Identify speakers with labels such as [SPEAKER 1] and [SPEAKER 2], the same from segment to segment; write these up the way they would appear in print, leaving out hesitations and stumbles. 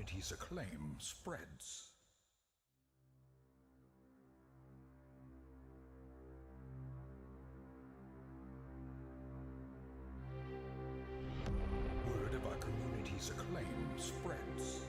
[SPEAKER 1] community's acclaim spreads. Word of our community's acclaim spreads.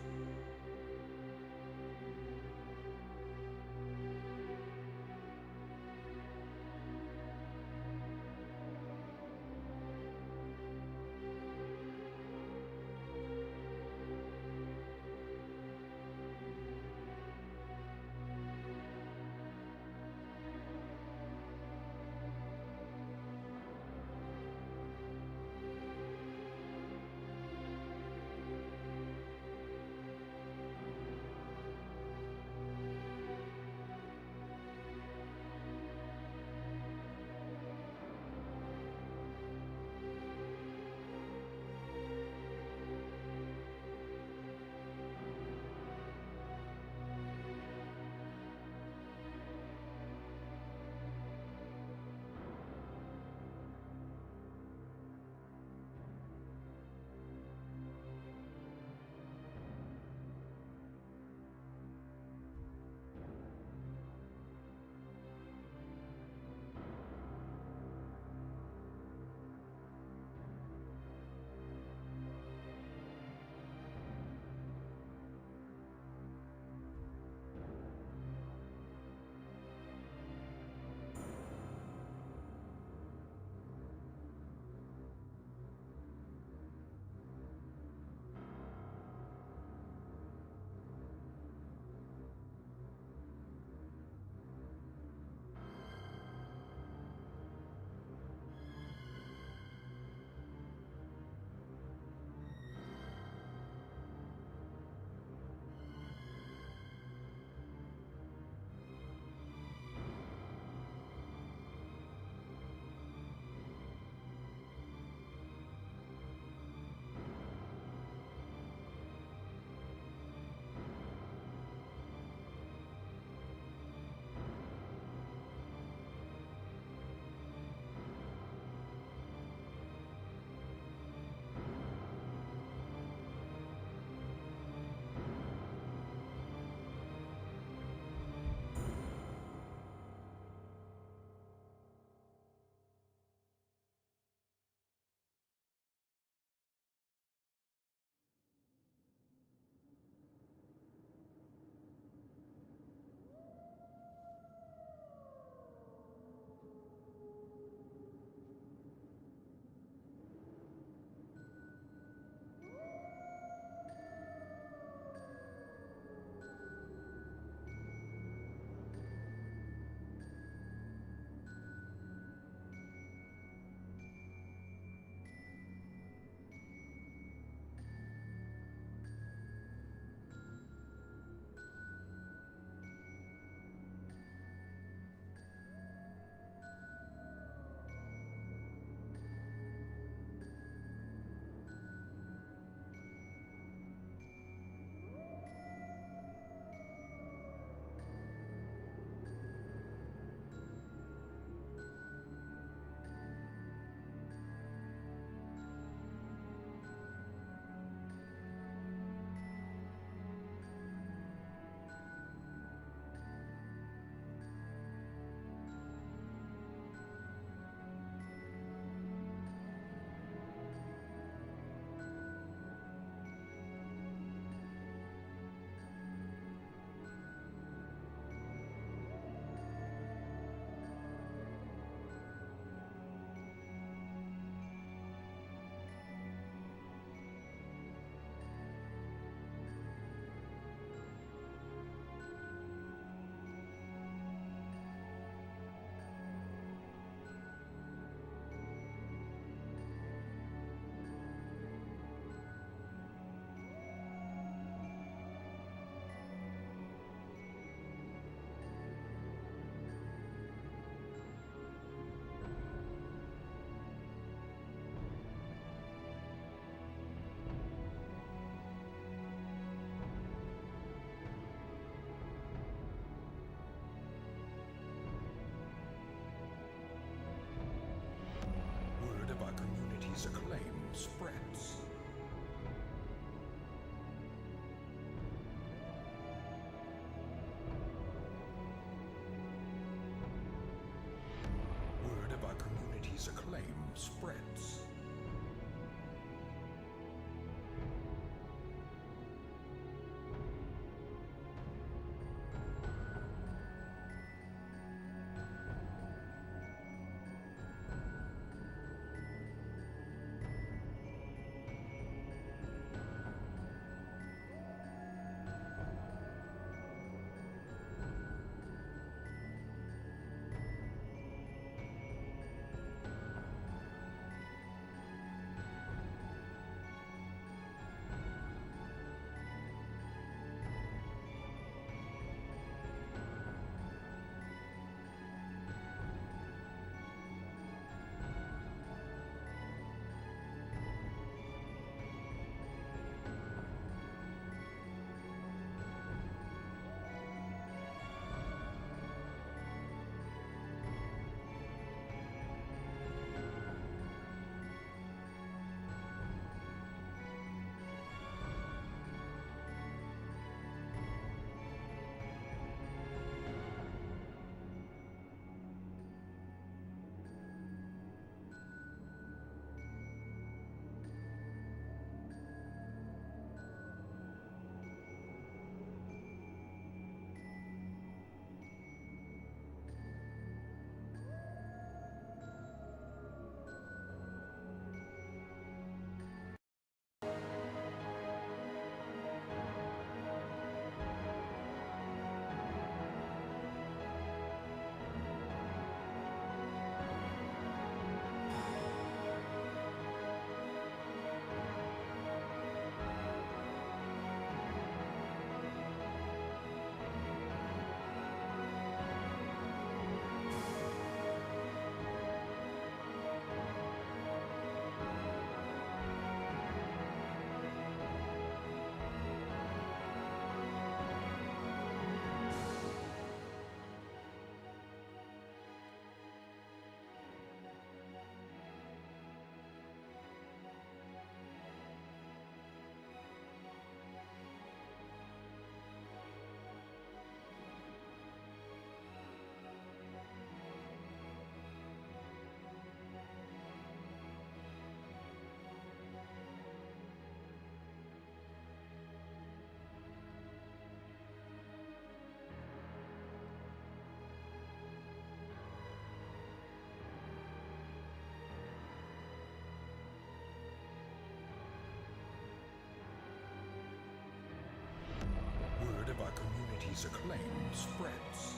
[SPEAKER 1] community's acclaim spreads.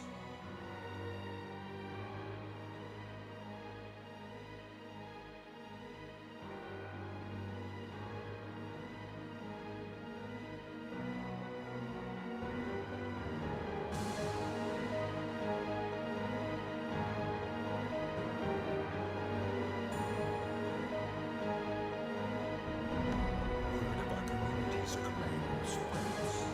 [SPEAKER 1] Word of our community's acclaim spreads.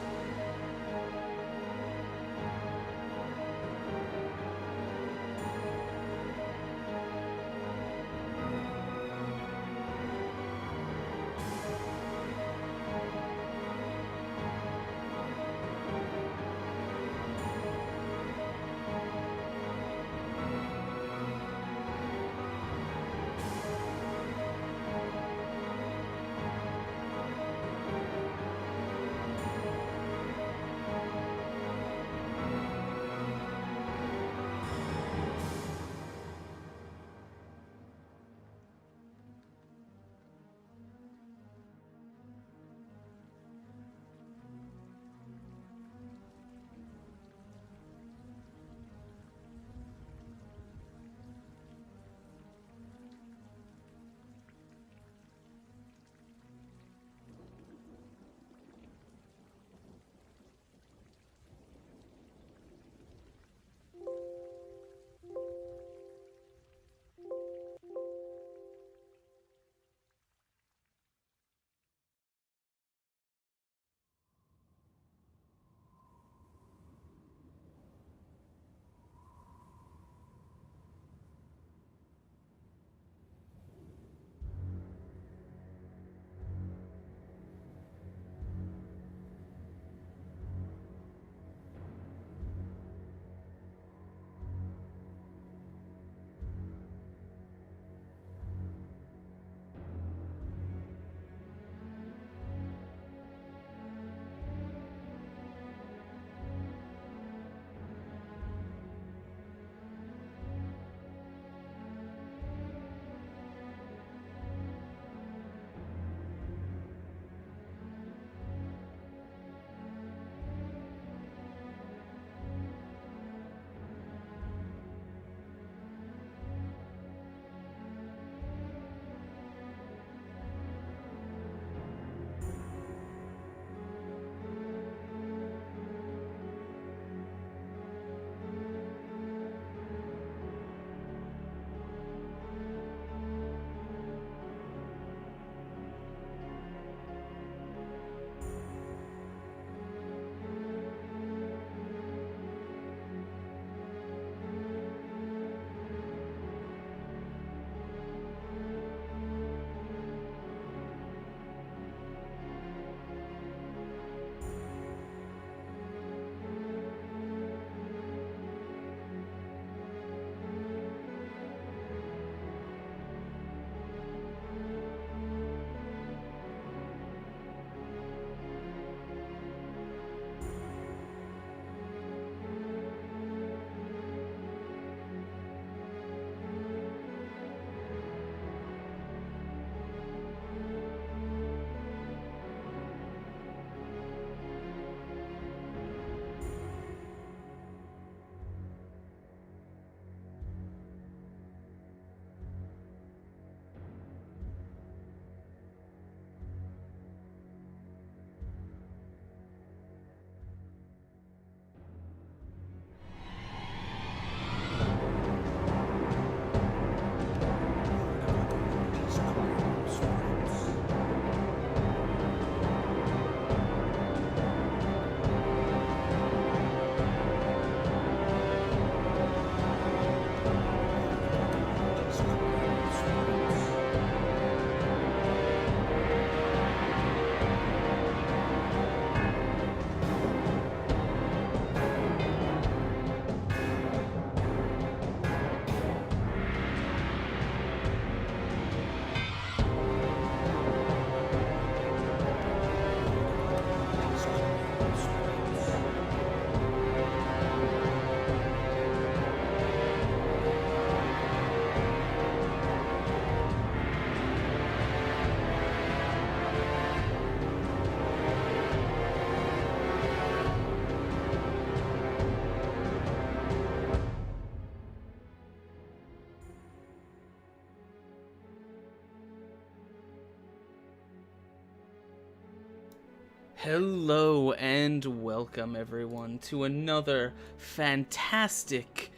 [SPEAKER 2] Hello and welcome everyone to another fantastic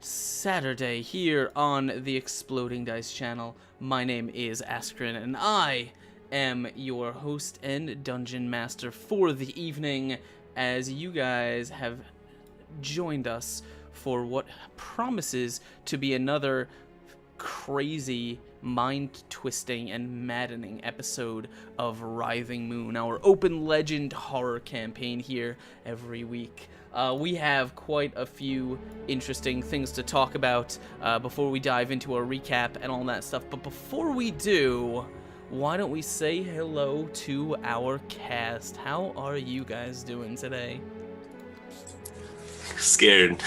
[SPEAKER 2] Saturday here on the Exploding Dice channel. My name is Askren and I am your host and dungeon master for the evening, as you guys have joined us for what promises to be another crazy, mind-twisting, and maddening episode of Writhing Moon, our open legend horror campaign here every week. We have quite a few interesting things to talk about before we dive into a recap and all that stuff. But before we do, why don't we say hello to our cast? How are you guys doing today?
[SPEAKER 3] Scared.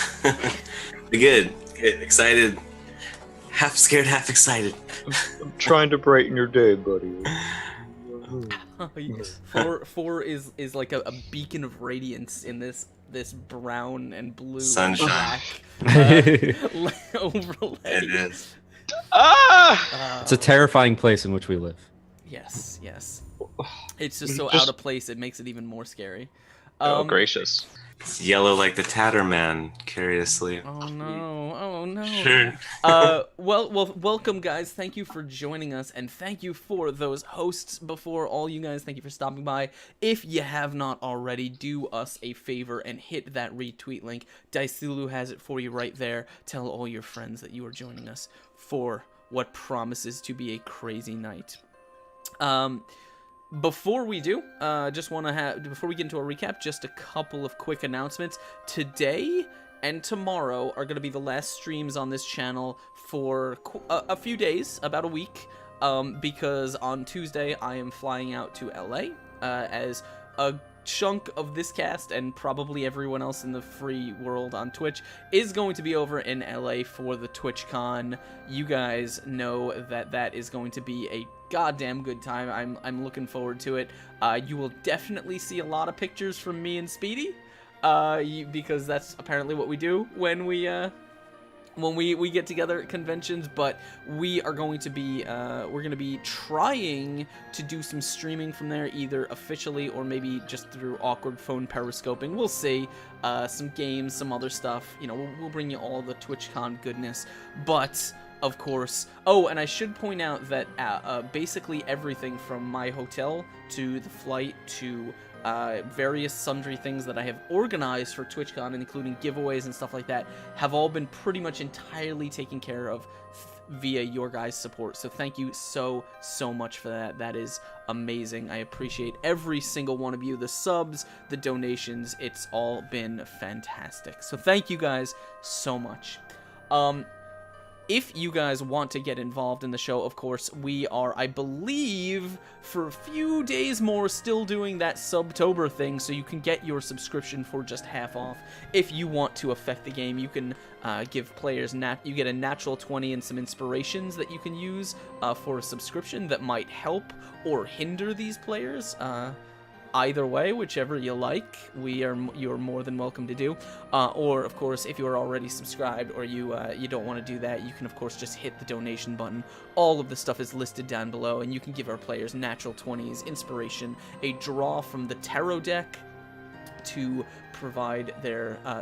[SPEAKER 3] Good. Excited. Half scared, half excited.
[SPEAKER 4] I'm trying to brighten your day, buddy.
[SPEAKER 2] Four is like a beacon of radiance in this brown and blue
[SPEAKER 3] sunshine.
[SPEAKER 2] Overlay.
[SPEAKER 3] It is.
[SPEAKER 4] Ah!
[SPEAKER 5] It's a terrifying place in which we live.
[SPEAKER 2] Yes. It's just so out of place. It makes it even more scary.
[SPEAKER 4] Oh, gracious.
[SPEAKER 3] It's yellow like the Tatterman, curiously.
[SPEAKER 2] Oh no.
[SPEAKER 3] Sure.
[SPEAKER 2] Well, welcome guys. Thank you for joining us, and thank you for those hosts before. All you guys, thank you for stopping by. If you have not already, do us a favor and hit that retweet link. Dicelu has it for you right there. Tell all your friends that you are joining us for what promises to be a crazy night. Before we do, before we get into a recap, just a couple of quick announcements. Today and tomorrow are going to be the last streams on this channel for a few days, about a week, because on Tuesday I am flying out to LA, as a chunk of this cast and probably everyone else in the free world on Twitch is going to be over in LA for the TwitchCon. You guys know that is going to be a goddamn good time. I'm looking forward to it. You will definitely see a lot of pictures from me and Speedy, because that's apparently what we do when we get together at conventions. But we are going to be trying to do some streaming from there, either officially or maybe just through awkward phone periscoping. We'll see. Some games, some other stuff. You know, we'll bring you all the TwitchCon goodness. But of course, and I should point out that basically everything from my hotel to the flight to various sundry things that I have organized for TwitchCon, including giveaways and stuff like that, have all been pretty much entirely taken care of via your guys' support. So thank you so much for that. That is amazing. I appreciate every single one of you, the subs, the donations. It's all been fantastic. So thank you guys so much. If you guys want to get involved in the show, of course, we are, I believe, for a few days more, still doing that Subtober thing, so you can get your subscription for just half off. If you want to affect the game, you can give players, you get a natural 20 and some inspirations that you can use for a subscription that might help or hinder these players. Either way, whichever you like, you're more than welcome to do. Or, of course, if you are already subscribed or you don't want to do that, you can, of course, just hit the donation button. All of the stuff is listed down below, and you can give our players natural 20s, inspiration, a draw from the tarot deck to provide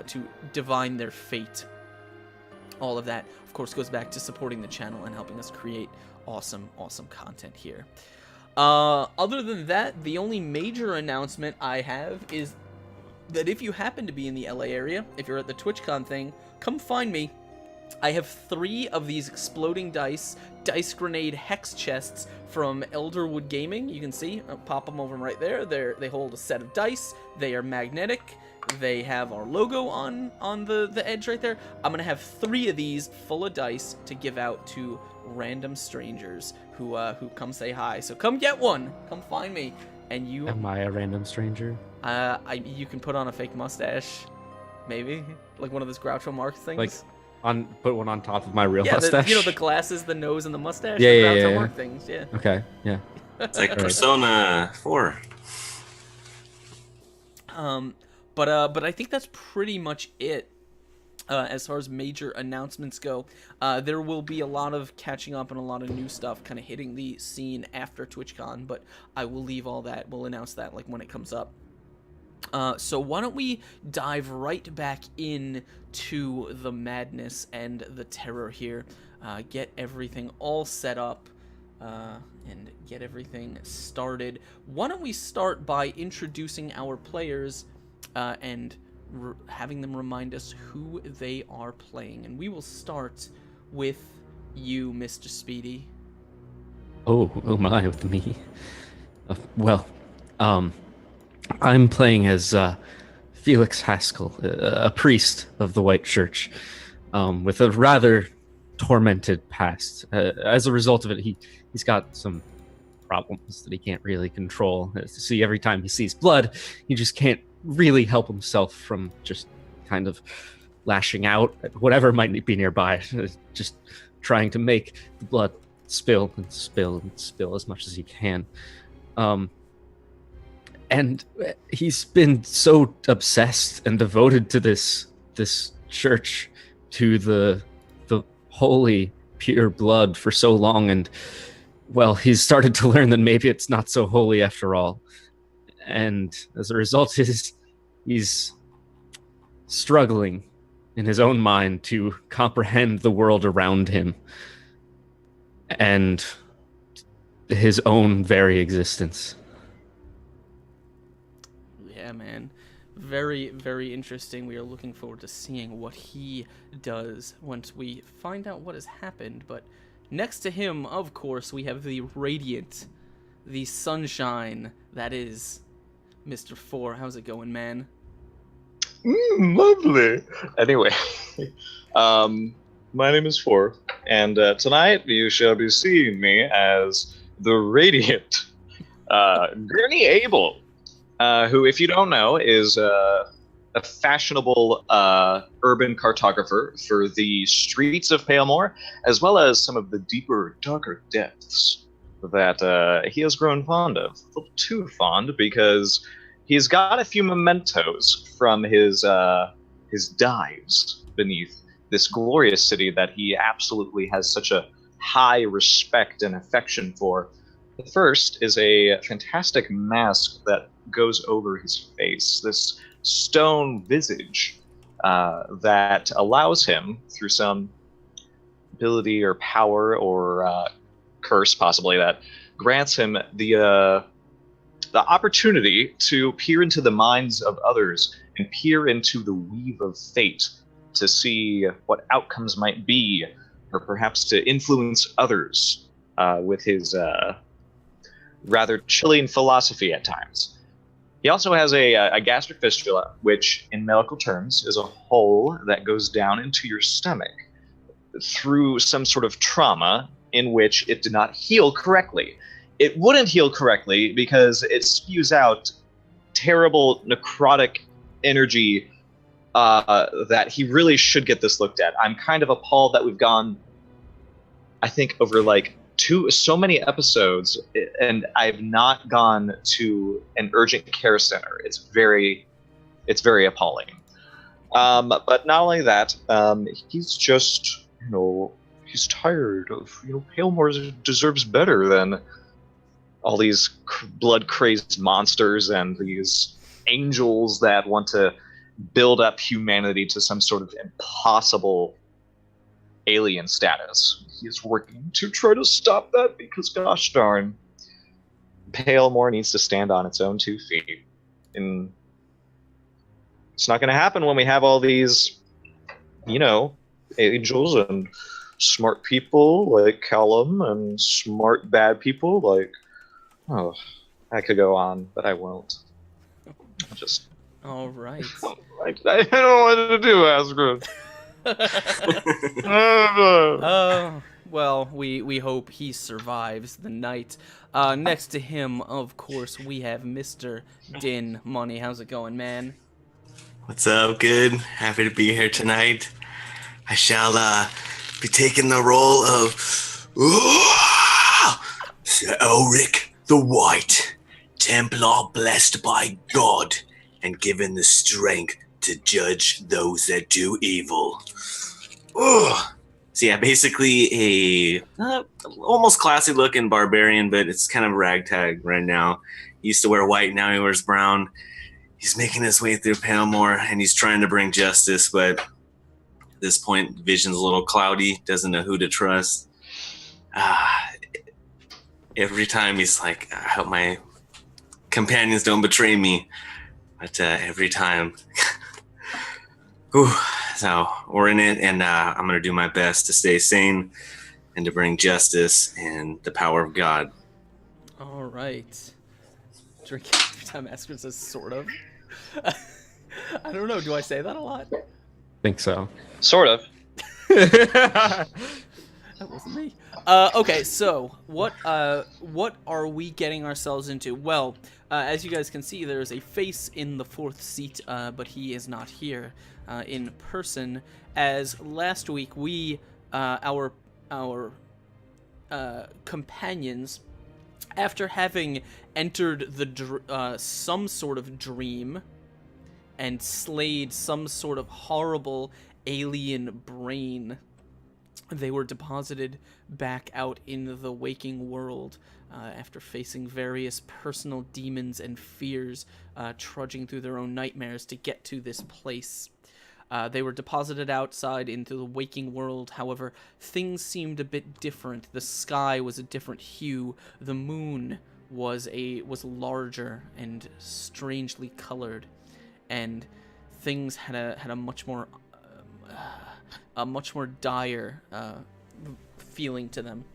[SPEAKER 2] to divine their fate. All of that, of course, goes back to supporting the channel and helping us create awesome content here. Other than that, the only major announcement I have is that if you happen to be in the LA area, if you're at the TwitchCon thing, come find me. I have 3 of these exploding dice grenade hex chests from Elderwood Gaming. You can see, I'll pop them over right there. They hold a set of dice. They are magnetic. They have our logo on the edge right there. I'm gonna have 3 of these full of dice to give out to random strangers who come say hi. So come get one. Come find me. And you.
[SPEAKER 5] Am I a random stranger?
[SPEAKER 2] You can put on a fake mustache, maybe like one of those Groucho Marx things.
[SPEAKER 5] Like, put one on top of my real
[SPEAKER 2] yeah,
[SPEAKER 5] mustache.
[SPEAKER 2] You know, the glasses, the nose, and the mustache.
[SPEAKER 5] Yeah,
[SPEAKER 2] the
[SPEAKER 5] yeah,
[SPEAKER 2] Groucho
[SPEAKER 5] yeah.
[SPEAKER 2] Marx things. Yeah.
[SPEAKER 5] Okay. Yeah.
[SPEAKER 3] It's like Persona 4.
[SPEAKER 2] But I think that's pretty much it. as far as major announcements go, there will be a lot of catching up and a lot of new stuff kind of hitting the scene after TwitchCon, but I will leave all that. We'll announce that like when it comes up. So why don't we dive right back in to the madness and the terror here, get everything all set up, and get everything started. Why don't we start by introducing our players and having them remind us who they are playing. And we will start with you, Mr. Speedy.
[SPEAKER 5] Oh my, with me. Well, I'm playing as Felix Haskell, a priest of the White Church, with a rather tormented past. As a result of it, he's got some problems that he can't really control. See, every time he sees blood, he just can't really help himself from just kind of lashing out at whatever might be nearby, just trying to make the blood spill and spill and spill as much as he can. And he's been so obsessed and devoted to this church, to the holy, pure blood for so long, and well, he's started to learn that maybe it's not so holy after all. And as a result, he's struggling in his own mind to comprehend the world around him and his own very existence.
[SPEAKER 2] Yeah, man. Very, very interesting. We are looking forward to seeing what he does once we find out what has happened. But next to him, of course, we have the radiant, the sunshine that is Mr. 4. How's it going, man?
[SPEAKER 4] Lovely. Anyway, my name is 4, and tonight you shall be seeing me as the radiant Gurney Abel, who, if you don't know, is a fashionable urban cartographer for the streets of Palemore, as well as some of the deeper, darker depths that he has grown fond of. A little too fond, because he's got a few mementos from his dives beneath this glorious city that he absolutely has such a high respect and affection for. The first is a fantastic mask that goes over his face, this stone visage that allows him, through some ability or power or curse possibly, that grants him the opportunity to peer into the minds of others and peer into the weave of fate to see what outcomes might be, or perhaps to influence others with his rather chilling philosophy at times. He also has a gastric fistula, which in medical terms is a hole that goes down into your stomach through some sort of trauma in which it did not heal correctly. It wouldn't heal correctly because it spews out terrible necrotic energy that he really should get this looked at. I'm kind of appalled that we've gone, I think, over like so many episodes, and I've not gone to an urgent care center. It's very appalling. But not only that, he's just, he's tired of, Palemore deserves better than all these blood-crazed monsters and these angels that want to build up humanity to some sort of impossible alien status. He is working to try to stop that because, gosh darn, Palemore needs to stand on its own 2 feet. And it's not going to happen when we have all these, angels and smart people like Callum and smart bad people like, oh, I could go on, but I won't. I'll just...
[SPEAKER 2] All right.
[SPEAKER 4] I don't know what to do, Asgard.
[SPEAKER 2] Well, we hope he survives the night. Next to him, of course, we have Mr. Din Money. How's it going, man?
[SPEAKER 3] What's up? Good. Happy to be here tonight. I shall be taking the role of Sir Ulrich the White, Templar blessed by God and given the strength to judge those that do evil. Ugh. So yeah, basically a almost classy looking barbarian, but it's kind of ragtag right now. He used to wear white, now he wears brown. He's making his way through Palemore, and he's trying to bring justice, but at this point, vision's a little cloudy, doesn't know who to trust. Every time he's like, I hope my companions don't betray me. But every time. Whew. So we're in it, and I'm going to do my best to stay sane and to bring justice and the power of God.
[SPEAKER 2] All right. Drink every time Askren says sort of. I don't know. Do I say that a lot?
[SPEAKER 5] Think so.
[SPEAKER 4] Sort of.
[SPEAKER 2] That wasn't me. Okay, so what are we getting ourselves into? Well, as you guys can see, there is a face in the fourth seat, but he is not here in person. As last week, we our companions, after having entered the some sort of dream and slayed some sort of horrible alien brain, they were deposited back out in the waking world after facing various personal demons and fears, trudging through their own nightmares to get to this place. They were deposited outside into the waking world. However, things seemed a bit different. The sky was a different hue. The moon was larger and strangely colored, and things had a much more dire feeling to them.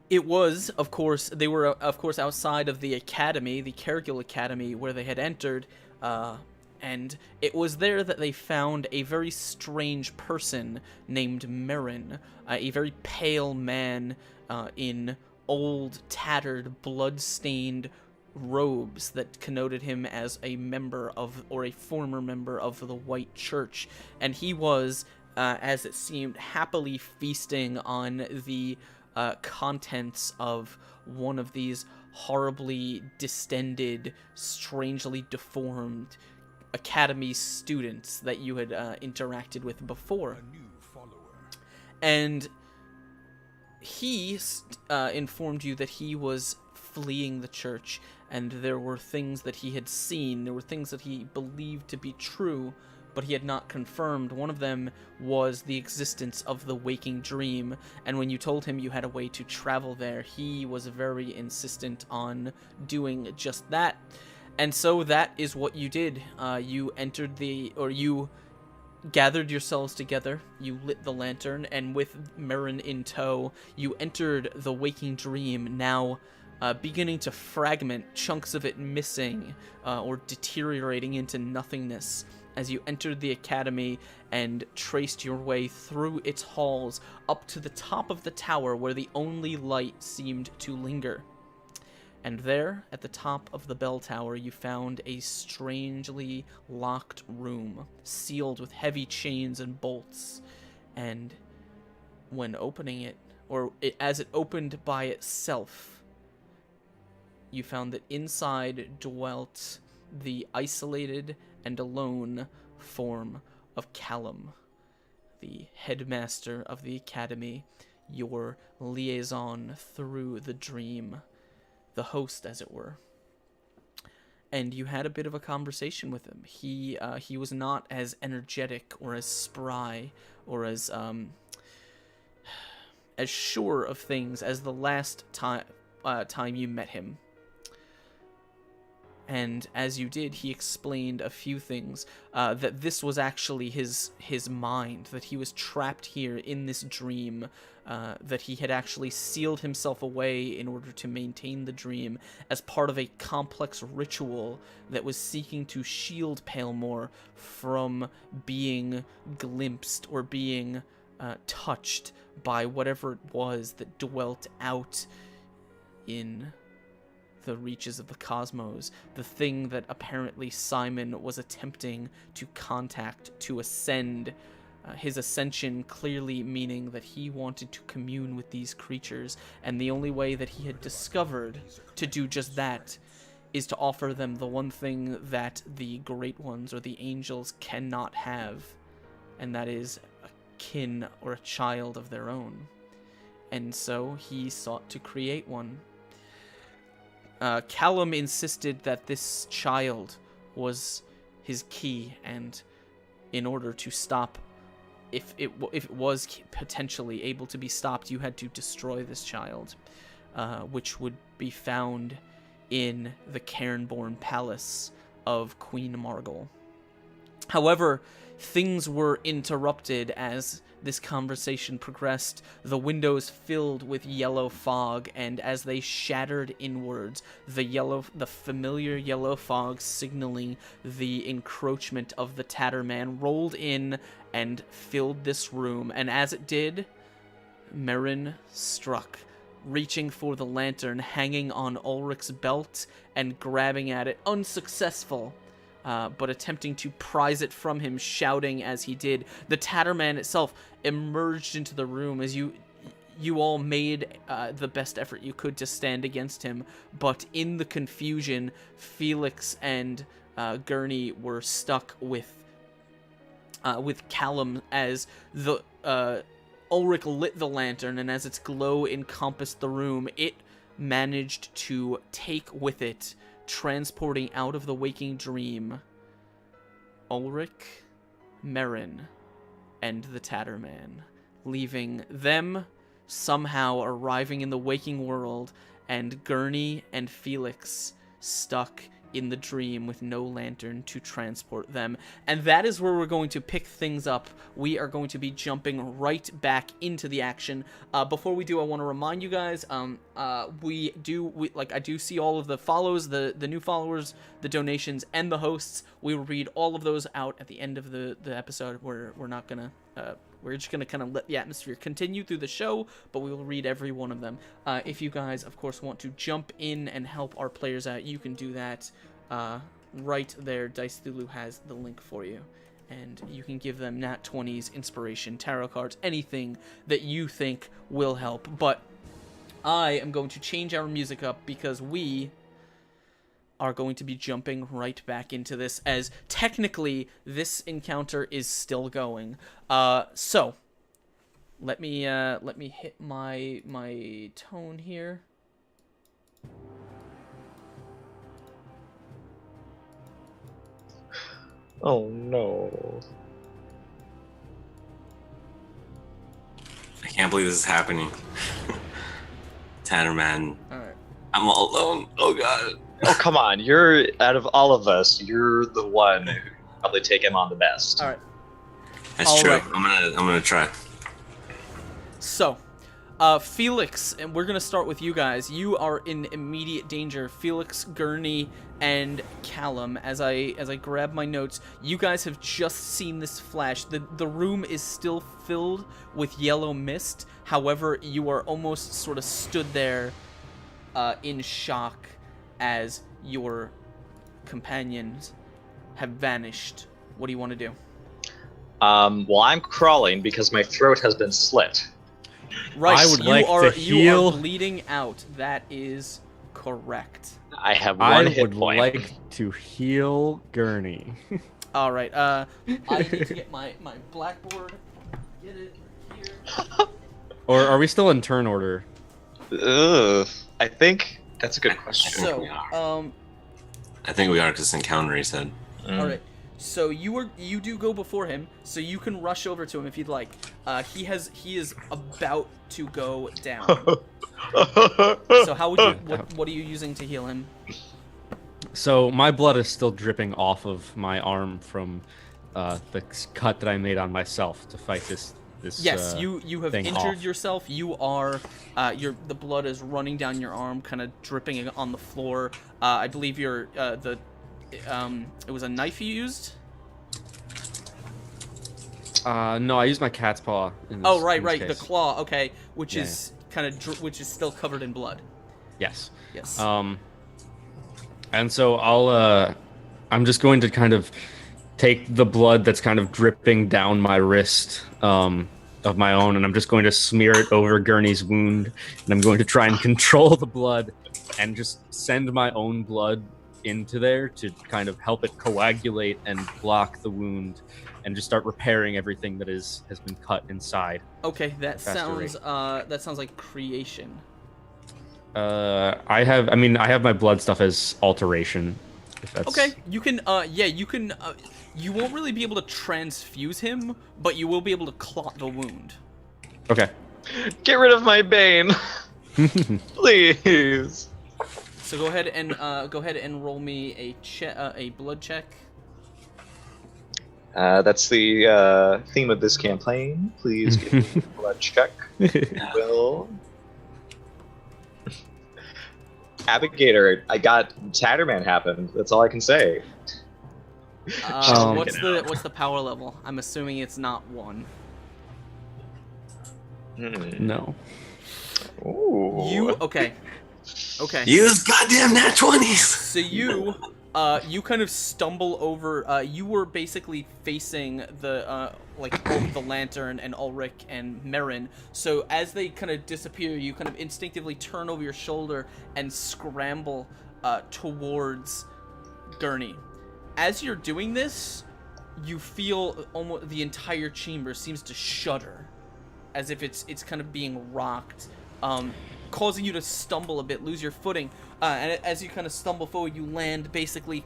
[SPEAKER 2] It was, of course, they were, of course, outside of the academy, the Cargill Academy, where they had entered, and it was there that they found a very strange person named Merrin, a very pale man in old, tattered, blood-stained robes that connoted him as a member of, or a former member of, the White Church, and he was, as it seemed, happily feasting on the contents of one of these horribly distended, strangely deformed academy students that you had interacted with before.
[SPEAKER 1] A new follower.
[SPEAKER 2] And he informed you that he was fleeing the church, and there were things that he had seen, there were things that he believed to be true, but he had not confirmed. One of them was the existence of the waking dream, and when you told him you had a way to travel there, he was very insistent on doing just that. And so that is what you did. You gathered yourselves together, you lit the lantern, and with Merrin in tow, you entered the waking dream, now beginning to fragment, chunks of it missing or deteriorating into nothingness, as you entered the academy and traced your way through its halls up to the top of the tower where the only light seemed to linger. And there, at the top of the bell tower, you found a strangely locked room, sealed with heavy chains and bolts. And when opening it, as it opened by itself, you found that inside dwelt the isolated and alone form of Callum, the headmaster of the academy, your liaison through the dream, the host, as it were. And you had a bit of a conversation with him. He was not as energetic or as spry or as sure of things as the last time you met him. And as you did, he explained a few things, that this was actually his mind, that he was trapped here in this dream, that he had actually sealed himself away in order to maintain the dream as part of a complex ritual that was seeking to shield Palemore from being glimpsed or being touched by whatever it was that dwelt out in the reaches of the cosmos, the thing that apparently Simon was attempting to contact, to ascend, his ascension clearly meaning that he wanted to commune with these creatures, and the only way that he had discovered to do just that is to offer them the one thing that the Great Ones or the angels cannot have, and that is a kin or a child of their own. And so he sought to create one. Callum insisted that this child was his key, and in order to stop, if it was potentially able to be stopped, you had to destroy this child, which would be found in the Cairnborn Palace of Queen Margol. However, things were interrupted as this conversation progressed. The windows filled with yellow fog, and as they shattered inwards, the familiar yellow fog signaling the encroachment of the Tatterman rolled in and filled this room. And as it did, Merrin struck, reaching for the lantern hanging on Ulrich's belt and grabbing at it, unsuccessful. But attempting to prise it from him, shouting as he did. The Tatterman itself emerged into the room as you all made the best effort you could to stand against him. But in the confusion, Felix and Gurney were stuck with Callum as the Ulrich lit the lantern, and as its glow encompassed the room, it managed to take with it, transporting out of the waking dream, Ulrich, Merrin, and the Tatterman, leaving them somehow arriving in the waking world, and Gurney and Felix stuck in the dream with no lantern to transport them. And that is where we're going to pick things up. We are going to be jumping right back into the action. Before we do, I want to remind you guys, I do see all of the follows, the new followers, the donations, and the hosts. We will read all of those out at the end of the episode. We're not gonna we're just going to kind of let the atmosphere continue through the show, but we will read every one of them. If you guys, of course, want to jump in and help our players out, you can do that right there. Dice Thulu has the link for you. And you can give them Nat 20s, inspiration, tarot cards, anything that you think will help. But I am going to change our music up because we are going to be jumping right back into this, as technically this encounter is still going. So let me hit my tone here.
[SPEAKER 4] Oh no.
[SPEAKER 3] I can't believe this is happening. Tatterman.
[SPEAKER 2] Alright.
[SPEAKER 3] I'm all alone. Oh god.
[SPEAKER 4] Oh, come on. You're, out of all of us, you're the one who could probably take him on the best.
[SPEAKER 2] Alright.
[SPEAKER 3] That's true.
[SPEAKER 2] Alright.
[SPEAKER 3] I'm gonna try.
[SPEAKER 2] So, Felix, and we're gonna start with you guys. You are in immediate danger. Felix, Gurney, and Callum. As I grab my notes, you guys have just seen this flash. The room is still filled with yellow mist. However, you are almost sort of stood there in shock as your companions have vanished. What do you want to do?
[SPEAKER 4] Well, I'm crawling because my throat has been slit.
[SPEAKER 2] Right,
[SPEAKER 5] I would like to
[SPEAKER 2] you
[SPEAKER 5] heal.
[SPEAKER 2] are bleeding out. That is correct.
[SPEAKER 4] I have
[SPEAKER 5] I
[SPEAKER 4] one hit
[SPEAKER 5] would
[SPEAKER 4] point.
[SPEAKER 5] like to heal Gurney.
[SPEAKER 2] All right. I need to get my blackboard. Get it here.
[SPEAKER 5] Or are we still in turn order?
[SPEAKER 4] Ugh. I think that's a good question.
[SPEAKER 2] So,
[SPEAKER 3] I think we are, because encounter, he said.
[SPEAKER 2] all right. So you do go before him, so you can rush over to him if you'd like. He is about to go down. So how would you? What are you using to heal him?
[SPEAKER 5] So my blood is still dripping off of my arm from the cut that I made on myself to fight this.
[SPEAKER 2] Yes, you have
[SPEAKER 5] thing
[SPEAKER 2] injured
[SPEAKER 5] off.
[SPEAKER 2] yourself. You are the blood is running down your arm, kind of dripping on the floor. I believe it was a knife you used.
[SPEAKER 5] No, I used my cat's paw. In this,
[SPEAKER 2] Oh, right,
[SPEAKER 5] in this
[SPEAKER 2] the
[SPEAKER 5] case.
[SPEAKER 2] claw. Okay, which
[SPEAKER 5] Yeah.
[SPEAKER 2] is which is still covered in blood.
[SPEAKER 5] Yes.
[SPEAKER 2] Yes.
[SPEAKER 5] And so I'm just going to kind of take the blood that's kind of dripping down my wrist of my own, and I'm just going to smear it over Gurney's wound, and I'm going to try and control the blood and just send my own blood into there to kind of help it coagulate and block the wound, and just start repairing everything that has been cut inside.
[SPEAKER 2] Okay, that
[SPEAKER 5] Faster
[SPEAKER 2] sounds like creation.
[SPEAKER 5] I have my blood stuff as alteration. If that's...
[SPEAKER 2] Okay, you can you won't really be able to transfuse him, but you will be able to clot the wound.
[SPEAKER 5] Okay.
[SPEAKER 4] Get rid of my bane, please.
[SPEAKER 2] So go ahead and roll me a blood check.
[SPEAKER 4] That's the theme of this campaign. Please give me a blood check. Will. Abigator, I got Tatterman happened. That's all I can say.
[SPEAKER 2] What's the power level? I'm assuming it's not 1.
[SPEAKER 5] No.
[SPEAKER 4] Ooh.
[SPEAKER 2] Okay.
[SPEAKER 3] Use goddamn nat 20s.
[SPEAKER 2] So you kind of stumble over. You were basically facing the the lantern and Ulrich and Merrin. So as they kind of disappear, you kind of instinctively turn over your shoulder and scramble towards Gurney. As you're doing this, you feel almost the entire chamber seems to shudder, as if it's kind of being rocked, causing you to stumble a bit, lose your footing. And as you kind of stumble forward, you land basically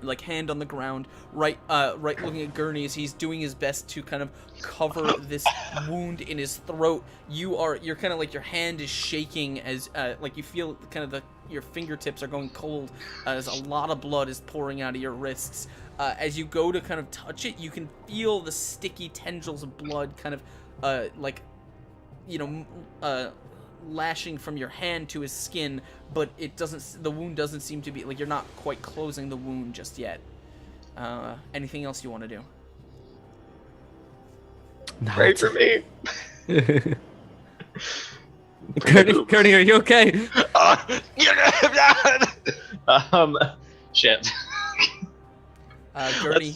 [SPEAKER 2] like hand on the ground, right looking at Gurney as he's doing his best to kind of cover this wound in his throat. You're kind of like your hand is shaking as like you feel kind of your fingertips are going cold as a lot of blood is pouring out of your wrists. As you go to kind of touch it, you can feel the sticky tendrils of blood kind of lashing from your hand to his skin, but the wound doesn't seem to be, like, you're not quite closing the wound just yet. Anything else you want to do?
[SPEAKER 4] Pray for me.
[SPEAKER 5] Kearney, are you okay?
[SPEAKER 4] Shit.
[SPEAKER 2] Gurney,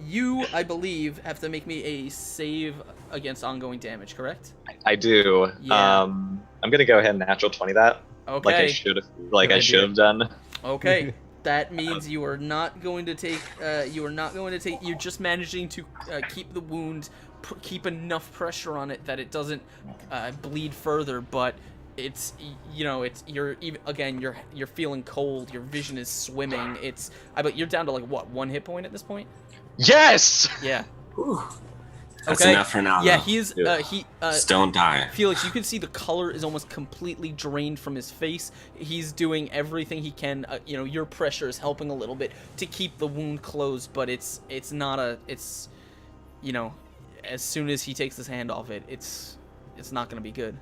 [SPEAKER 2] you, I believe, have to make me a save against ongoing damage, correct?
[SPEAKER 4] I do.
[SPEAKER 2] Yeah.
[SPEAKER 4] I'm gonna go ahead and natural 20 that.
[SPEAKER 2] Okay.
[SPEAKER 4] Like I should have done.
[SPEAKER 2] Okay. That means you are not going to take. You're just managing to keep the wound, keep enough pressure on it that it doesn't bleed further. But you're feeling cold. Your vision is swimming. But you're down to like what, 1 hit point at this point?
[SPEAKER 4] Yes.
[SPEAKER 2] Yeah.
[SPEAKER 3] Whew. That's
[SPEAKER 2] Okay.
[SPEAKER 3] enough for now.
[SPEAKER 2] Yeah,
[SPEAKER 3] though.
[SPEAKER 2] he's
[SPEAKER 3] Just don't die.
[SPEAKER 2] Felix, you can see the color is almost completely drained from his face. He's doing everything he can. Your pressure is helping a little bit to keep the wound closed, but as soon as he takes his hand off it, it's not going to be good.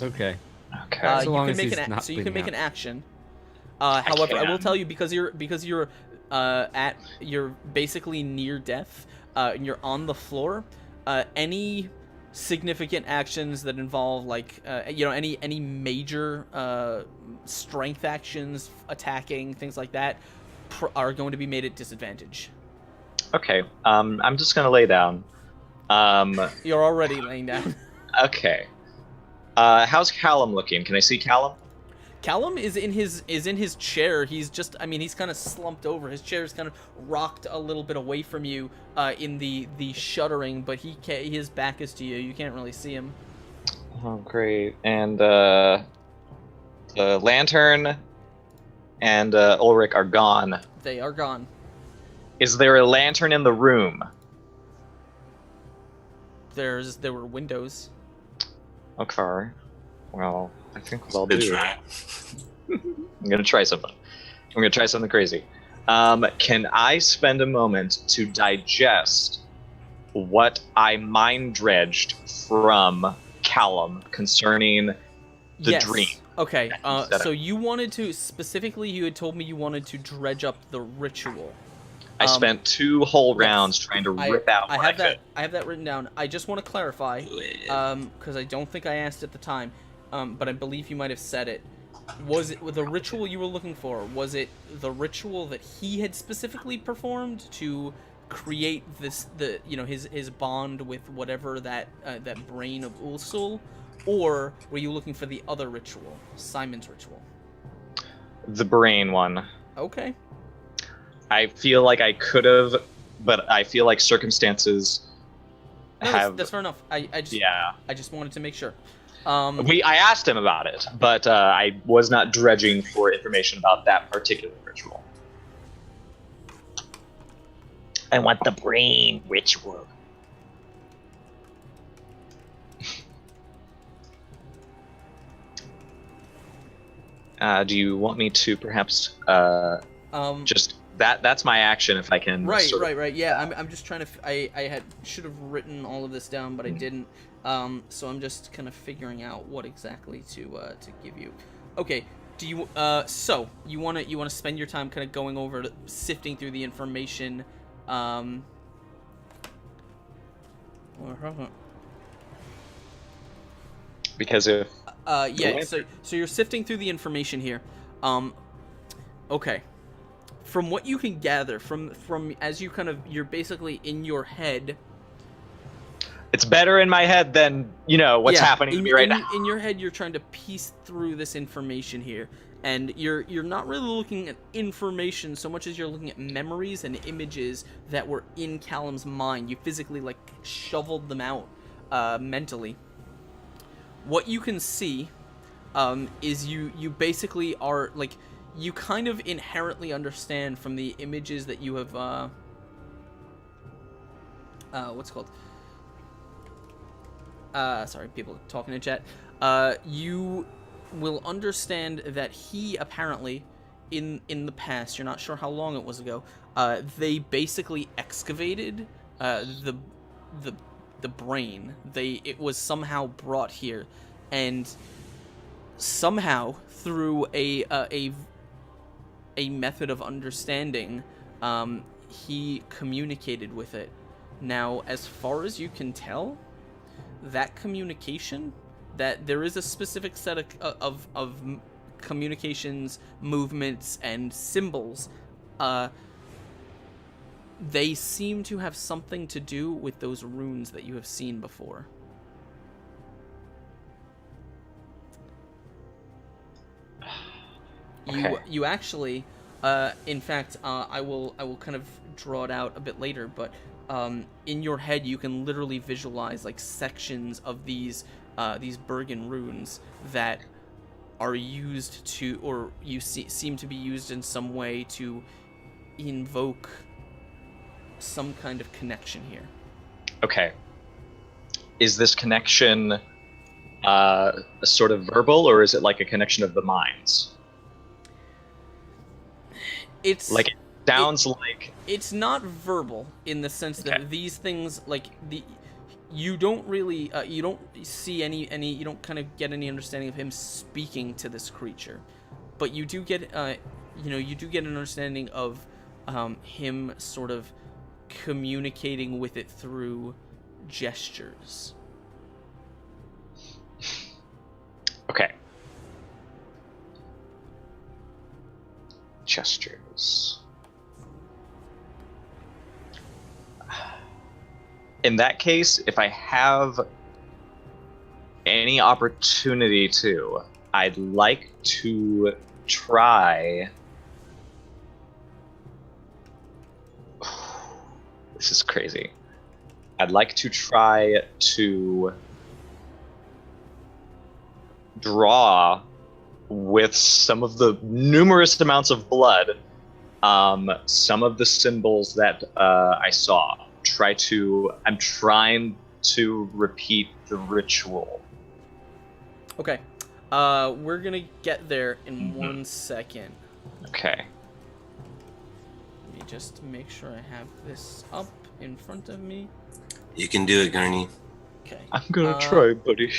[SPEAKER 5] Okay.
[SPEAKER 4] Okay.
[SPEAKER 5] So long
[SPEAKER 2] you
[SPEAKER 5] as
[SPEAKER 2] can
[SPEAKER 5] he's
[SPEAKER 2] make
[SPEAKER 5] not
[SPEAKER 2] you can
[SPEAKER 5] bleeding
[SPEAKER 2] make
[SPEAKER 5] out.
[SPEAKER 2] an action. However, I will
[SPEAKER 4] can.
[SPEAKER 2] tell you, because you're basically near death, and you're on the floor. Any significant actions that involve any major strength actions, attacking, things like that, are going to be made at disadvantage.
[SPEAKER 4] Okay. I'm just gonna lay down.
[SPEAKER 2] You're already laying down.
[SPEAKER 4] Okay. How's Callum looking? Can I see Callum?
[SPEAKER 2] Callum is in his chair. He's kind of slumped over. His chair is kind of rocked a little bit away from you in the shuddering, but his back is to you. You can't really see him.
[SPEAKER 4] Oh, great. And the lantern and Ulrich are gone.
[SPEAKER 2] They are gone.
[SPEAKER 4] Is there a lantern in the room?
[SPEAKER 2] There were windows.
[SPEAKER 4] Okay. Well, I think what I'll
[SPEAKER 3] Good
[SPEAKER 4] do.
[SPEAKER 3] try.
[SPEAKER 4] I'm gonna try something. I'm gonna try something crazy. Can I spend a moment to digest what I mind dredged from Callum concerning the
[SPEAKER 2] Yes.
[SPEAKER 4] dream?
[SPEAKER 2] Okay.
[SPEAKER 4] Set
[SPEAKER 2] So
[SPEAKER 4] up.
[SPEAKER 2] you wanted to specifically. You had told me you wanted to dredge up the ritual.
[SPEAKER 4] I spent 2 whole rounds trying to rip out what I could.
[SPEAKER 2] I have that written down. I just want to clarify, because I don't think I asked at the time, but I believe you might have said it. Was it the ritual you were looking for? Was it the ritual that he had specifically performed to create his bond with whatever that brain of Ulsul, or were you looking for the other ritual, Simon's ritual?
[SPEAKER 4] The brain one.
[SPEAKER 2] Okay.
[SPEAKER 4] I feel like I could have, but I feel like circumstances
[SPEAKER 2] No,
[SPEAKER 4] have.
[SPEAKER 2] that's fair enough. I just wanted to make sure.
[SPEAKER 4] I asked him about it, but I was not dredging for information about that particular ritual. I want the brain ritual. Do you want me to perhaps just that's my action if I can.
[SPEAKER 2] Right. Yeah, I'm just trying to. I should have written all of this down, but I didn't. So I'm just kind of figuring out what exactly to give you. Okay. Do you so you wanna spend your time kind of going over sifting through the information,
[SPEAKER 4] Because if
[SPEAKER 2] yeah. So you're sifting through the information here. Okay. From what you can gather from as you're basically in your head.
[SPEAKER 4] it's better in my head than what's happening to me right now.
[SPEAKER 2] In your head, you're trying to piece through this information here, and you're not really looking at information so much as you're looking at memories and images that were in Callum's mind. You physically shoveled them out mentally. What you can see is you basically are you kind of inherently understand from the images that you have what's it called? Sorry, people talking in chat. You will understand that he apparently, in the past, you're not sure how long it was ago, they basically excavated the brain. It was somehow brought here, and somehow through a method of understanding, he communicated with it. Now, as far as you can tell, that communication, that there is a specific set of communications, movements, and symbols, they seem to have something to do with those runes that you have seen before.
[SPEAKER 4] Okay.
[SPEAKER 2] You actually, in fact, I will kind of draw it out a bit later, but in your head you can literally visualize sections of these Bergen runes that are used to, or seem to be used in some way to invoke some kind of connection here.
[SPEAKER 4] Okay. Is this connection sort of verbal, or is it like a connection of the minds?
[SPEAKER 2] It's
[SPEAKER 4] like it sounds like
[SPEAKER 2] it's not verbal in the sense that these things you don't really you don't see any you don't kind of get any understanding of him speaking to this creature, but you do get you do get an understanding of him sort of communicating with it through gestures.
[SPEAKER 4] Okay. Gestures. In that case, if I have any opportunity to, I'd like to try. This is crazy. I'd like to try to draw with some of the numerous amounts of blood, some of the symbols that I saw. I'm trying to repeat the ritual.
[SPEAKER 2] Okay. We're gonna get there in 1 second.
[SPEAKER 4] Okay.
[SPEAKER 2] Let me just make sure I have this up in front of me.
[SPEAKER 3] You can do it, Gurney.
[SPEAKER 2] Okay.
[SPEAKER 4] I'm gonna try, buddy.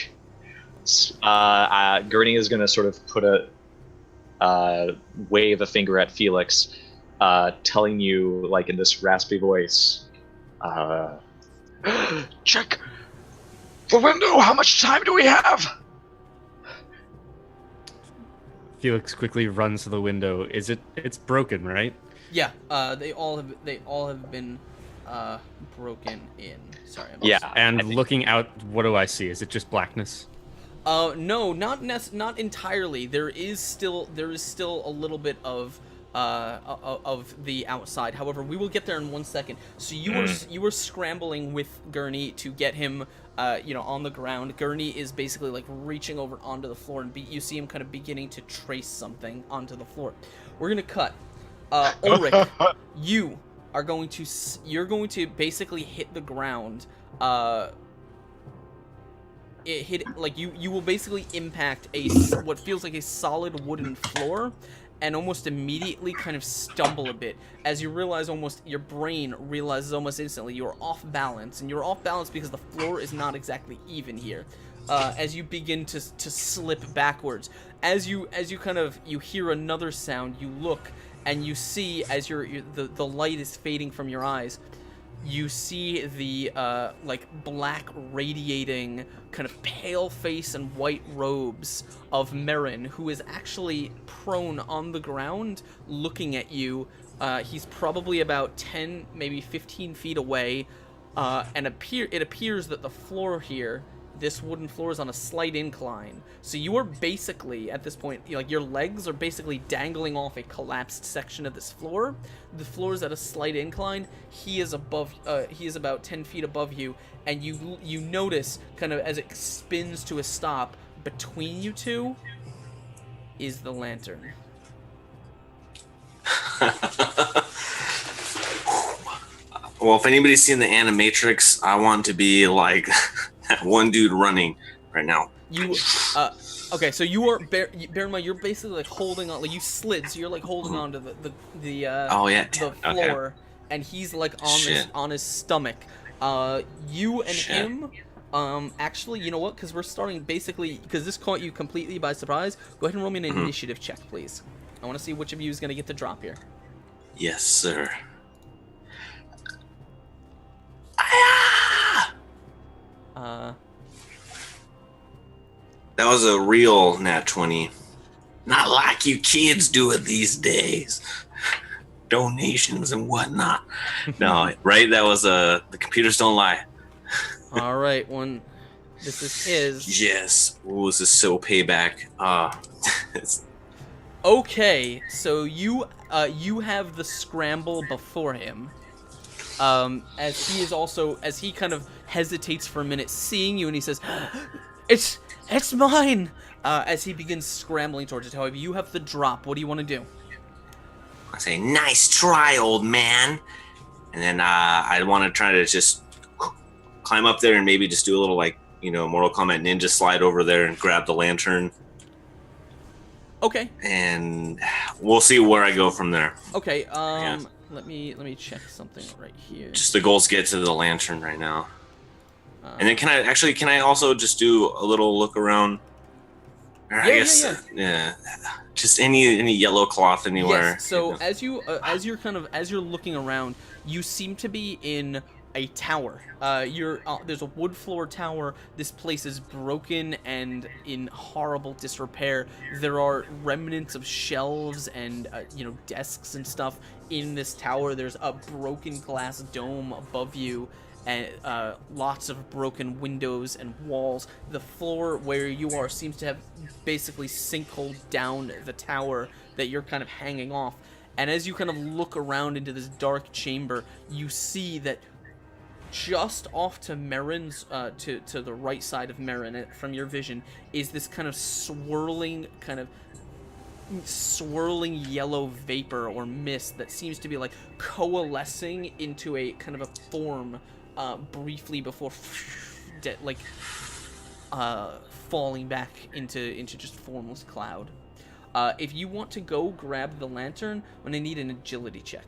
[SPEAKER 4] Gurney is gonna sort of put wave a finger at Felix, telling you, in this raspy voice, check the window. How much time do we have?
[SPEAKER 5] Felix quickly runs to the window. It's broken, right?
[SPEAKER 2] Yeah. They all have been broken in. Sorry.
[SPEAKER 5] And looking out, what do I see? Is it just blackness?
[SPEAKER 2] No, not entirely. There is still a little bit of the outside. However, we will get there in 1 second. So you were scrambling with Gurney to get him, on the ground. Gurney is basically like reaching over onto the floor, and you see him kind of beginning to trace something onto the floor. We're gonna cut. Ulrich, you're going to basically hit the ground. You will basically impact what feels like a solid wooden floor, and almost immediately kind of stumble a bit as you realize, almost your brain realizes almost instantly you're off balance, and you're off balance because the floor is not exactly even here. As you begin to slip backwards, as you hear another sound, you look and you see, as the light is fading from your eyes, you see the black radiating kind of pale face and white robes of Merrin, who is actually prone on the ground looking at you. He's probably about 10, maybe 15 feet away, and it appears that the floor here, this wooden floor, is on a slight incline. So you are basically, at this point, your legs are basically dangling off a collapsed section of this floor. The floor is at a slight incline. He is about 10 feet above you, and you notice, kind of as it spins to a stop, between you two is the lantern.
[SPEAKER 3] Well, if anybody's seen the Animatrix, I want to be like that one dude running right now.
[SPEAKER 2] Okay, so you are bear in mind, you're basically like holding on, like you slid, so you're like holding on to the floor, okay. And he's like on his stomach. You and him, actually, you know what? Because we're starting basically, because this caught you completely by surprise. Go ahead and roll me an initiative check, please. I want to see which of you is gonna get the drop here.
[SPEAKER 3] Yes, sir. That was a real nat 20. Not like you kids do it these days. Donations and whatnot. No, right? That was the computers don't lie.
[SPEAKER 2] All right, this is his.
[SPEAKER 3] Yes. Ooh, this is so payback.
[SPEAKER 2] Okay, so you have the scramble before him. As he kind of hesitates for a minute, seeing you, and he says, It's mine! As he begins scrambling towards it. However, you have the drop. What do you want to do?
[SPEAKER 3] I say, nice try, old man. And then I want to try to just climb up there and maybe just do a little, Mortal Kombat Ninja slide over there and grab the lantern.
[SPEAKER 2] Okay.
[SPEAKER 3] And we'll see where I go from there.
[SPEAKER 2] Okay, yeah. Let me check something right here.
[SPEAKER 3] Just the goals get to the lantern right now. And then can I also just do a little look around? Or I guess, yeah. Just any yellow cloth anywhere.
[SPEAKER 2] Yes. So as you're looking around, you seem to be in a tower. There's a wood floor tower. This place is broken and in horrible disrepair. There are remnants of shelves and desks and stuff in this tower. There's a broken glass dome above you, and lots of broken windows and walls. The floor where you are seems to have basically sinkholed down the tower that you're kind of hanging off. And as you kind of look around into this dark chamber, you see that just off to Merrin's, to the right side of Merrin, from your vision, is this kind of swirling yellow vapor or mist that seems to be like coalescing into a kind of a form briefly before falling back into just formless cloud. If you want to go grab the lantern, I'm gonna need an agility check.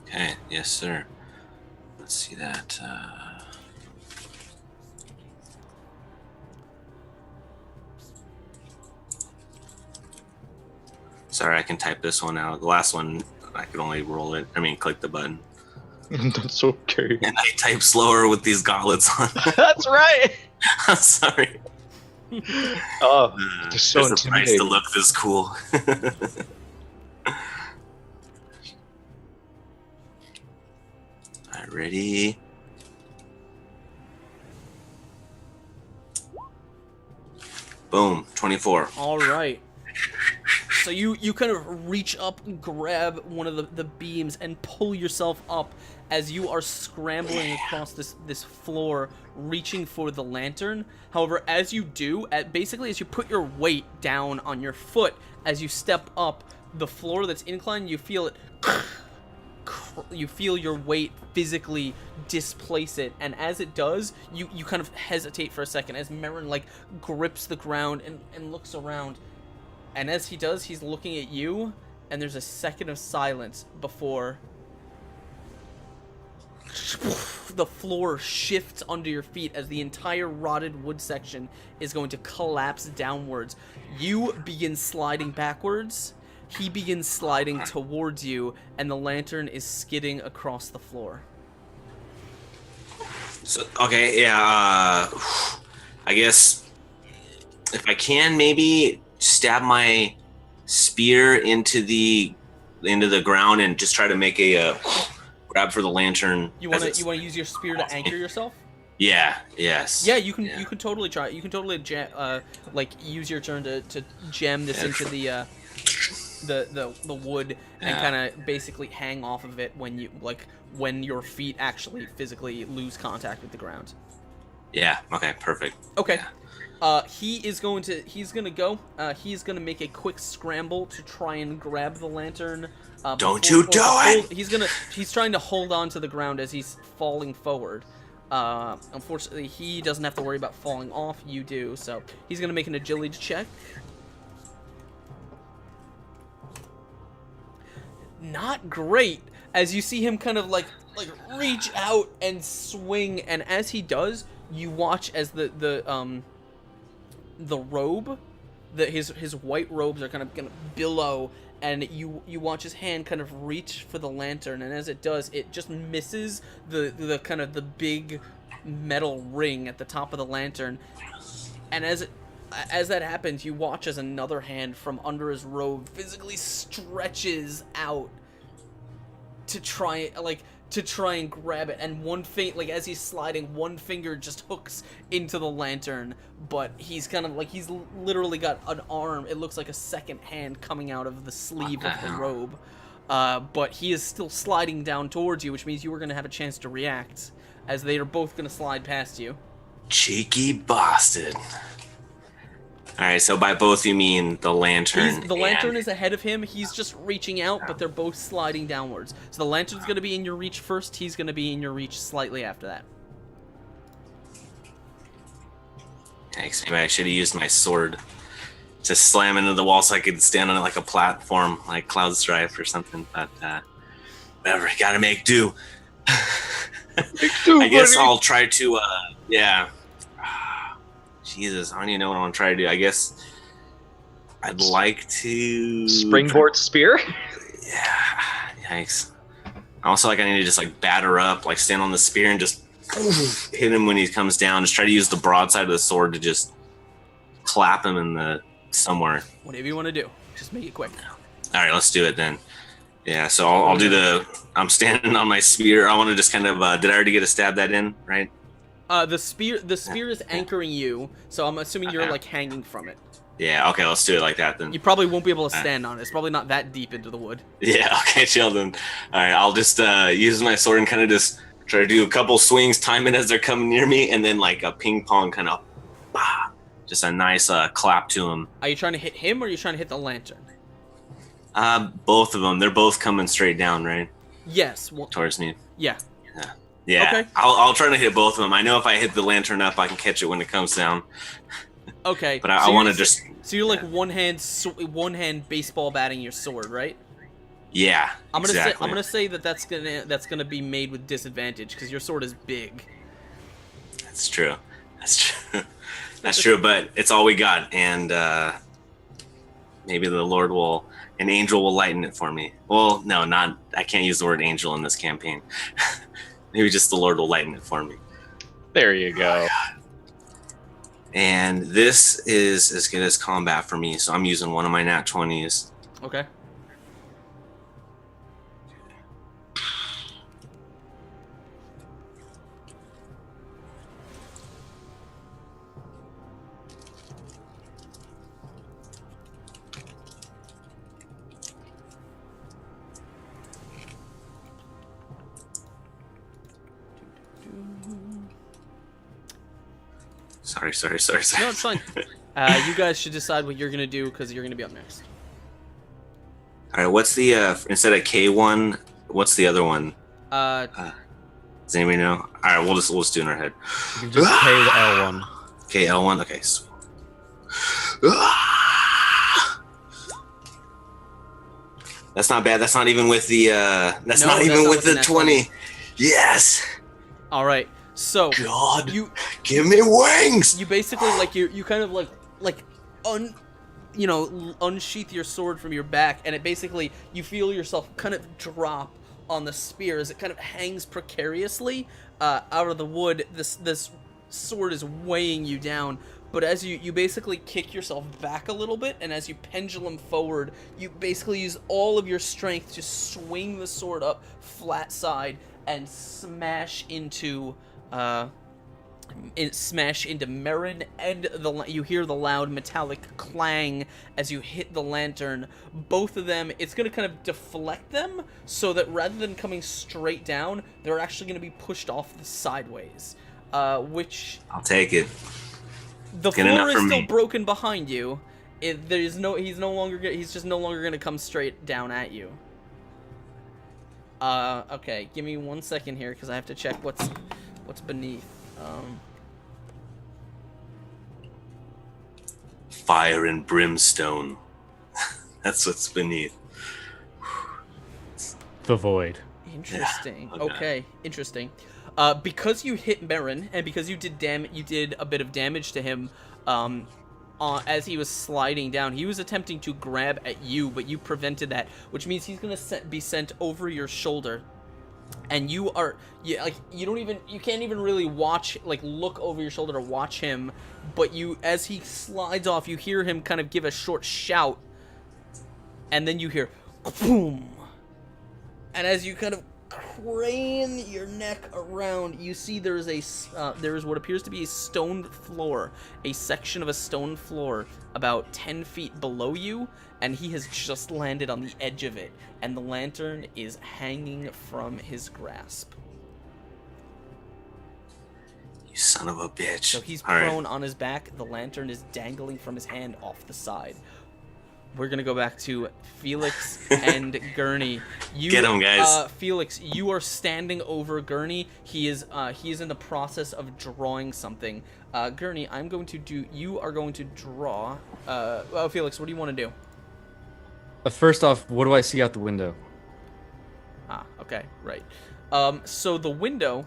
[SPEAKER 3] Okay, yes sir. Let's see that. Sorry, I can type this one out. The last one, I could only click the button.
[SPEAKER 4] That's okay.
[SPEAKER 3] And I type slower with these gauntlets on.
[SPEAKER 4] That's right!
[SPEAKER 3] I'm sorry.
[SPEAKER 4] Oh, it's so
[SPEAKER 3] there's a price to look this cool. Alright, ready? Boom, 24.
[SPEAKER 2] All right. So you kind of reach up, grab one of the beams, and pull yourself up as you are scrambling across this floor, reaching for the lantern. However, as you do, basically as you put your weight down on your foot, as you step up, the floor that's inclined, you feel it. You feel your weight physically displace it, and as it does, you kind of hesitate for a second as Merrin like grips the ground and looks around. And as he does, he's looking at you, and there's a second of silence before the floor shifts under your feet as the entire rotted wood section is going to collapse downwards. You begin sliding backwards, he begins sliding towards you, and the lantern is skidding across the floor.
[SPEAKER 3] So, okay, yeah, I guess if I can maybe stab my spear into the ground and just try to make a grab for the lantern.
[SPEAKER 2] You want to use your spear to anchor yourself?
[SPEAKER 3] Yeah. Yes.
[SPEAKER 2] Yeah, you can totally try it. You can totally like use your turn to jam this into the wood and kind of basically hang off of it when your feet actually physically lose contact with the ground.
[SPEAKER 3] Yeah. Okay. Perfect.
[SPEAKER 2] Okay.
[SPEAKER 3] Yeah.
[SPEAKER 2] He's gonna make a quick scramble to try and grab the lantern.
[SPEAKER 3] Don't you do it!
[SPEAKER 2] He's trying to hold on to the ground as he's falling forward. Unfortunately, he doesn't have to worry about falling off. You do, so he's gonna make an agility check. Not great, as you see him kind of like reach out and swing, and as he does, you watch as the robe, his white robes are kind of gonna billow, and you watch his hand kind of reach for the lantern, and as it does, it just misses the kind of the big metal ring at the top of the lantern, and as that happens, you watch as another hand from under his robe physically stretches out to try and grab it, and as he's sliding, one finger just hooks into the lantern, but he's kind of he's literally got an arm, it looks like a second hand coming out of the sleeve of the robe, but he is still sliding down towards you, which means you are going to have a chance to react, as they are both going to slide past you.
[SPEAKER 3] Cheeky bastard. Alright, so by both you mean the lantern.
[SPEAKER 2] The lantern is ahead of him, he's just reaching out, but they're both sliding downwards. So the lantern's going to be in your reach first, he's going to be in your reach slightly after that.
[SPEAKER 3] Thanks, maybe I should have used my sword to slam into the wall so I could stand on it like a platform, like Cloud Strife or something, but whatever, gotta make do. I guess I'll try to, yeah. Jesus, I don't even know what I want to try to do. I guess I'd like to
[SPEAKER 4] springboard spear.
[SPEAKER 3] Yeah, yikes. I also I need to just batter up, stand on the spear and just hit him when he comes down. Just try to use the broadside of the sword to just clap him in the somewhere.
[SPEAKER 2] Whatever you want to do, just make it quick.
[SPEAKER 3] All right, let's do it then. Yeah, so I'll do I'm standing on my spear. I want to just kind of. Did I already get a stab that in? Right.
[SPEAKER 2] The spear is anchoring you, so I'm assuming you're hanging from it.
[SPEAKER 3] Yeah, okay, let's do it like that then.
[SPEAKER 2] You probably won't be able to stand on it. It's probably not that deep into the wood.
[SPEAKER 3] Yeah, okay, chill then. Alright, I'll just use my sword and kind of just try to do a couple swings, time it as they're coming near me, and then a ping pong kind of, just a nice clap to him.
[SPEAKER 2] Are you trying to hit him, or are you trying to hit the lantern?
[SPEAKER 3] Both of them. They're both coming straight down, right?
[SPEAKER 2] Yes.
[SPEAKER 3] Towards me.
[SPEAKER 2] Yeah.
[SPEAKER 3] Yeah,
[SPEAKER 2] okay.
[SPEAKER 3] I'll try to hit both of them. I know if I hit the lantern up, I can catch it when it comes down.
[SPEAKER 2] Okay.
[SPEAKER 3] But I want to just...
[SPEAKER 2] So you're one hand baseball batting your sword, right?
[SPEAKER 3] Yeah, exactly.
[SPEAKER 2] I'm gonna say that's gonna be made with disadvantage because your sword is big.
[SPEAKER 3] That's true. That's true, but it's all we got, and maybe an angel will lighten it for me. Well, no, I can't use the word angel in this campaign. Maybe just the Lord will lighten it for me.
[SPEAKER 4] There you go.
[SPEAKER 3] And this is as good as combat for me, so I'm using one of my nat 20s.
[SPEAKER 2] Okay.
[SPEAKER 3] Sorry.
[SPEAKER 2] No, it's fine. You guys should decide what you're gonna do because you're gonna be up next.
[SPEAKER 3] All right, what's the instead of K1? What's the other one? Does anybody know? All right, we'll just do it in our head.
[SPEAKER 5] You can just KL1.
[SPEAKER 3] KL1. Okay. That's not bad. That's not even with the. That's not even with the 20. Yes.
[SPEAKER 2] All right. So
[SPEAKER 3] God,
[SPEAKER 2] you
[SPEAKER 3] give me wings.
[SPEAKER 2] You basically you kind of unsheath your sword from your back, and it basically you feel yourself kind of drop on the spear as it kind of hangs precariously out of the wood. This sword is weighing you down, but as you basically kick yourself back a little bit, and as you pendulum forward, you basically use all of your strength to swing the sword up flat side and smash into Merrin, and you hear the loud metallic clang as you hit the lantern. Both of them, it's going to kind of deflect them so that rather than coming straight down, they're actually going to be pushed off the sideways. Which
[SPEAKER 3] I'll take it.
[SPEAKER 2] The floor is still broken behind you. He's just no longer going to come straight down at you. Okay, give me 1 second here because I have to check what's beneath.
[SPEAKER 3] Fire and brimstone. That's what's beneath.
[SPEAKER 5] The void.
[SPEAKER 2] Interesting. Yeah, okay, interesting. Because you hit Merrin, and because you did a bit of damage to him, as he was sliding down. He was attempting to grab at you, but you prevented that, which means he's gonna be sent over your shoulder. And you can't even really look over your shoulder to watch him, but as he slides off, you hear him kind of give a short shout, and then you hear boom. And as you kind of crane your neck around, you see there is what appears to be a stone floor, a section of a stone floor about 10 feet below you, and he has just landed on the edge of it, and the lantern is hanging from his grasp.
[SPEAKER 3] You son of a bitch.
[SPEAKER 2] So he's prone on his back, the lantern is dangling from his hand off the side. We're gonna go back to Felix and Gurney.
[SPEAKER 3] Get him, guys.
[SPEAKER 2] Felix, you are standing over Gurney. He is in the process of drawing something. Gurney, you are going to draw. Felix, what do you want to do?
[SPEAKER 5] First off, what do I see out the window?
[SPEAKER 2] Okay, right. So the window,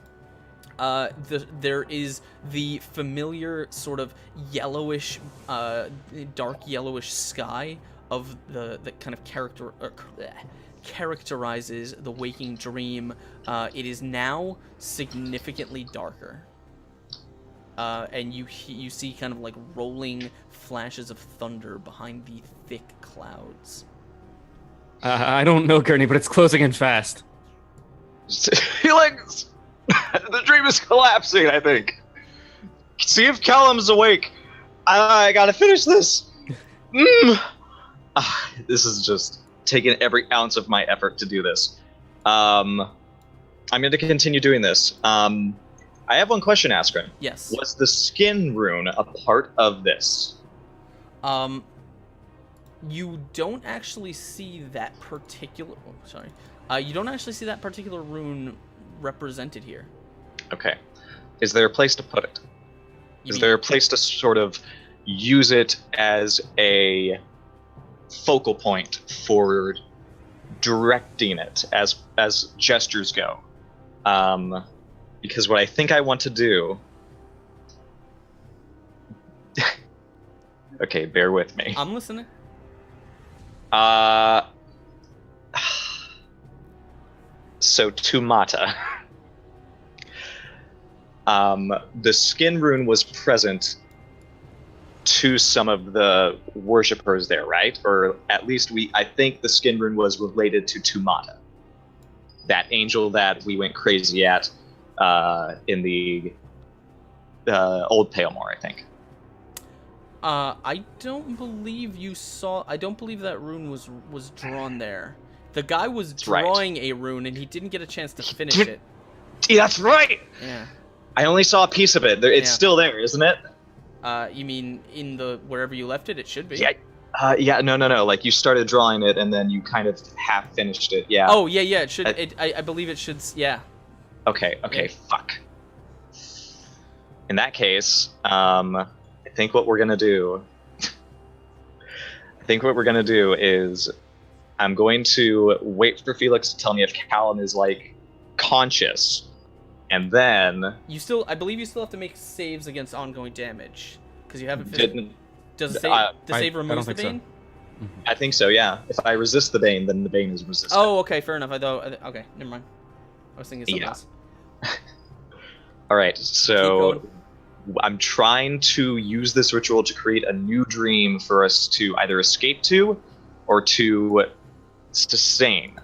[SPEAKER 2] there is the familiar sort of yellowish, dark yellowish sky of that kind of characterizes the waking dream. It is now significantly darker, and you see kind of like rolling flashes of thunder behind the thick clouds.
[SPEAKER 5] I don't know, Gurney, but it's closing in fast.
[SPEAKER 4] Felix, the dream is collapsing, I think. See if Callum's awake. I gotta finish this. This is just taking every ounce of my effort to do this. I'm going to continue doing this. I have one question, Askren.
[SPEAKER 2] Yes.
[SPEAKER 4] Was the skin rune a part of this?
[SPEAKER 2] You don't actually see that particular... Oh, sorry. You don't actually see that particular rune represented here.
[SPEAKER 4] Okay. Is there a place to put it? Is there a place to sort of use it as a focal point for directing it as gestures go? Because what I think I want to do... Okay, bear with me.
[SPEAKER 2] I'm listening.
[SPEAKER 4] So Tumata. The skin rune was present to some of the worshippers there, right? Or at least I think the skin rune was related to Tumata, that angel that we went crazy at in the Old Palemore, I think.
[SPEAKER 2] I don't believe that rune was drawn there. The guy was drawing a rune, and he didn't get a chance to finish it.
[SPEAKER 4] Yeah, that's right!
[SPEAKER 2] Yeah.
[SPEAKER 4] I only saw a piece of it. It's still there, isn't it?
[SPEAKER 2] You mean in the wherever you left it? It should be.
[SPEAKER 4] Yeah. No. Like you started drawing it and then you kind of half finished it. Yeah.
[SPEAKER 2] Oh yeah. It should. I believe it should. Yeah.
[SPEAKER 4] Okay.
[SPEAKER 2] Yeah.
[SPEAKER 4] Fuck. In that case, I think what we're gonna do. Is I'm going to wait for Felix to tell me if Callum is like conscious, and then
[SPEAKER 2] I believe you still have to make saves against ongoing damage because you haven't.
[SPEAKER 4] didn't.
[SPEAKER 2] Does the save
[SPEAKER 5] I
[SPEAKER 2] removes the
[SPEAKER 5] don't think so.
[SPEAKER 2] bane?
[SPEAKER 4] I think so. Yeah. If I resist the bane, then the bane is resisted.
[SPEAKER 2] Oh, okay, fair enough. Okay, never mind. I was thinking something else.
[SPEAKER 4] All right.
[SPEAKER 2] Keep
[SPEAKER 4] So
[SPEAKER 2] going.
[SPEAKER 4] I'm trying to use this ritual to create a new dream for us to either escape to, or to sustain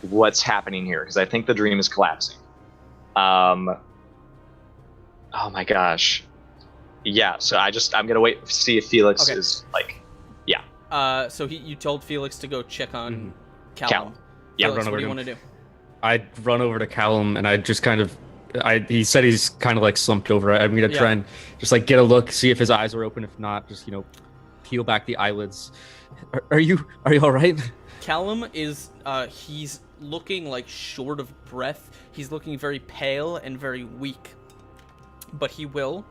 [SPEAKER 4] what's happening here, because I think the dream is collapsing. Oh my gosh. Yeah, so I'm gonna wait to see if Felix
[SPEAKER 2] Okay.
[SPEAKER 4] is like,
[SPEAKER 2] So you told Felix to go check on Callum.
[SPEAKER 4] Callum.
[SPEAKER 5] Yeah,
[SPEAKER 2] Felix,
[SPEAKER 5] run
[SPEAKER 2] what
[SPEAKER 5] over
[SPEAKER 2] do you
[SPEAKER 5] to
[SPEAKER 2] want
[SPEAKER 5] him.
[SPEAKER 2] to do?
[SPEAKER 5] I'd run over to Callum and I'd just kind of, he said he's kind of like slumped over. I'm gonna try and just like get a look, see if his eyes are open. If not, just peel back the eyelids. Are you all right?
[SPEAKER 2] Callum is he's looking like short of breath. He's looking very pale and very weak. But he will,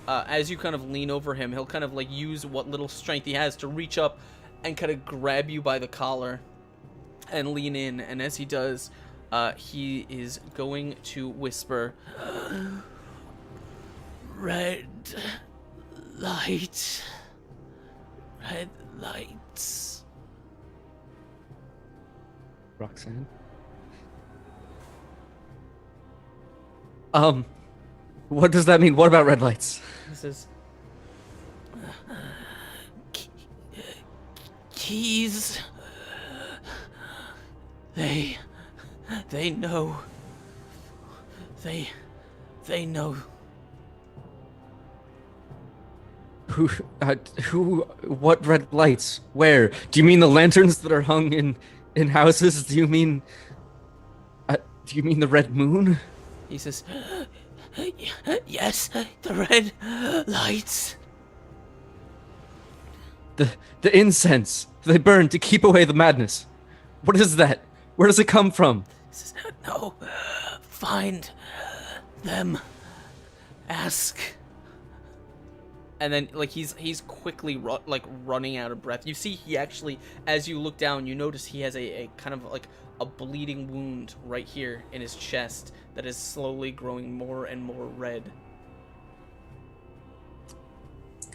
[SPEAKER 2] as you kind of lean over him, he'll kind of like use what little strength he has to reach up and kind of grab you by the collar and lean in. And as he does, he is going to whisper, "Red light, red lights."
[SPEAKER 5] Roxanne? What does that mean? What about red lights?
[SPEAKER 2] This is keys. They know. They know.
[SPEAKER 5] What red lights? Where? Do you mean the lanterns that are hung in houses? Do you mean the red moon?
[SPEAKER 2] He says, "Yes, the red lights."
[SPEAKER 5] The incense they burn to keep away the madness. What is that? Where does it come from?
[SPEAKER 2] He says, "No, find them. Ask." And then, like, he's quickly running out of breath. You see, he actually, as you look down, you notice he has a kind of like a bleeding wound right here in his chest that is slowly growing more and more red.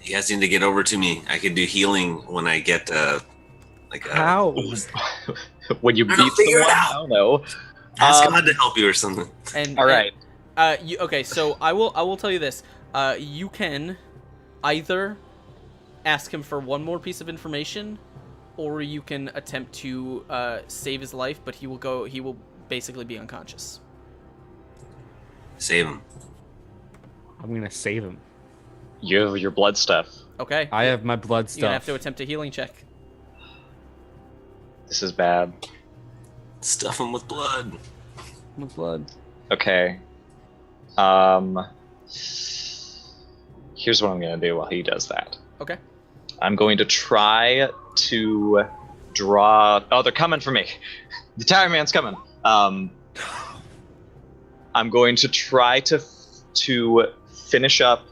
[SPEAKER 3] You guys need to get over to me. I can do healing when I get
[SPEAKER 5] How?
[SPEAKER 4] when you
[SPEAKER 3] I don't
[SPEAKER 4] beat
[SPEAKER 3] figure it
[SPEAKER 4] someone.
[SPEAKER 3] out.
[SPEAKER 4] I don't know.
[SPEAKER 3] Ask God to help you or something.
[SPEAKER 2] And
[SPEAKER 4] All right.
[SPEAKER 2] Okay, so I will tell you this. You can either ask him for one more piece of information, or you can attempt to save his life, but he will basically be unconscious.
[SPEAKER 3] Save him.
[SPEAKER 5] I'm gonna save him.
[SPEAKER 4] You have your blood stuff.
[SPEAKER 2] Okay.
[SPEAKER 5] I have my blood
[SPEAKER 2] You're gonna have
[SPEAKER 5] stuff.
[SPEAKER 2] to attempt a healing check.
[SPEAKER 4] This is bad.
[SPEAKER 3] Stuff him with blood.
[SPEAKER 5] My blood.
[SPEAKER 4] Okay. Here's what I'm gonna do while he does that.
[SPEAKER 2] Okay.
[SPEAKER 4] I'm going to try to draw. Oh, they're coming for me. The Tower Man's coming. I'm going to try to finish up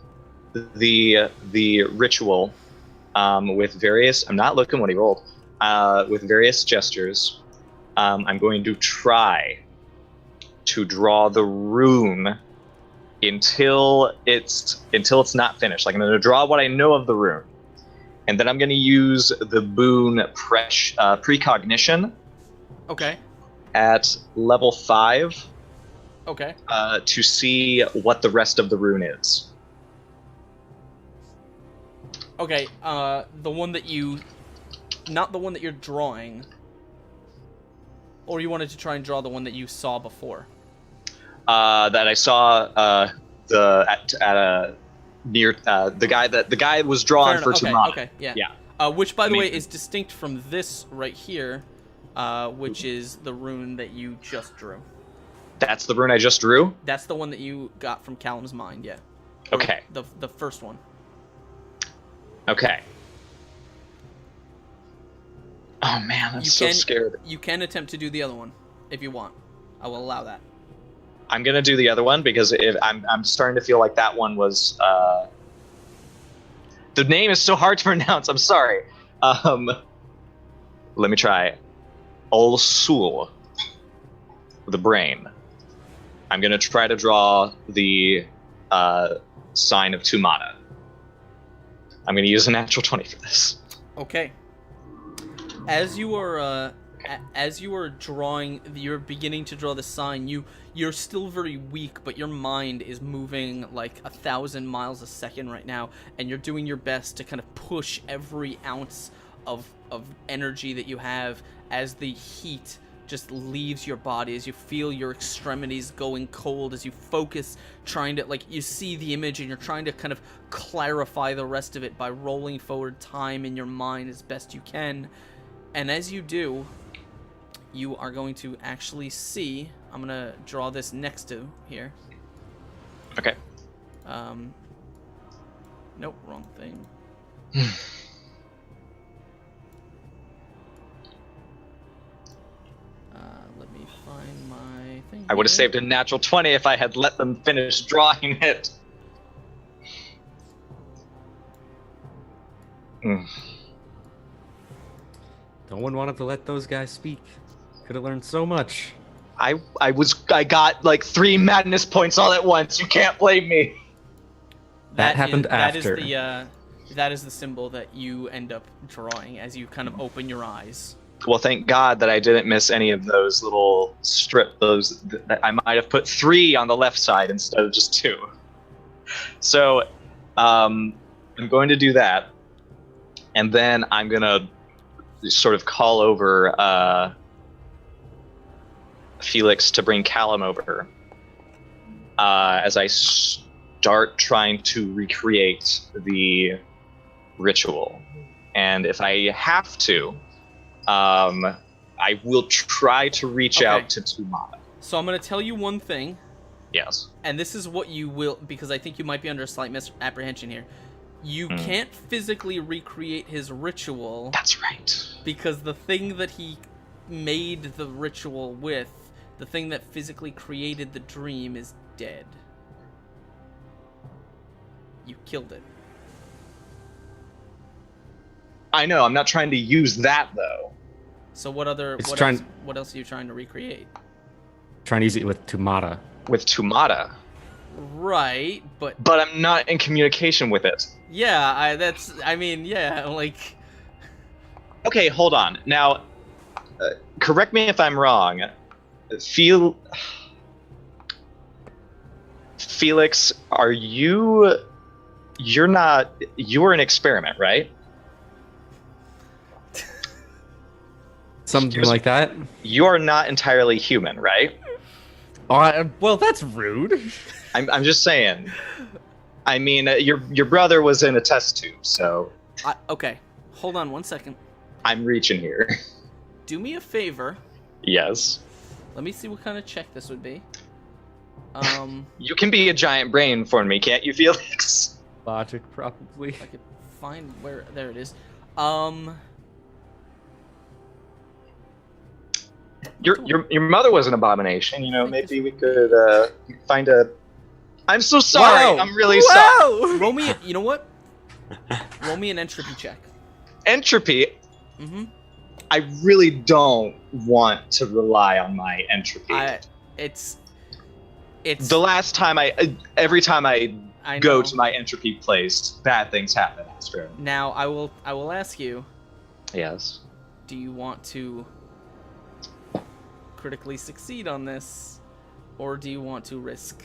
[SPEAKER 4] the ritual with various. I'm not looking what he rolled. With various gestures. I'm going to try to draw the rune until it's not finished. Like, I'm going to draw what I know of the rune, and then I'm going to use the boon precognition
[SPEAKER 2] Okay.
[SPEAKER 4] at level 5
[SPEAKER 2] Okay.
[SPEAKER 4] to see what the rest of the rune is.
[SPEAKER 2] Okay. The one that you, not the one that you're drawing, or you wanted to try and draw the one that you saw before.
[SPEAKER 4] That I saw near the guy was drawn for
[SPEAKER 2] okay,
[SPEAKER 4] Tamana.
[SPEAKER 2] okay, yeah.
[SPEAKER 4] Yeah.
[SPEAKER 2] Which, by the way,
[SPEAKER 4] Amazing.
[SPEAKER 2] is distinct from this right here, which is the rune that you just drew.
[SPEAKER 4] That's the rune I just drew.
[SPEAKER 2] That's the one that you got from Callum's mind, yeah. Or
[SPEAKER 4] Okay.
[SPEAKER 2] The first one.
[SPEAKER 4] Okay. Oh man, I'm so scared.
[SPEAKER 2] You can attempt to do the other one if you want. I will allow that.
[SPEAKER 4] I'm gonna do the other one because I'm starting to feel like that one was. The name is so hard to pronounce. I'm sorry. Let me try. Ol Sul. The brain. I'm gonna try to draw the sign of Tumata. I'm gonna use a natural 20 for this.
[SPEAKER 2] Okay. As you are drawing, you're beginning to draw the sign. You're still very weak, but your mind is moving like 1,000 miles a second right now, and you're doing your best to kind of push every ounce of energy that you have as the heat just leaves your body, as you feel your extremities going cold, as you focus, trying to, like, you see the image and you're trying to kind of clarify the rest of it by rolling forward time in your mind as best you can. And as you do, you are going to actually see, I'm going to draw this next to here.
[SPEAKER 4] Okay.
[SPEAKER 2] Nope, wrong thing. Let me find my thing.
[SPEAKER 4] I would have
[SPEAKER 2] here.
[SPEAKER 4] saved a natural 20 if I had let them finish drawing it.
[SPEAKER 5] No one wanted to let those guys speak. Could have learned so much.
[SPEAKER 4] I got like 3 madness points all at once. You can't blame me.
[SPEAKER 5] That happened after.
[SPEAKER 2] That is the symbol that you end up drawing as you kind of open your eyes.
[SPEAKER 4] Well, thank God that I didn't miss any of those little that I might have put 3 on the left side instead of just 2. So, I'm going to do that, and then I'm gonna sort of call over Felix to bring Callum over as I start trying to recreate the ritual. And if I have to, I will try to reach out to Tumata.
[SPEAKER 2] So I'm going to tell you one thing.
[SPEAKER 4] Yes.
[SPEAKER 2] And this is what you will, because I think you might be under a slight misapprehension here. You can't physically recreate his ritual.
[SPEAKER 4] That's right.
[SPEAKER 2] Because the thing that he made the ritual with, the thing that physically created the dream, is dead. You killed it.
[SPEAKER 4] I know, I'm not trying to use that though.
[SPEAKER 2] So what else are you trying to recreate?
[SPEAKER 5] Trying to use it with Tumata.
[SPEAKER 4] With Tumata.
[SPEAKER 2] Right, but
[SPEAKER 4] I'm not in communication with it.
[SPEAKER 2] Yeah, like...
[SPEAKER 4] Okay, hold on. Now, correct me if I'm wrong. Felix, you're an experiment, right?
[SPEAKER 5] Something like that.
[SPEAKER 4] You are not entirely human, right?
[SPEAKER 5] Well, that's rude.
[SPEAKER 4] I'm just saying. I mean, your brother was in a test tube, so.
[SPEAKER 2] Okay, hold on one second.
[SPEAKER 4] I'm reaching here.
[SPEAKER 2] Do me a favor.
[SPEAKER 4] Yes.
[SPEAKER 2] Let me see what kind of check this would be.
[SPEAKER 4] You can be a giant brain for me, can't you, Felix?
[SPEAKER 5] Logic, probably.
[SPEAKER 2] If I could find where. There it is.
[SPEAKER 4] Your mother was an abomination. You know, maybe we could find a. I'm so sorry.
[SPEAKER 2] Whoa.
[SPEAKER 4] I'm really sorry.
[SPEAKER 2] Roll me. You know what? Roll me an entropy check.
[SPEAKER 4] Entropy.
[SPEAKER 2] Mm-hmm.
[SPEAKER 4] I really don't want to rely on my entropy.
[SPEAKER 2] It's
[SPEAKER 4] the last time every time I go
[SPEAKER 2] know.
[SPEAKER 4] to my entropy place, bad things happen. Astro.
[SPEAKER 2] Now I will ask you.
[SPEAKER 4] Yes.
[SPEAKER 2] Do you want to critically succeed on this, or do you want to risk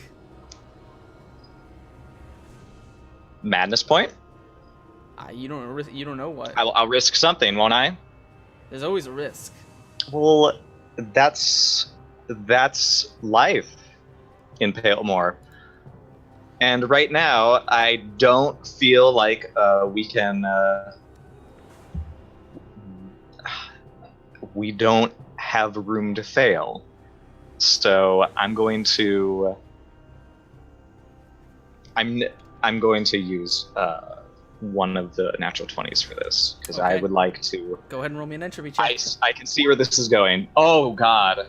[SPEAKER 4] madness point?
[SPEAKER 2] You don't know what.
[SPEAKER 4] I'll risk something, won't I?
[SPEAKER 2] There's always a risk.
[SPEAKER 4] Well, that's life in Palemore. And right now, I don't feel like we don't have room to fail. So I'm going to use one of the natural 20s for this, because
[SPEAKER 2] Okay.
[SPEAKER 4] I would like to.
[SPEAKER 2] Go ahead and roll me an entropy check.
[SPEAKER 4] I can see where this is going. Oh God.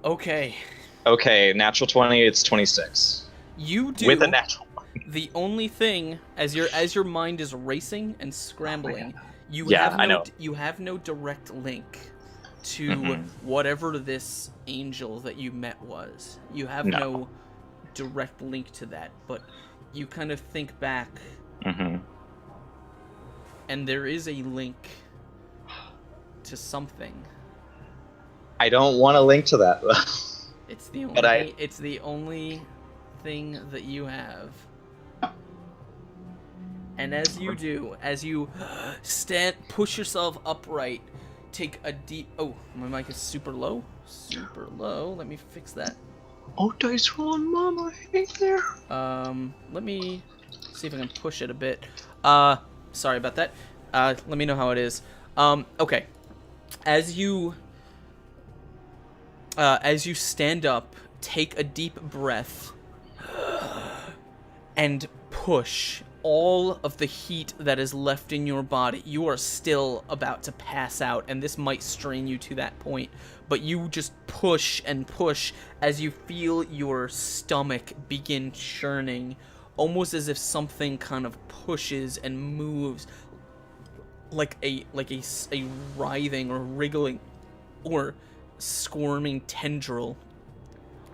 [SPEAKER 2] Okay.
[SPEAKER 4] Okay, natural 20. It's 26
[SPEAKER 2] You do.
[SPEAKER 4] with a natural.
[SPEAKER 2] The only thing, as your mind is racing and scrambling, you
[SPEAKER 4] Yeah,
[SPEAKER 2] have no
[SPEAKER 4] I know.
[SPEAKER 2] you have no direct link to
[SPEAKER 4] Mhm.
[SPEAKER 2] whatever this angel that you met was. You have no direct link to that, but you kind of think back,
[SPEAKER 4] Mm-hmm.
[SPEAKER 2] and there is a link to something.
[SPEAKER 4] I don't want to link to that.
[SPEAKER 2] It's the only
[SPEAKER 4] But I-
[SPEAKER 2] it's the only thing that you have. And as you do, as you push yourself upright, take a deep. Oh, my mic is super low. Super low. Let me fix that.
[SPEAKER 4] Oh, dice rolling, mama, hey there.
[SPEAKER 2] Let me see if I can push it a bit. Sorry about that. Let me know how it is. Okay. As you stand up, take a deep breath and push all of the heat that is left in your body. You are still about to pass out, and this might strain you to that point, but you just push and push as you feel your stomach begin churning, almost as if something kind of pushes and moves like a writhing or wriggling or squirming tendril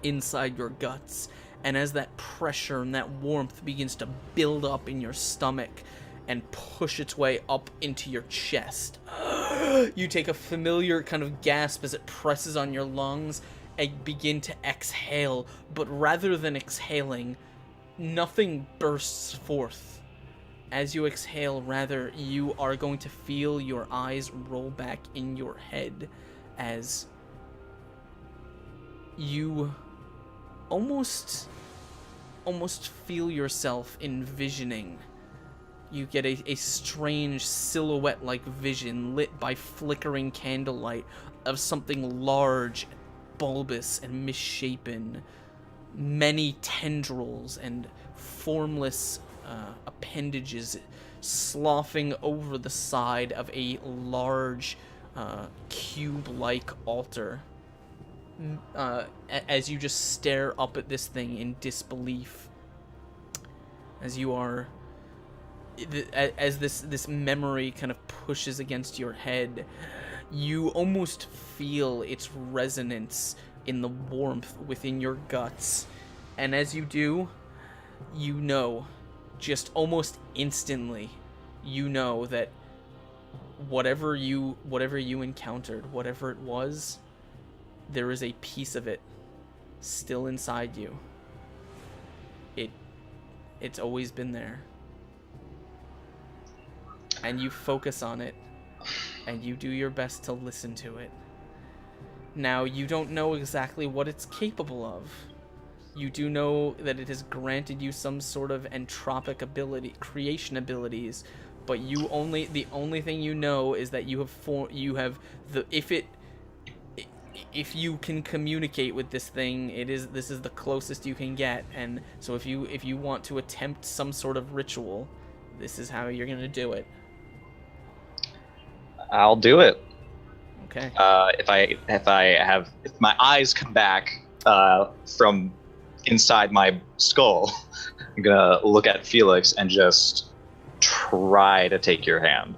[SPEAKER 2] inside your guts. And as that pressure and that warmth begins to build up in your stomach and push its way up into your chest, you take a familiar kind of gasp as it presses on your lungs and begin to exhale. But rather than exhaling, nothing bursts forth. As you exhale, rather, you are going to feel your eyes roll back in your head as you almost feel yourself envisioning. You get a strange silhouette-like vision lit by flickering candlelight of something large, bulbous, and misshapen. Many tendrils and formless appendages sloughing over the side of a large cube-like altar. As you just stare up at this thing in disbelief, as you are, as this memory kind of pushes against your head, you almost feel its resonance in the warmth within your guts, and as you do, you know, just almost instantly, you know that whatever you encountered, whatever it was, there is a piece of it still inside you. It's always been there. And you focus on it, and you do your best to listen to it. Now, you don't know exactly what it's capable of. You do know that it has granted you some sort of entropic ability, creation abilities, but the only thing you know is that if you can communicate with this thing, this is the closest you can get. And so if you want to attempt some sort of ritual, this is how you're gonna do it.
[SPEAKER 4] I'll do it.
[SPEAKER 2] Okay.
[SPEAKER 4] If my eyes come back from inside my skull, I'm gonna look at Felix and just try to take your hand.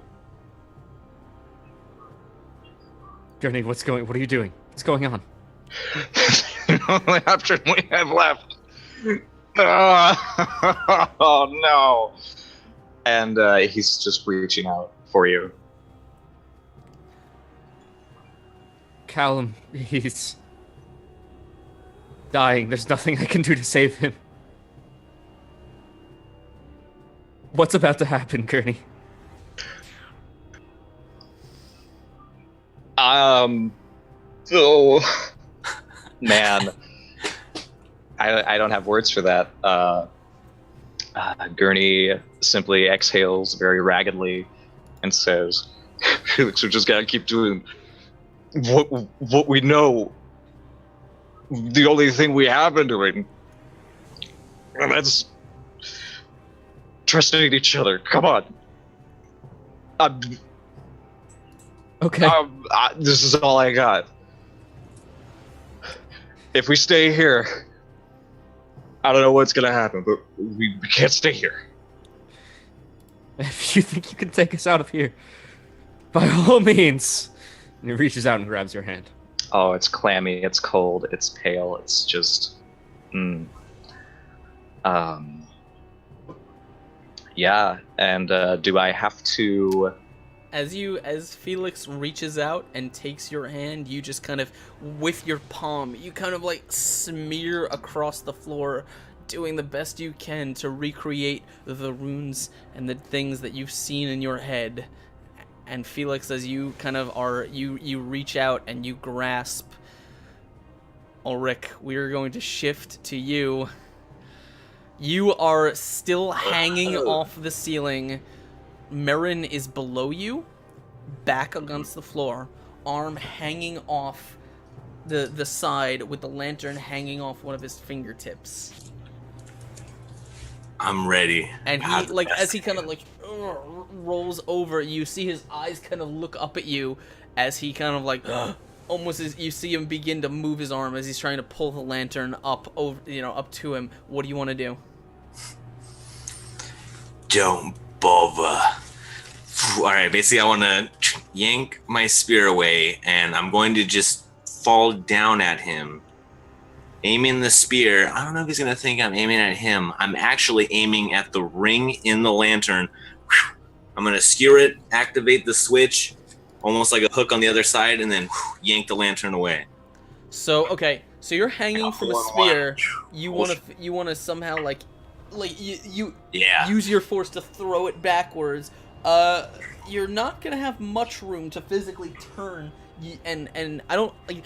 [SPEAKER 5] Gurney, what are you doing? What's going on?
[SPEAKER 4] The only option we have left. Oh no! And he's just reaching out for you.
[SPEAKER 5] Callum, he's dying. There's nothing I can do to save him. What's about to happen, Gurney?
[SPEAKER 4] Oh, man. I don't have words for that. Gurney simply exhales very raggedly and says, Felix, we just gotta keep doing what we know. The only thing we have been doing. And that's trusting each other. Come on.
[SPEAKER 5] Okay.
[SPEAKER 4] This is all I got. If we stay here, I don't know what's gonna happen, but we can't stay here.
[SPEAKER 5] If you think you can take us out of here, by all means. And he reaches out and grabs your hand.
[SPEAKER 4] Oh, it's clammy, it's cold, it's pale, it's just... Yeah, and do I have to...
[SPEAKER 2] As Felix reaches out and takes your hand, you just kind of, with your palm, you kind of like smear across the floor, doing the best you can to recreate the runes and the things that you've seen in your head. And Felix, as you kind of are, you reach out and you grasp. Ulrich, we are going to shift to you. You are still hanging off the ceiling. Marin is below you, back against the floor, arm hanging off the side with the lantern hanging off one of his fingertips.
[SPEAKER 3] I'm ready.
[SPEAKER 2] And he, like, as he kind of like rolls over, you see his eyes kind of look up at you as he kind of like almost as you see him begin to move his arm as he's trying to pull the lantern up over, up to him. What do you want to do?
[SPEAKER 3] Don't bother. Alright, basically I want to yank my spear away, and I'm going to just fall down at him. Aiming the spear. I don't know if he's going to think I'm aiming at him. I'm actually aiming at the ring in the lantern. I'm going to skewer it, activate the switch, almost like a hook on the other side, and then yank the lantern away.
[SPEAKER 2] So, okay, so you're hanging from a spear. You want to somehow like you use your force to throw it backwards. You're not gonna have much room to physically turn, and I don't like.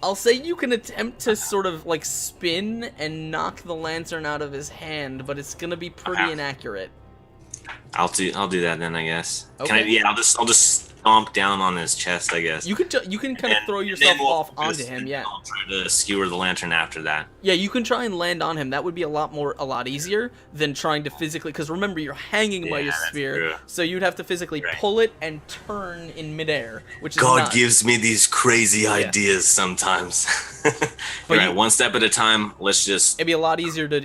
[SPEAKER 2] I'll say you can attempt to sort of like spin and knock the lantern out of his hand, but it's gonna be pretty inaccurate.
[SPEAKER 3] I'll do that then, I guess.
[SPEAKER 2] Okay.
[SPEAKER 3] I'll just stomp down on his chest, I guess.
[SPEAKER 2] You can kind of throw yourself off onto him, yeah.
[SPEAKER 3] I'll try to skewer the lantern after that.
[SPEAKER 2] Yeah, you can try and land on him. That would be a lot easier than trying to physically, because remember, you're hanging by your spear,
[SPEAKER 3] true.
[SPEAKER 2] so you'd have to physically pull it and turn in midair, which is
[SPEAKER 3] God
[SPEAKER 2] nuts.
[SPEAKER 3] gives me these crazy ideas sometimes.
[SPEAKER 2] But
[SPEAKER 3] Alright, one step at a time. Let's just...
[SPEAKER 2] It'd be a lot easier to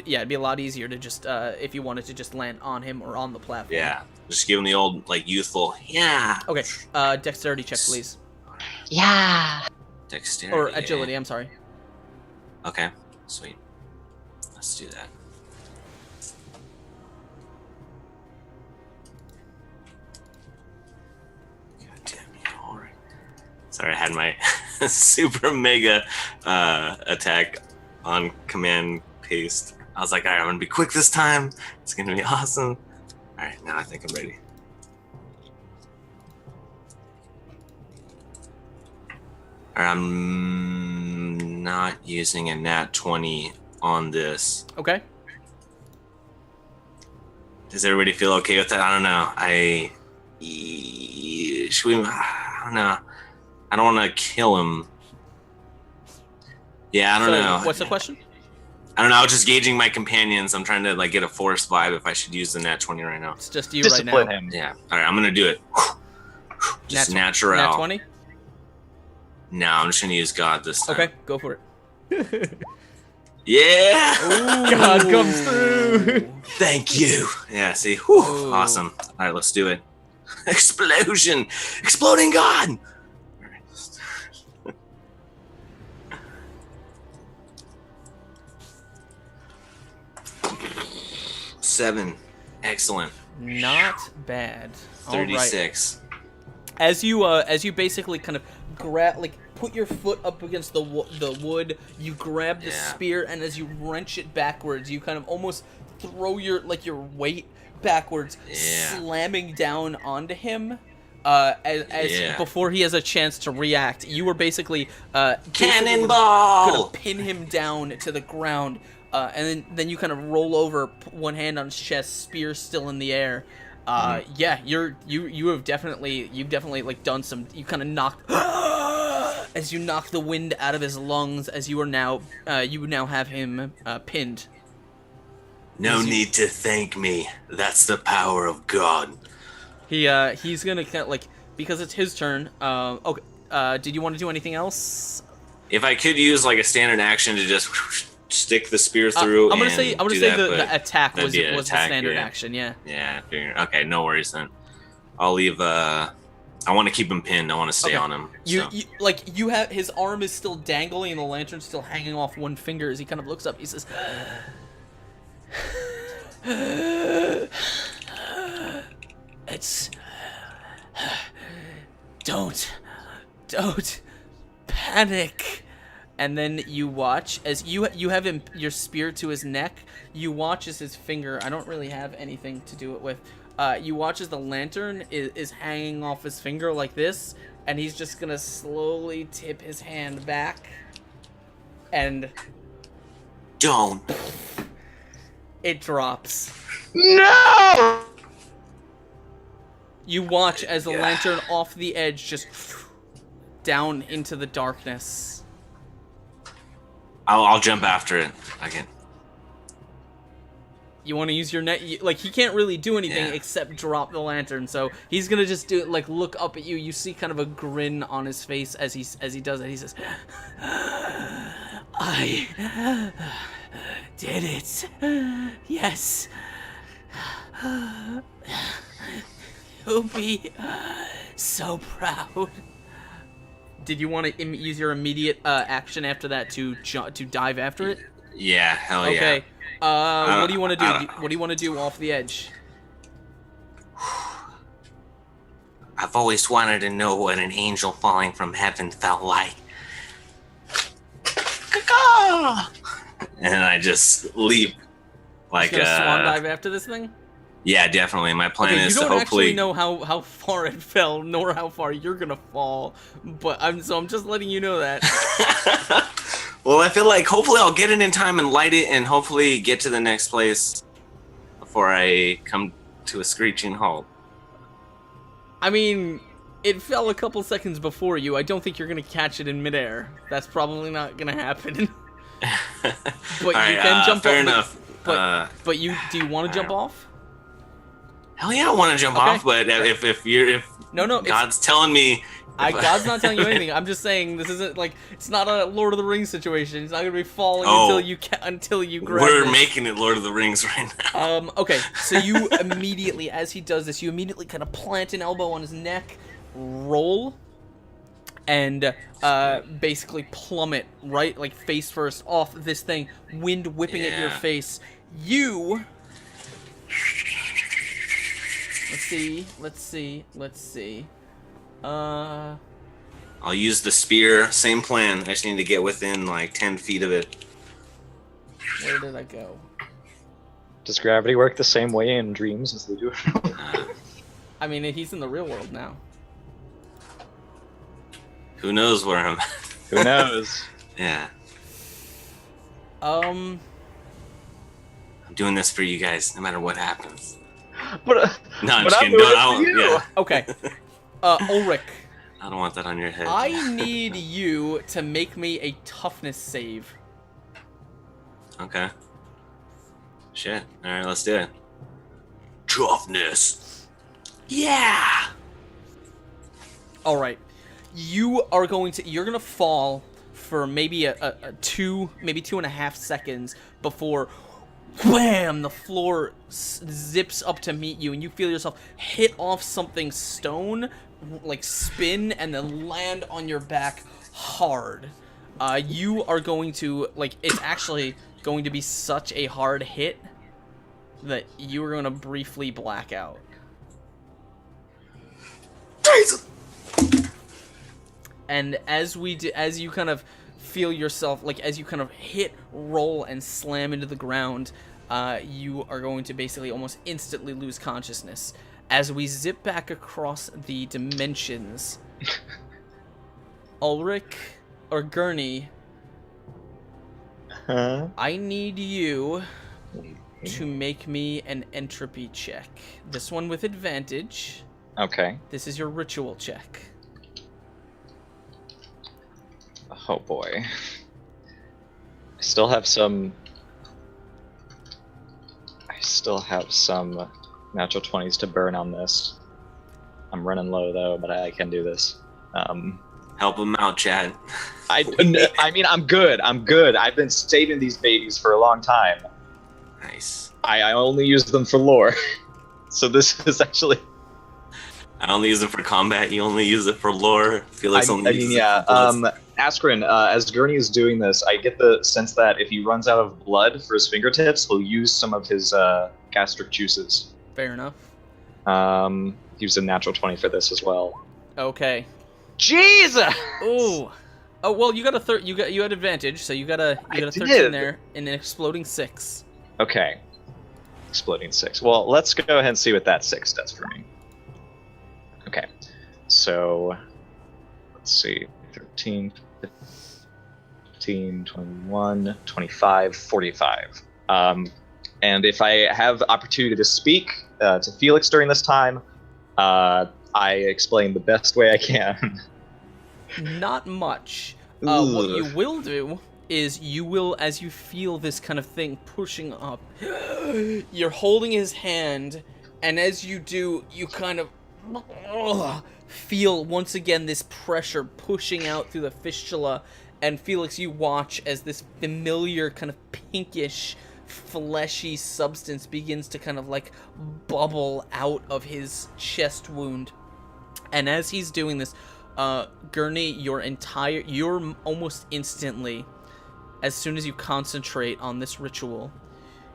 [SPEAKER 2] just, if you wanted to just land on him or on the platform.
[SPEAKER 3] Yeah, just give him the old, like, youthful, yeah.
[SPEAKER 2] Okay, dexterity check, please.
[SPEAKER 6] Yeah.
[SPEAKER 3] Dexterity.
[SPEAKER 2] Or agility, I'm sorry.
[SPEAKER 3] Okay, sweet. Let's do that. God damn you, alright. Sorry, I had my super mega attack on command paste. I was like, alright, I'm gonna be quick this time. It's gonna be awesome. Alright, now I think I'm ready. Alright, I'm not using a nat 20 on this.
[SPEAKER 2] Okay.
[SPEAKER 3] Does everybody feel okay with that? I don't know. Should we? I don't know. I don't want to kill him. Yeah, I don't know.
[SPEAKER 2] What's the question?
[SPEAKER 3] I don't know. I was just gauging my companions. I'm trying to like get a force vibe if I should use the nat 20 right now.
[SPEAKER 2] It's just you
[SPEAKER 4] Discipline
[SPEAKER 2] right now.
[SPEAKER 4] him.
[SPEAKER 3] Yeah. All right. I'm gonna do it. Just natural.
[SPEAKER 2] Nat 20?
[SPEAKER 3] No, I'm just gonna use God this time.
[SPEAKER 2] Okay, go for it.
[SPEAKER 3] Yeah.
[SPEAKER 5] God comes through.
[SPEAKER 3] Thank you. Yeah. See. Whew,
[SPEAKER 2] Ooh.
[SPEAKER 3] awesome. All right. Let's do it. Explosion. Exploding God. All right. 7. Excellent.
[SPEAKER 2] Not bad. All right.
[SPEAKER 3] 36.
[SPEAKER 2] As you basically kind of put your foot up against the wood, you grab the spear, and as you wrench it backwards, you kind of almost throw your weight backwards, slamming down onto him. As before he has a chance to react, you were basically
[SPEAKER 3] Cannonball!
[SPEAKER 2] gonna pin him down to the ground, and then you kind of roll over, one hand on his chest, spear still in the air. You've definitely like done some. You kind of knock as you knock the wind out of his lungs. As you are now, you now have him pinned.
[SPEAKER 3] No need to thank me. That's the power of God.
[SPEAKER 2] He's gonna like because it's his turn. Okay. Did you want to do anything else?
[SPEAKER 3] If I could use like a standard action to just stick the spear through,
[SPEAKER 2] I'm gonna say the attack was
[SPEAKER 3] the
[SPEAKER 2] the standard action. Yeah.
[SPEAKER 3] Yeah. I figured. Okay, no worries then. I'll leave. I want to keep him pinned. I want to stay on him.
[SPEAKER 2] You have his arm is still dangling and the lantern's still hanging off one finger as he kind of looks up. He says, "It's don't panic." And then you watch as you have him your spear to his neck. You watch as his finger. I don't really have anything to do it with. You watch as the lantern is hanging off his finger like this, and he's just gonna slowly tip his hand back, and
[SPEAKER 3] don't.
[SPEAKER 2] It drops.
[SPEAKER 4] No!
[SPEAKER 2] You watch as the lantern off the edge just down into the darkness.
[SPEAKER 3] I'll jump after it. I can.
[SPEAKER 2] You want to use your net? Like, he can't really do anything except drop the lantern, so he's gonna just do like look up at you. You see kind of a grin on his face as he does it. He says, "I did it. Yes. You'll be so proud." Did you want to use your immediate action after that to dive after it?
[SPEAKER 3] Yeah, hell yeah.
[SPEAKER 2] Okay. What do you want to do? What do you want to do off the edge?
[SPEAKER 3] I've always wanted to know what an angel falling from heaven felt like. And I just leap like
[SPEAKER 2] a swan dive after this thing.
[SPEAKER 3] Yeah, definitely. My plan is to
[SPEAKER 2] hopefully. You don't
[SPEAKER 3] hopefully
[SPEAKER 2] actually know how far it fell, nor how far you're gonna fall. But I'm just letting you know that.
[SPEAKER 3] Well, I feel like hopefully I'll get it in time and light it, and hopefully get to the next place before I come to a screeching halt.
[SPEAKER 2] I mean, it fell a couple seconds before you. I don't think you're gonna catch it in midair. That's probably not gonna happen. But
[SPEAKER 3] right,
[SPEAKER 2] you can jump
[SPEAKER 3] fair
[SPEAKER 2] off.
[SPEAKER 3] enough.
[SPEAKER 2] But do you want to jump off?
[SPEAKER 3] Hell yeah, I want to jump off. But if God's telling me.
[SPEAKER 2] God's not telling you anything. I'm just saying this isn't like it's not a Lord of the Rings situation. It's not gonna be falling until you grab.
[SPEAKER 3] We're making it Lord of the Rings right now.
[SPEAKER 2] Okay. So you immediately, as he does this, you immediately kind of plant an elbow on his neck, roll, and basically plummet right, like face first off this thing, wind whipping at your face. Let's see.
[SPEAKER 3] I'll use the spear. Same plan. I just need to get within like 10 feet of it.
[SPEAKER 2] Where did I go?
[SPEAKER 4] Does gravity work the same way in dreams as they do?
[SPEAKER 2] I mean, he's in the real world now.
[SPEAKER 3] Who knows where I'm at?
[SPEAKER 4] Who knows?
[SPEAKER 3] Yeah. I'm doing this for you guys, no matter what happens.
[SPEAKER 4] But,
[SPEAKER 3] no, I'm just kidding. Yeah.
[SPEAKER 2] Okay. Ulrich.
[SPEAKER 3] I don't want that on your head.
[SPEAKER 2] I need you to make me a toughness save.
[SPEAKER 3] Okay. Shit. Alright, let's do it. Toughness. Yeah!
[SPEAKER 2] Alright. You're gonna fall for maybe maybe 2.5 seconds before wham, the floor zips up to meet you, and you feel yourself hit off something stone, like spin, and then land on your back hard. You are going to, like, it's actually going to be such a hard hit that you are going to briefly black out.
[SPEAKER 3] Jesus!
[SPEAKER 2] And as you kind of feel yourself, like, as you kind of hit, roll, and slam into the ground, you are going to basically almost instantly lose consciousness. As we zip back across the dimensions, Ulrich or Gurney, I need you to make me an entropy check. This one with advantage.
[SPEAKER 4] Okay.
[SPEAKER 2] This is your ritual check.
[SPEAKER 4] Oh boy. I still have some still have some natural 20s to burn on this. I'm running low though, but I can do this.
[SPEAKER 3] Help him out, Chad.
[SPEAKER 4] I mean, I'm good. I've been saving these babies for a long time.
[SPEAKER 3] Nice.
[SPEAKER 4] I only use them for lore. So this is actually...
[SPEAKER 3] I only use it for combat. You only use it for lore. Felix only uses it for bullets.
[SPEAKER 4] Askren, as Gurney is doing this, I get the sense that if he runs out of blood for his fingertips, he'll use some of his gastric juices.
[SPEAKER 2] Fair enough.
[SPEAKER 4] He used a natural 20 for this as well.
[SPEAKER 2] Okay.
[SPEAKER 4] Jesus!
[SPEAKER 2] Ooh. Oh well, you got you had advantage, so you got a 13
[SPEAKER 4] did.
[SPEAKER 2] there, and an exploding 6.
[SPEAKER 4] Okay. Exploding 6. Well, let's go ahead and see what that 6 does for me. Okay. So, let's see. 13, 15, 21, 25, 45. And if I have opportunity to speak to Felix during this time, I explain the best way I can.
[SPEAKER 2] Not much. What you
[SPEAKER 4] Ugh.
[SPEAKER 2] will do is you will, as you feel this kind of thing pushing up, you're holding his hand, and as you do, you kind of feel once again this pressure pushing out through the fistula, and Felix, you watch as this familiar kind of pinkish, fleshy substance begins to kind of like bubble out of his chest wound. And as he's doing this, Gurney, you're almost instantly, as soon as you concentrate on this ritual,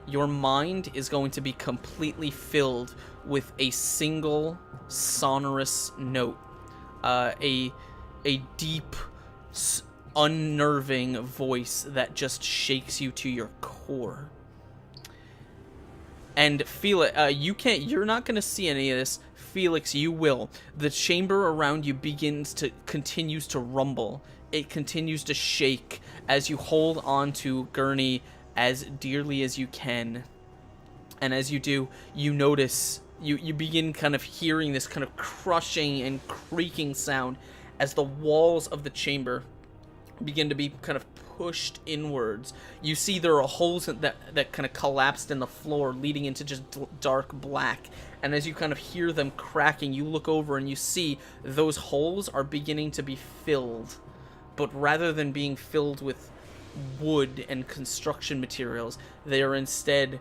[SPEAKER 2] your mind is going to be completely filled with a single sonorous note, a deep, unnerving voice that just shakes you to your core. And feel it. You're not gonna see any of this. Felix, you will. The chamber around you continues to rumble. It continues to shake as you hold on to Gurney as dearly as you can. And as you do, you notice, you begin kind of hearing this kind of crushing and creaking sound as the walls of the chamber begin to be kind of pushed inwards. You see there are holes that kind of collapsed in the floor, leading into just dark black. And as you kind of hear them cracking, you look over and you see those holes are beginning to be filled. But rather than being filled with wood and construction materials, they are instead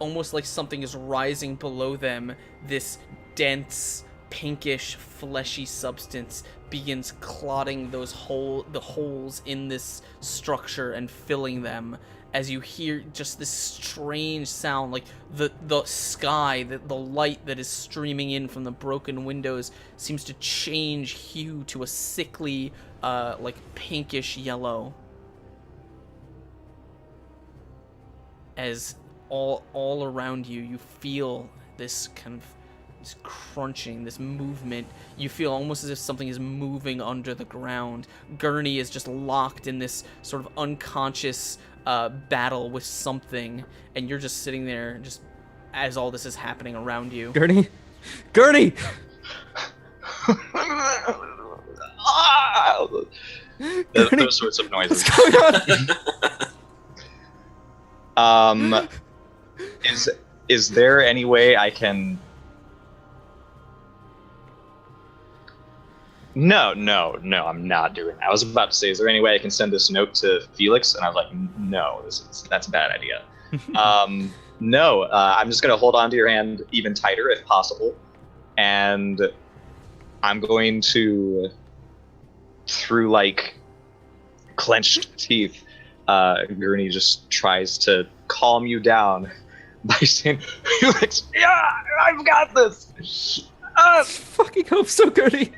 [SPEAKER 2] almost like something is rising below them. This dense, pinkish, fleshy substance begins clotting the holes in this structure and filling them, as you hear just this strange sound, like the sky, the light that is streaming in from the broken windows seems to change hue to a sickly, like pinkish yellow, as all around you feel this kind of this crunching, this movement. You feel almost as if something is moving under the ground. Gurney is just locked in this sort of unconscious battle with something, and you're just sitting there just as all this is happening around you.
[SPEAKER 5] Gurney!
[SPEAKER 4] Those sorts of noises.
[SPEAKER 5] What's going on?
[SPEAKER 4] Is there any way I can... No, I'm not doing that. I was about to say, is there any way I can send this note to Felix? And I was like, no, that's a bad idea. No, I'm just going to hold on to your hand even tighter if possible. And I'm going to, through like clenched teeth, Gurney just tries to calm you down by saying, Felix, yeah, I've got this.
[SPEAKER 5] I fucking hope so, Gurney.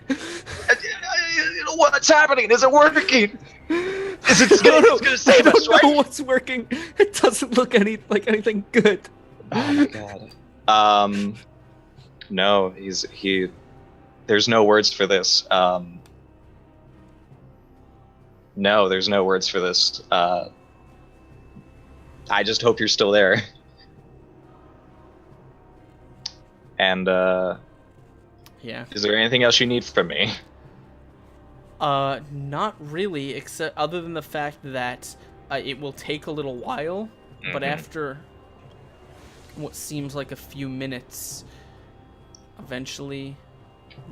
[SPEAKER 4] What's happening? Is it working? Is it gonna save us,
[SPEAKER 5] I don't know
[SPEAKER 4] right?
[SPEAKER 5] what's working. It doesn't look like anything good.
[SPEAKER 4] Oh my god. No, there's no words for this. No, there's no words for this. I just hope you're still there. And
[SPEAKER 2] Yeah.
[SPEAKER 4] is there anything else you need from me?
[SPEAKER 2] Not really, except other than the fact that it will take a little while, but after what seems like a few minutes, eventually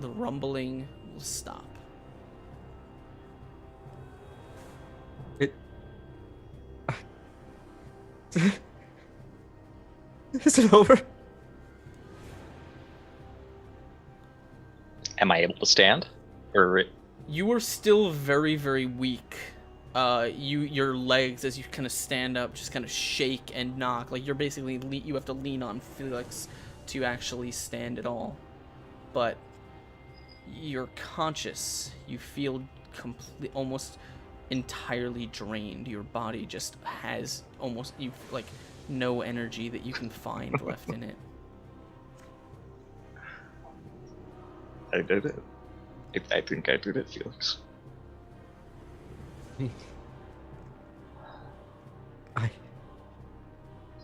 [SPEAKER 2] the rumbling will stop.
[SPEAKER 5] Is it over?
[SPEAKER 4] Am I able to stand? Or
[SPEAKER 2] You are still very, very weak. Your legs, as you kind of stand up, just kind of shake and knock. Like, you're basically, you have to lean on Felix to actually stand at all. But you're conscious. You feel almost entirely drained. Your body just has almost, like, no energy that you can find left in it.
[SPEAKER 4] I did it. I think I did it, Felix.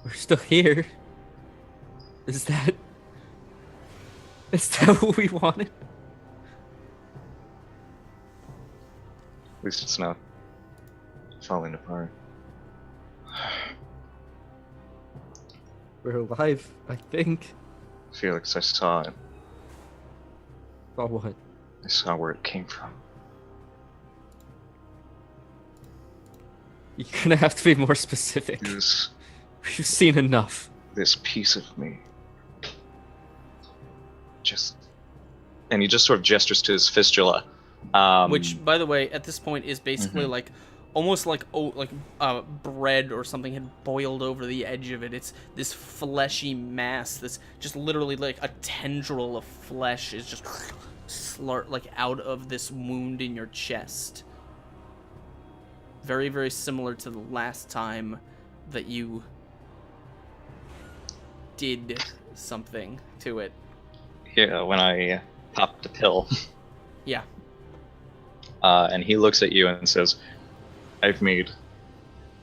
[SPEAKER 5] We're still here. Is that what we wanted?
[SPEAKER 4] At least it's not falling apart.
[SPEAKER 5] We're alive, I think.
[SPEAKER 4] Felix, I saw it.
[SPEAKER 5] Oh, what?
[SPEAKER 4] I saw where it came from.
[SPEAKER 5] You're gonna have to be more specific.
[SPEAKER 4] This
[SPEAKER 5] We've seen enough.
[SPEAKER 4] piece of me. And he just sort of gestures to his fistula.
[SPEAKER 2] Which, by the way, at this point is basically like almost like bread or something had boiled over the edge of it. It's this fleshy mass that's just literally like a tendril of flesh is just like out of this wound in your chest. Very, very similar to the last time that you did something to it.
[SPEAKER 4] Yeah, when I popped a pill.
[SPEAKER 2] Yeah.
[SPEAKER 4] And he looks at you and says, I've made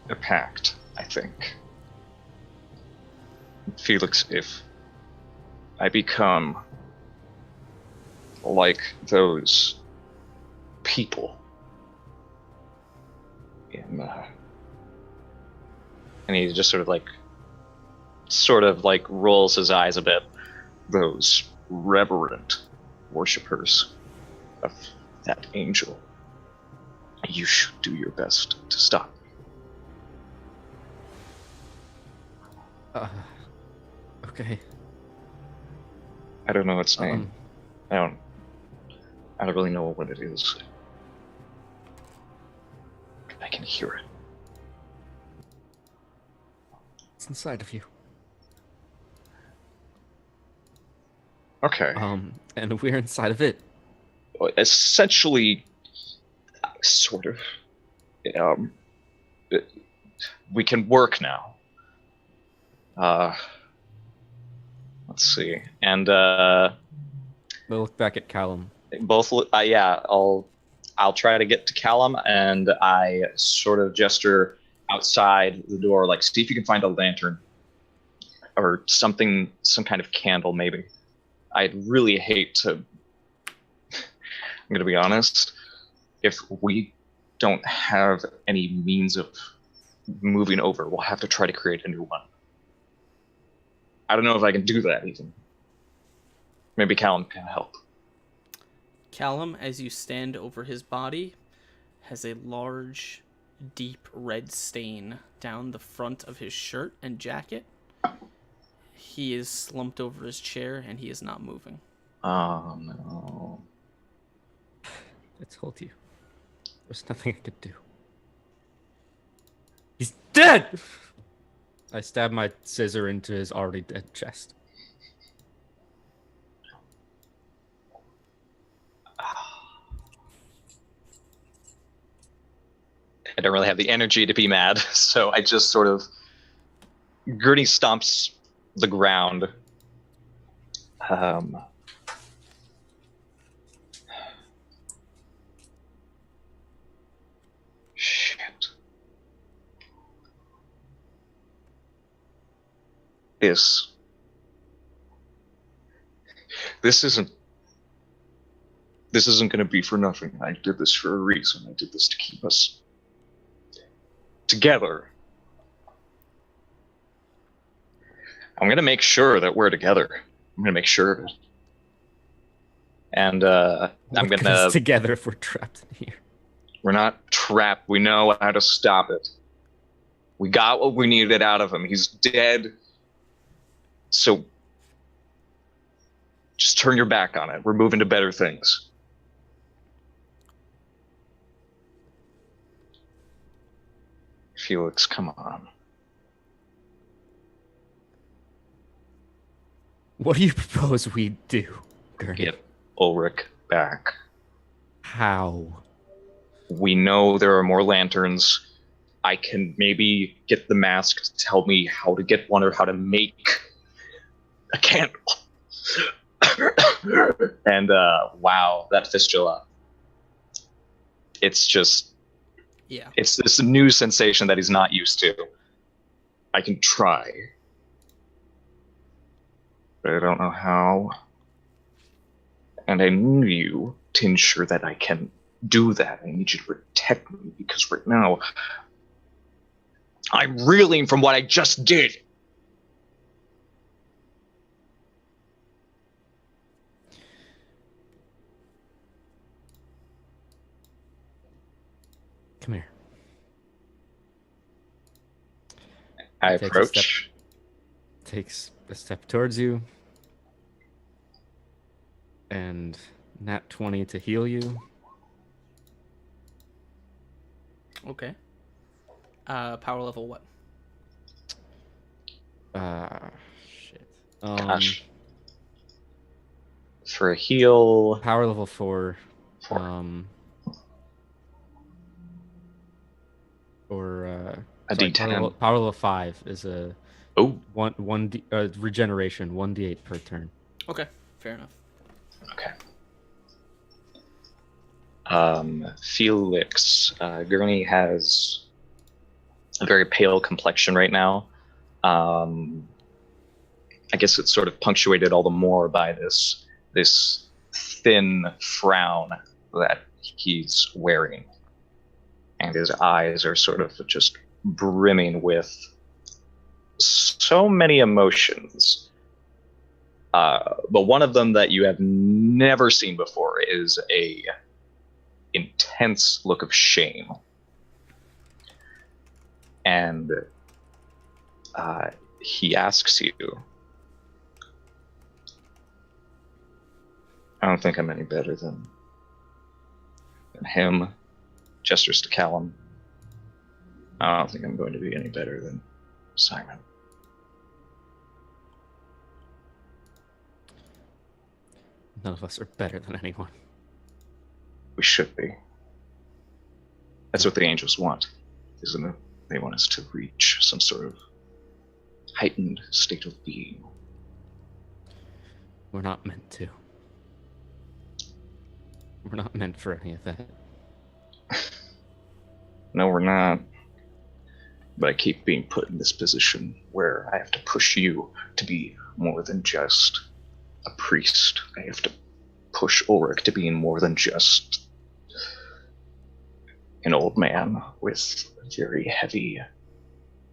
[SPEAKER 4] a pact, I think. Felix, if I become like those people in, and he just sort of like rolls his eyes a bit, those reverent worshippers of that angel, you should do your best to stop me.
[SPEAKER 5] Okay.
[SPEAKER 4] I don't know its name. I don't really know what it is. I can hear it.
[SPEAKER 5] It's inside of you.
[SPEAKER 4] Okay.
[SPEAKER 5] And we're inside of it.
[SPEAKER 4] Essentially, sort of. We can work now. Let's see. And
[SPEAKER 5] We'll look back at Callum.
[SPEAKER 4] both. Yeah. I'll try to get to Callum, and I sort of gesture outside the door, like, see if you can find a lantern or something, some kind of candle, maybe. I'd really hate to. I'm gonna be honest. If we don't have any means of moving over, we'll have to try to create a new one. I don't know if I can do that even. Maybe Callum can help.
[SPEAKER 2] Callum, as you stand over his body, has a large, deep red stain down the front of his shirt and jacket. He is slumped over his chair, and he is not moving.
[SPEAKER 4] Oh, no.
[SPEAKER 5] I told you. There's nothing I could do. He's dead! I stab my scissor into his already dead chest.
[SPEAKER 4] I don't really have the energy to be mad, so I just sort of... Gurney stomps the ground. Shit. This isn't going to be for nothing. I did this for a reason. I did this to keep us together. I'm gonna make sure that we're together. I'm gonna make sure of it. And I'm
[SPEAKER 5] What
[SPEAKER 4] gonna.
[SPEAKER 5] goes together if we're trapped in here?
[SPEAKER 4] We're not trapped. We know how to stop it. We got what we needed out of him. He's dead. So just turn your back on it. We're moving to better things. Felix, come on.
[SPEAKER 5] What do you propose we do, Gurney?
[SPEAKER 4] Get Ulrich back.
[SPEAKER 5] How?
[SPEAKER 4] We know there are more lanterns. I can maybe get the mask to tell me how to get one or how to make a candle. And wow, that fistula. It's just,
[SPEAKER 2] Yeah.
[SPEAKER 4] it's this new sensation that he's not used to. I can try, but I don't know how. And I need you to ensure that I can do that. I need you to protect me, because right now I'm reeling from what I just did.
[SPEAKER 5] Come here.
[SPEAKER 4] I
[SPEAKER 5] Takes a
[SPEAKER 4] approach.
[SPEAKER 5] Takes a step towards you. And nat 20 to heal you.
[SPEAKER 2] Okay. Power level what?
[SPEAKER 5] Shit.
[SPEAKER 4] Gosh. For a heal,
[SPEAKER 5] Power level 4.
[SPEAKER 4] 4.
[SPEAKER 5] Or
[SPEAKER 4] A
[SPEAKER 5] sorry,
[SPEAKER 4] D10.
[SPEAKER 5] Power level 5 is a
[SPEAKER 4] Oh,
[SPEAKER 5] regeneration, 1d8 per turn.
[SPEAKER 2] Okay, fair enough.
[SPEAKER 4] okay. Felix, Gurney has a very pale complexion right now. I guess it's sort of punctuated all the more by this thin frown that he's wearing, and his eyes are sort of just brimming with so many emotions. But one of them that you have never seen before is a intense look of shame. And he asks you, I don't think I'm any better than him. Gestures to Callum. I don't think I'm going to be any better than Simon.
[SPEAKER 5] None of us are better than anyone.
[SPEAKER 4] We should be. That's what the angels want, isn't it? They want us to reach some sort of heightened state of being.
[SPEAKER 5] We're not meant to. We're not meant for any of that.
[SPEAKER 4] No, we're not. But I keep being put in this position where I have to push you to be more than just a priest. I have to push Ulrich to being more than just an old man with a very heavy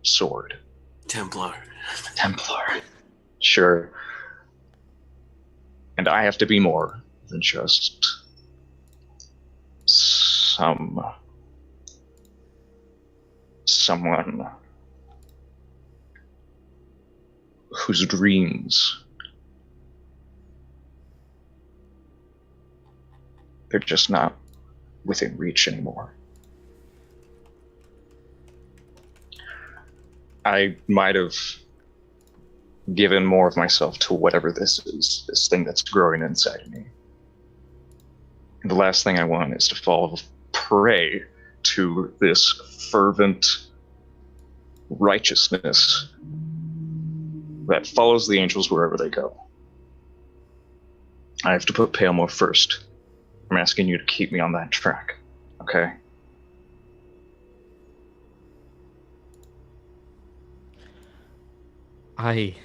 [SPEAKER 4] sword.
[SPEAKER 3] Templar.
[SPEAKER 4] Templar. Sure. And I have to be more than just someone whose dreams, they're just not within reach anymore. I might have given more of myself to whatever this is, this thing that's growing inside of me. And the last thing I want is to fall prey to this fervent righteousness that follows the angels wherever they go. I have to put Palemore first. I'm asking you to keep me on that track, okay?
[SPEAKER 5] I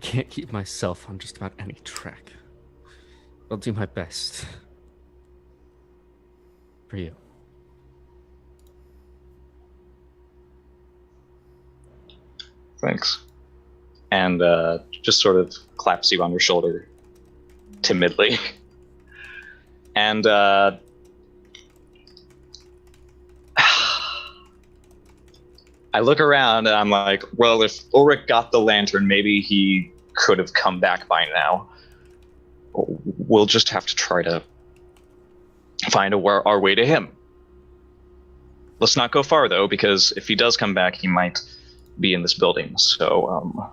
[SPEAKER 5] can't keep myself on just about any track. I'll do my best. For you.
[SPEAKER 4] Thanks. And just sort of claps you on your shoulder timidly. And I look around and I'm like, well, if Ulrich got the lantern, maybe he could have come back by now. We'll just have to try to find our way to him. Let's not go far, though, because if he does come back, he might be in this building. So,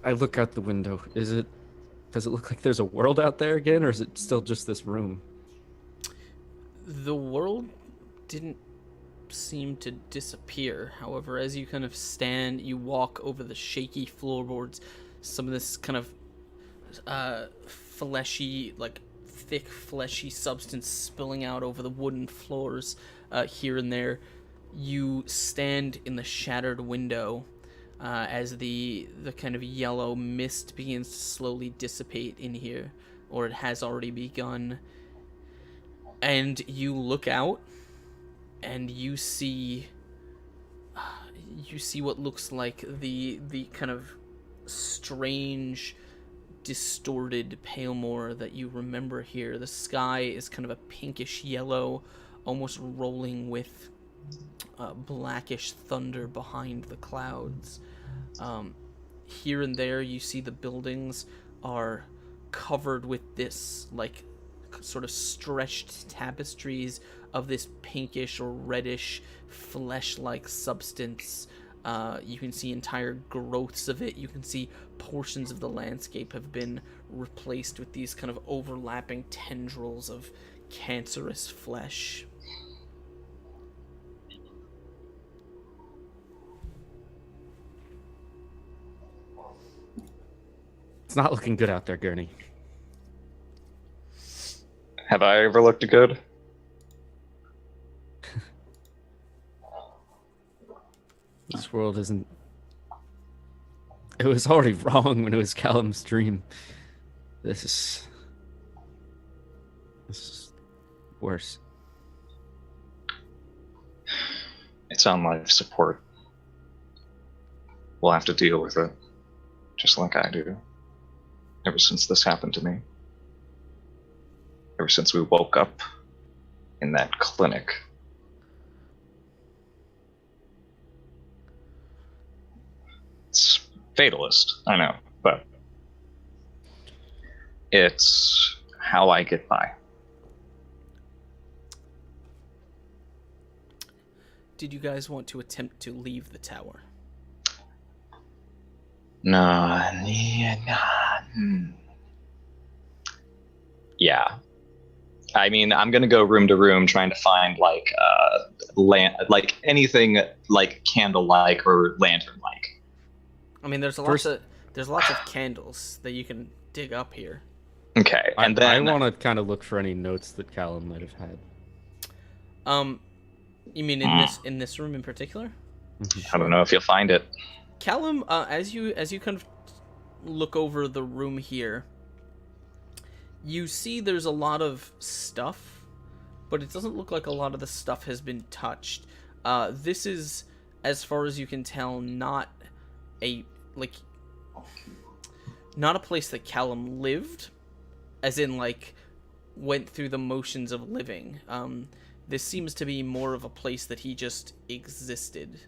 [SPEAKER 5] I look out the window. Does it look like there's a world out there again, or is it still just this room?
[SPEAKER 2] The world didn't seem to disappear. However, as you kind of stand, you walk over the shaky floorboards, some of this kind of fleshy, like thick fleshy substance spilling out over the wooden floors here and there. You stand in the shattered window as the kind of yellow mist begins to slowly dissipate in here, or it has already begun. And you look out, and you see what looks like the kind of strange, distorted Palemore that you remember here. The sky is kind of a pinkish yellow, almost rolling with blackish thunder behind the clouds. Here and there you see the buildings are covered with this like sort of stretched tapestries of this pinkish or reddish flesh-like substance. You can see entire growths of it. You can see portions of the landscape have been replaced with these kind of overlapping tendrils of cancerous flesh.
[SPEAKER 5] It's not looking good out there, Gurney.
[SPEAKER 4] have I ever looked good?
[SPEAKER 5] This world isn't... It was already wrong when it was Callum's dream. This is worse.
[SPEAKER 4] It's on life support. We'll have to deal with it, just like I do. Ever since this happened to me. Ever since we woke up in that clinic. It's fatalist, I know, but it's how I get by.
[SPEAKER 2] Did you guys want to attempt to leave the tower?
[SPEAKER 4] No, yeah. I mean, I'm gonna go room to room trying to find like like anything like candle-like or lantern-like.
[SPEAKER 2] I mean, there's lots of candles that you can dig up here.
[SPEAKER 4] Okay, and then
[SPEAKER 5] I want to kind of look for any notes that Callum might have had.
[SPEAKER 2] You mean in this room in particular?
[SPEAKER 4] I don't know if you'll find it.
[SPEAKER 2] Callum, as you kind of look over the room here, you see there's a lot of stuff, but it doesn't look like a lot of the stuff has been touched. This is, as far as you can tell, not a place that Callum lived, as in like went through the motions of living. This seems to be more of a place that he just existed.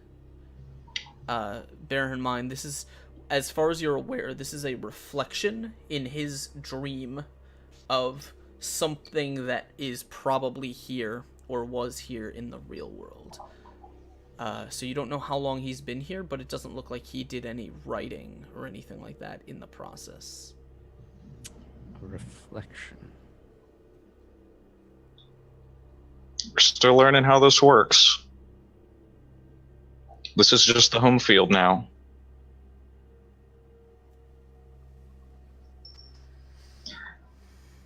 [SPEAKER 2] Bear in mind, this is, as far as you're aware, this is a reflection in his dream of something that is probably here or was here in the real world. So you don't know how long he's been here, but it doesn't look like he did any writing or anything like that in the process.
[SPEAKER 5] A reflection.
[SPEAKER 4] We're still learning how this works. This is just the home field now.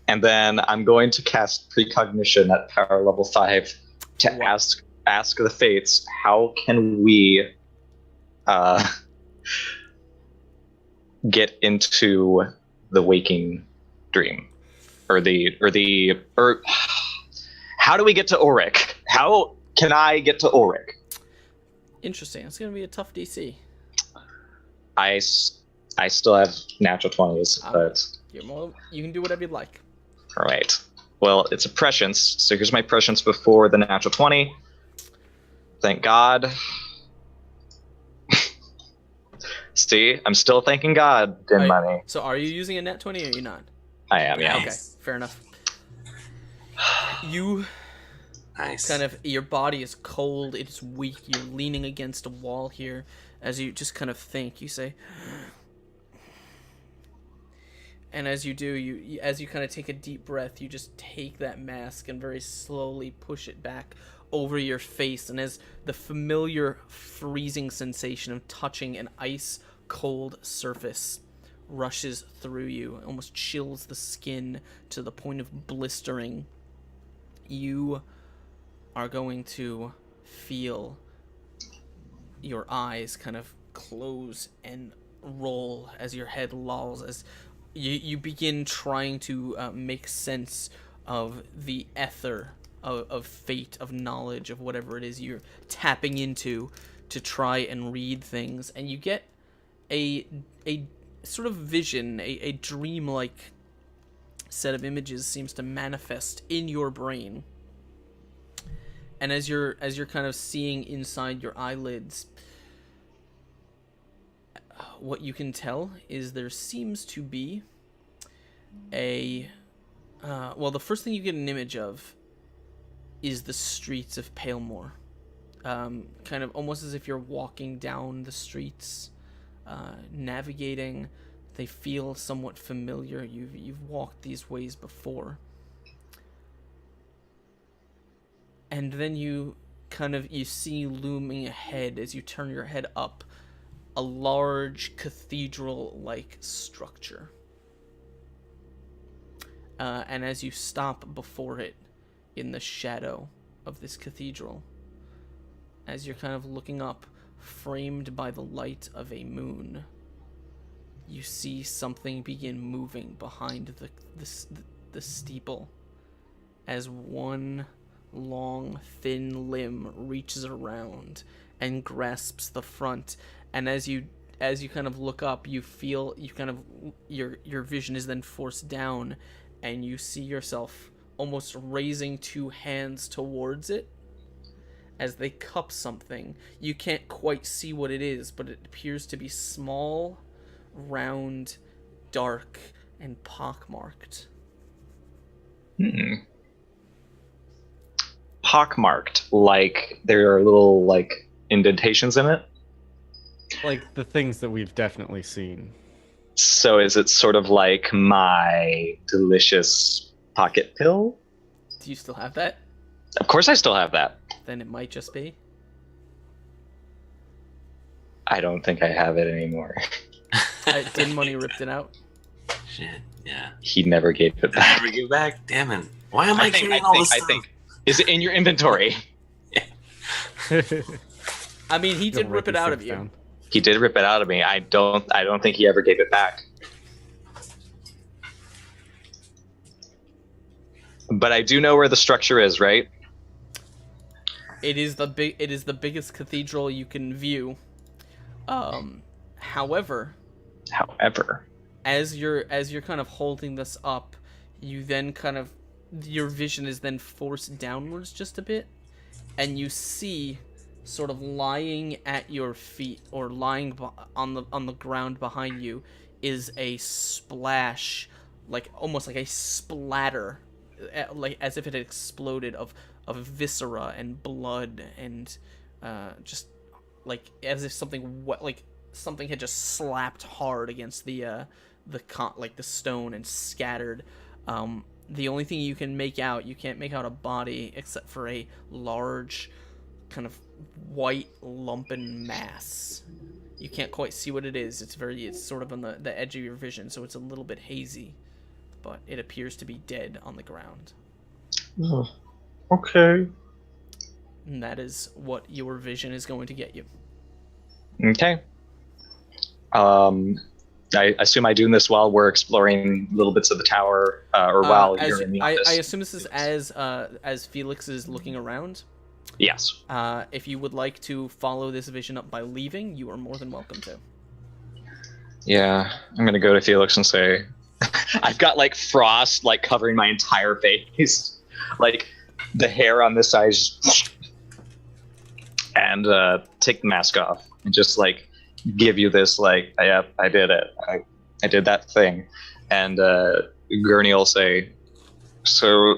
[SPEAKER 4] And then I'm going to cast Precognition at power level 5 to ask the Fates, how can we get into the waking dream? Or how do we get to Ulrich? How can I get to Ulrich?
[SPEAKER 2] Interesting. It's gonna be a tough DC.
[SPEAKER 4] I still have natural 20s, but
[SPEAKER 2] You can do whatever you'd like.
[SPEAKER 4] all right. Well, it's a prescience, so here's my prescience before the natural 20. Thank God. See, I'm still thanking God, Din Money.
[SPEAKER 2] So are you using a net 20 or are you not?
[SPEAKER 4] I am, yeah.
[SPEAKER 2] Okay, fair enough. You
[SPEAKER 3] Nice.
[SPEAKER 2] kind of, your body is cold, it's weak, you're leaning against a wall here. As you just kind of think, you say, and as you do, as you kind of take a deep breath, you just take that mask and very slowly push it back over your face, and as the familiar freezing sensation of touching an ice cold surface rushes through you, almost chills the skin to the point of blistering, you are going to feel your eyes kind of close and roll as your head lolls, as you begin trying to make sense of the ether of fate, of knowledge, of whatever it is you're tapping into to try and read things, and you get a sort of vision, a dream-like set of images seems to manifest in your brain. And as you're kind of seeing inside your eyelids, what you can tell is there seems to be the first thing you get an image of is the streets of Palemore. Kind of almost as if you're walking down the streets, navigating. They feel somewhat familiar. You've walked these ways before. And then you see looming ahead as you turn your head up a large cathedral-like structure. And as you stop before it in the shadow of this cathedral, as you're kind of looking up, framed by the light of a moon, you see something begin moving behind the steeple as one long, thin limb reaches around and grasps the front. And as you kind of look up, you feel your vision is then forced down, and you see yourself almost raising two hands towards it as they cup something. You can't quite see what it is, but it appears to be small, round, dark, and pockmarked.
[SPEAKER 4] Pockmarked, like there are little like indentations in it.
[SPEAKER 5] Like the things that we've definitely seen.
[SPEAKER 4] So is it sort of like my delicious pocket pill?
[SPEAKER 2] Do you still have that?
[SPEAKER 4] Of course I still have that.
[SPEAKER 2] Then it might just be.
[SPEAKER 4] I don't think I have it anymore.
[SPEAKER 2] Din Money ripped it out.
[SPEAKER 3] Shit, yeah.
[SPEAKER 4] He never gave it back.
[SPEAKER 3] Never give back? Damn it. Why am I carrying all this stuff?
[SPEAKER 4] Is it in your inventory?
[SPEAKER 2] I mean, he did rip it out of you.
[SPEAKER 5] Down.
[SPEAKER 4] He did rip it out of me. I don't think he ever gave it back. But I do know where the structure is, right?
[SPEAKER 2] It is the biggest cathedral you can view. However, as you're kind of holding this up, you then your vision is then forced downwards just a bit, and you see, sort of lying at your feet or lying on the ground behind you, is a splash, like almost like a splatter, like as if it had exploded of viscera and blood and just like as if something something had just slapped hard against the stone and scattered. The only thing you can't make out a body except for a large kind of white lumpen mass. You can't quite see what it is. It's sort of on the edge of your vision, so it's a little bit hazy, but it appears to be dead on the ground.
[SPEAKER 4] Oh, okay.
[SPEAKER 2] And that is what your vision is going to get you.
[SPEAKER 4] Okay. I assume I'm doing this while we're exploring little bits of the tower, or while you're in the office.
[SPEAKER 2] I assume this is as Felix is looking around.
[SPEAKER 4] Yes.
[SPEAKER 2] If you would like to follow this vision up by leaving, you are more than welcome to.
[SPEAKER 4] Yeah, I'm gonna go to Felix and say, I've got like frost like covering my entire face, like the hair on this side, and take the mask off and just like give you this like, I did it, I did that thing, and Gurney will say, so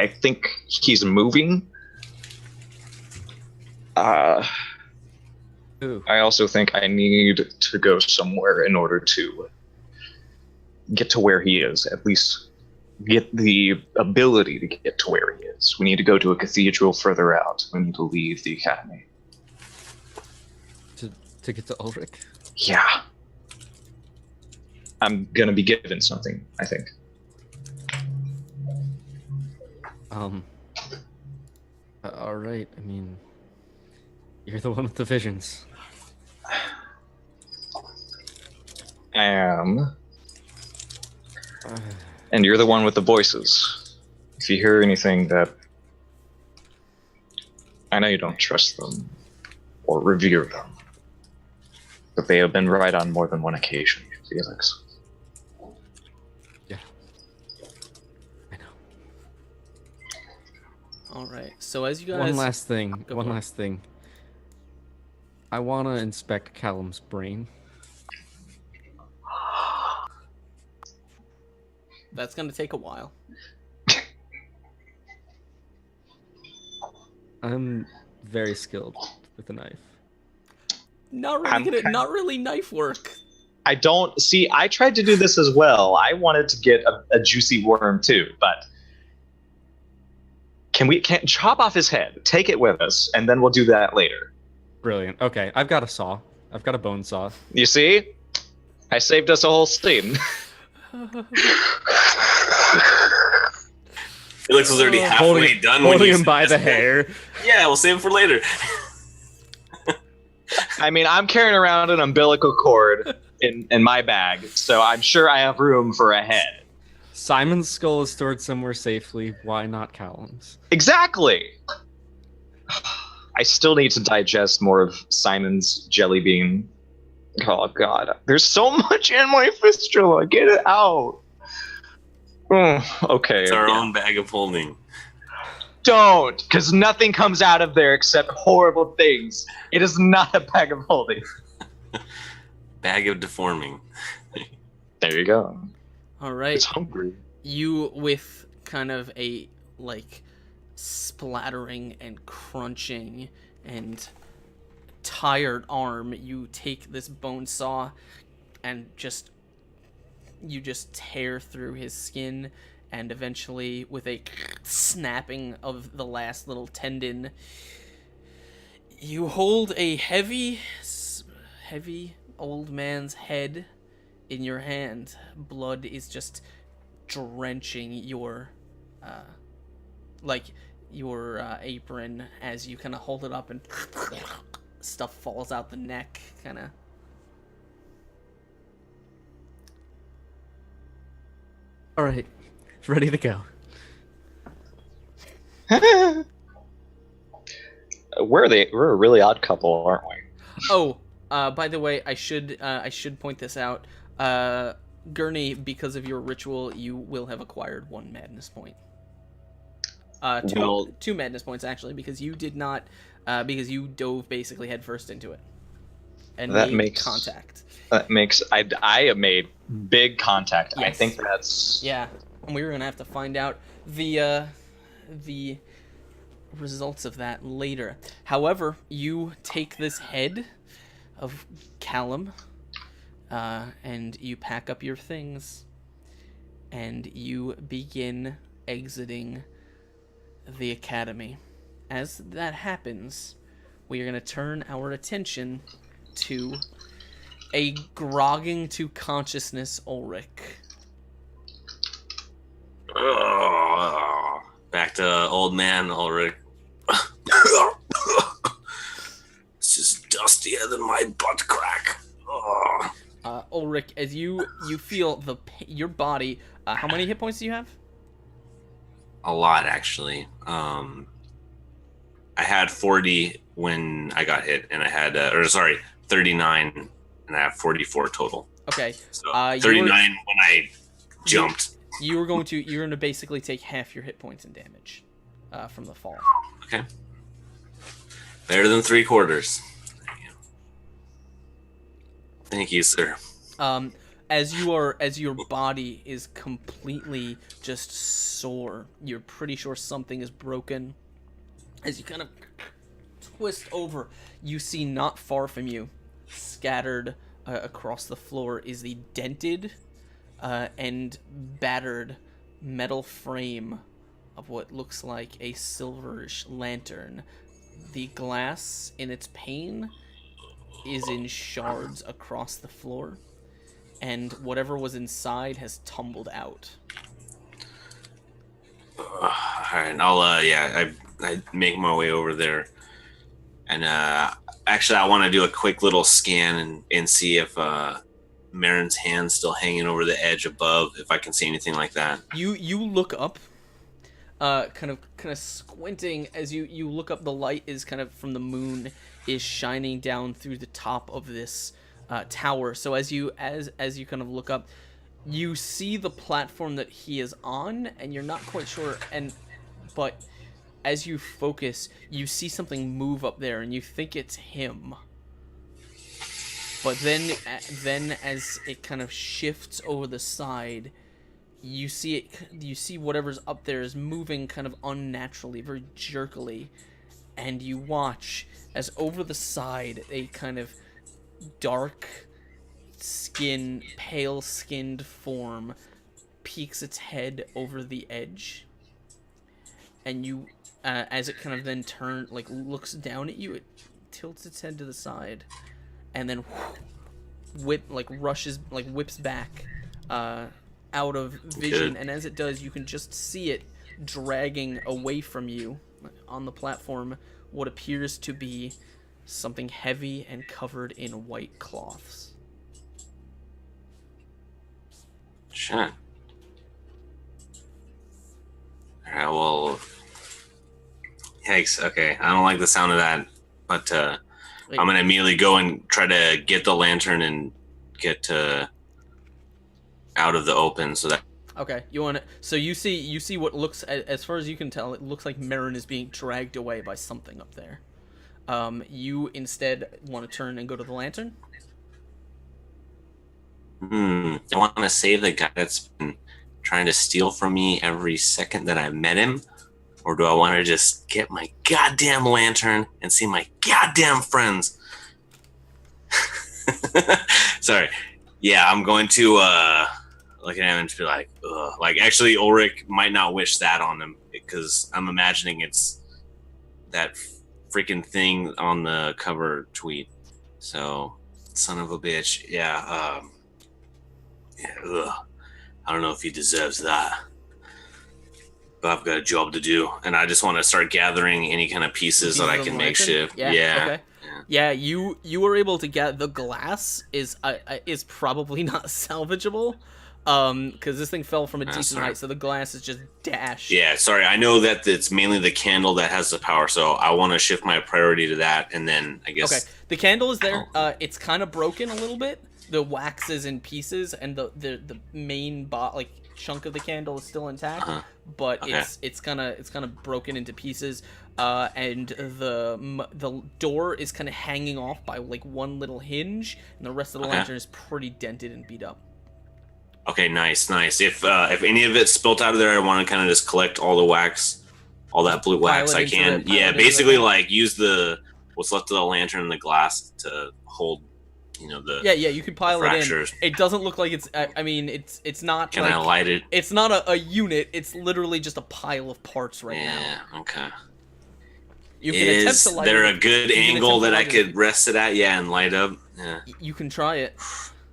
[SPEAKER 4] I think he's moving.
[SPEAKER 5] Ooh.
[SPEAKER 4] I also think I need to go somewhere in order to get to where he is, at least get the ability to get to where he is. We need to go to a cathedral further out. We need to leave the academy.
[SPEAKER 5] To get to Ulrich?
[SPEAKER 4] Yeah. I'm gonna be given something, I think.
[SPEAKER 5] All right. I mean, you're the one with the visions.
[SPEAKER 4] I am. And you're the one with the voices. If you hear anything that... I know you don't trust them or revere them, but they have been right on more than one occasion, Felix.
[SPEAKER 5] Yeah. I know.
[SPEAKER 2] All right. So as you guys,
[SPEAKER 5] One last thing.
[SPEAKER 2] Go
[SPEAKER 5] One
[SPEAKER 2] for it.
[SPEAKER 5] last thing. I want to inspect Callum's brain.
[SPEAKER 2] that's gonna take a while.
[SPEAKER 5] I'm very skilled with a knife.
[SPEAKER 2] Not really good at, not really knife work.
[SPEAKER 4] I don't see. I tried to do this as well. I wanted to get a juicy worm too, but can't chop off his head, take it with us, and then we'll do that later.
[SPEAKER 5] Brilliant. Okay, I've got a saw. I've got a bone saw.
[SPEAKER 4] You see, I saved us a whole scene.
[SPEAKER 3] Felix was already halfway done when
[SPEAKER 5] holding
[SPEAKER 3] you
[SPEAKER 5] him
[SPEAKER 3] said
[SPEAKER 5] by the
[SPEAKER 3] this.
[SPEAKER 5] hair.
[SPEAKER 3] Yeah, we'll save it for later.
[SPEAKER 4] I mean, I'm carrying around an umbilical cord in my bag, so I'm sure I have room for a head.
[SPEAKER 5] Simon's skull is stored somewhere safely. Why not Callum's?
[SPEAKER 4] Exactly. I still need to digest more of Simon's jelly bean. Oh God, there's so much in my fistula. Get it out. Okay.
[SPEAKER 3] It's our
[SPEAKER 4] yeah.
[SPEAKER 3] own bag of holding.
[SPEAKER 4] Don't, because nothing comes out of there except horrible things. It is not a bag of holding.
[SPEAKER 3] Bag of deforming.
[SPEAKER 4] There you go.
[SPEAKER 2] All right.
[SPEAKER 4] It's hungry.
[SPEAKER 2] You, with kind of a like splattering and crunching and tired arm, you take this bone saw and you just tear through his skin, and eventually with a snapping of the last little tendon, you hold a heavy old man's head in your hand. Blood is just drenching your apron as you kind of hold it up, and stuff falls out the neck, kind of.
[SPEAKER 5] All right, ready to go.
[SPEAKER 4] We're a really odd couple, aren't we?
[SPEAKER 2] Oh, by the way, I should point this out. Gurney, because of your ritual, you will have acquired 1 madness point. Two madness points actually, because you did not, because you dove basically headfirst into it, and
[SPEAKER 4] That
[SPEAKER 2] made
[SPEAKER 4] makes
[SPEAKER 2] contact.
[SPEAKER 4] That makes I have made big contact. I
[SPEAKER 2] Yes.
[SPEAKER 4] think that's
[SPEAKER 2] Yeah, and we were gonna have to find out the results of that later. However, you take this head of Callum, and you pack up your things, and you begin exiting the academy. As that happens, we are going to turn our attention to a grogging to consciousness Ulrich.
[SPEAKER 3] Oh, back to old man Ulrich. This is dustier than my butt crack. Oh.
[SPEAKER 2] Ulrich, as you feel your body, how many hit points do you have?
[SPEAKER 3] A lot, actually. I had 40 when I got hit, and I had 39, and I have 44 total.
[SPEAKER 2] Okay.
[SPEAKER 3] So 39 when I jumped.
[SPEAKER 2] You're going to basically take half your hit points in damage from the fall.
[SPEAKER 3] Okay. Better than 3/4. Thank you, sir.
[SPEAKER 2] As your body is completely just sore, you're pretty sure something is broken. As you kind of twist over, you see not far from you, scattered across the floor, is the dented and battered metal frame of what looks like a silverish lantern. The glass in its pane is in shards across the floor, and whatever was inside has tumbled out.
[SPEAKER 3] Alright, I'll I make my way over there, and actually I want to do a quick little scan and see if Marin's hand's still hanging over the edge above, if I can see anything like that.
[SPEAKER 2] You look up, kind of squinting as you look up. The light is kind of from the moon is shining down through the top of this tower. So as you kind of look up, you see the platform that he is on, and you're not quite sure. But as you focus, you see something move up there, and you think it's him. But then as it kind of shifts over the side, you see whatever's up there is moving kind of unnaturally, very jerkily, and you watch as over the side a kind of dark pale-skinned form peeks its head over the edge, and you, as it kind of then looks down at you, it tilts its head to the side, and then whips back out of vision.
[SPEAKER 3] Good.
[SPEAKER 2] And as it does, you can just see it dragging away from you on the platform what appears to be something heavy and covered in white cloths.
[SPEAKER 3] Shit. Alright, well, yikes. Okay, I don't like the sound of that, but I'm gonna immediately go and try to get the lantern and get out of the open, so that.
[SPEAKER 2] Okay, so you see what looks, as far as you can tell, it looks like Marin is being dragged away by something up there. You instead want to turn and go to the lantern?
[SPEAKER 3] I want to save the guy that's been trying to steal from me every second that I've met him, or do I want to just get my goddamn lantern and see my goddamn friends? Sorry. Yeah, I'm going to look at him and be like, ugh. Like, actually, Ulrich might not wish that on him, because I'm imagining it's that freaking thing on the cover tweet. So, son of a bitch. Yeah, ugh. I don't know if he deserves that. But I've got a job to do, and I just want to start gathering any kind of pieces that I can make shift.
[SPEAKER 2] Yeah. Okay. Yeah, you were able to get the glass is probably not salvageable, because this thing fell from a decent height, so the glass is just dashed.
[SPEAKER 3] Yeah, sorry, I know that it's mainly the candle that has the power, so I want to shift my priority to that, and then I guess.
[SPEAKER 2] Okay, the candle is there. It's kind of broken a little bit. The wax is in pieces, and the main chunk of the candle is still intact, but okay. it's kind of broken into pieces. And the door is kind of hanging off by like one little hinge, and the rest of the lantern is pretty dented and beat up.
[SPEAKER 3] Okay, nice. If any of it's spilt out of there, I want to kind of just collect all the wax, all that blue wax I can. Yeah, basically like use what's left of the lantern and the glass to hold, the
[SPEAKER 2] yeah. You can pile it in. It doesn't look like it's. I mean, it's not.
[SPEAKER 3] Can I light it?
[SPEAKER 2] It's not a unit. It's literally just a pile of parts right now.
[SPEAKER 3] Yeah. Okay.
[SPEAKER 2] You can attempt to light
[SPEAKER 3] there a good angle that I could rest it at? Yeah, and light up. Yeah.
[SPEAKER 2] You can try it.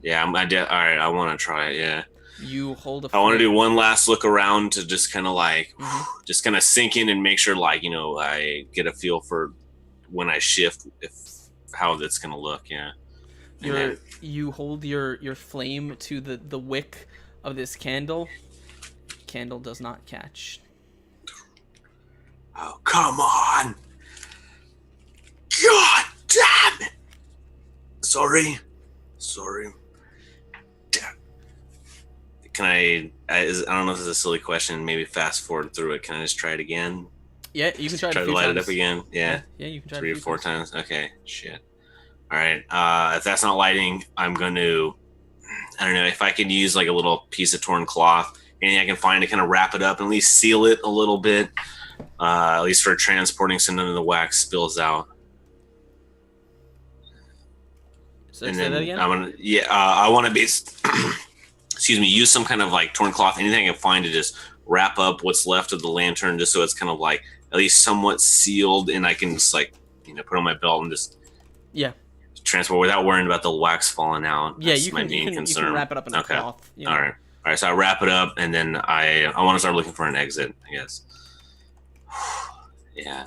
[SPEAKER 3] Yeah, all right. I want to try it. Yeah.
[SPEAKER 2] You hold a.
[SPEAKER 3] I want to do one last look around to just kind of just kind of sink in and make sure, I get a feel for when I shift, how that's gonna look. Yeah.
[SPEAKER 2] You hold your flame to the wick of this candle. Candle does not catch.
[SPEAKER 3] Oh, come on! Sorry. Can I don't know if this is a silly question, maybe fast forward through it. Can I just try it again?
[SPEAKER 2] Yeah, you can try it a
[SPEAKER 3] Try
[SPEAKER 2] few
[SPEAKER 3] to light
[SPEAKER 2] times.
[SPEAKER 3] it up again? Yeah.
[SPEAKER 2] Yeah, you can try
[SPEAKER 3] 3
[SPEAKER 2] it
[SPEAKER 3] or
[SPEAKER 2] a few
[SPEAKER 3] 4
[SPEAKER 2] times.
[SPEAKER 3] times? Okay, shit. Alright, if that's not lighting, I'm going to, I don't know, if I could use like a little piece of torn cloth, anything I can find to kind of wrap it up and at least seal it a little bit, at least for transporting so none of the wax spills out.
[SPEAKER 2] So
[SPEAKER 3] And
[SPEAKER 2] say
[SPEAKER 3] then
[SPEAKER 2] that again?
[SPEAKER 3] I'm gonna, I want to be, excuse me, use some kind of like torn cloth, anything I can find to just wrap up what's left of the lantern, just so it's kind of like at least somewhat sealed, and I can just like, put on my belt and just transport without worrying about the wax falling out.
[SPEAKER 2] Yeah,
[SPEAKER 3] That's
[SPEAKER 2] you
[SPEAKER 3] my
[SPEAKER 2] can,
[SPEAKER 3] main concern.
[SPEAKER 2] you can wrap it up in a cloth.
[SPEAKER 3] All right. So I wrap it up, and then I want to start looking for an exit, I guess. Yeah,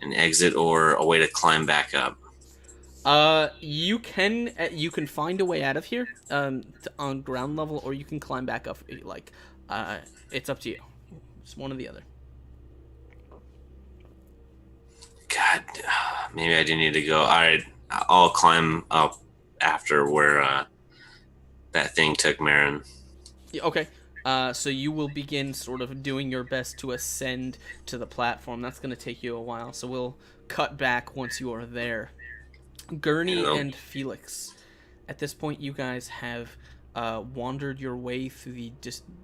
[SPEAKER 3] an exit or a way to climb back up.
[SPEAKER 2] You can find a way out of here, on ground level, or you can climb back up if you like. It's up to you. It's one or the other.
[SPEAKER 3] God, maybe I do need to go. All right, I'll climb up after where that thing took Marin.
[SPEAKER 2] Yeah, okay. So you will begin sort of doing your best to ascend to the platform. That's going to take you a while, so we'll cut back once you are there. Gurney and Felix, at this point you guys have wandered your way through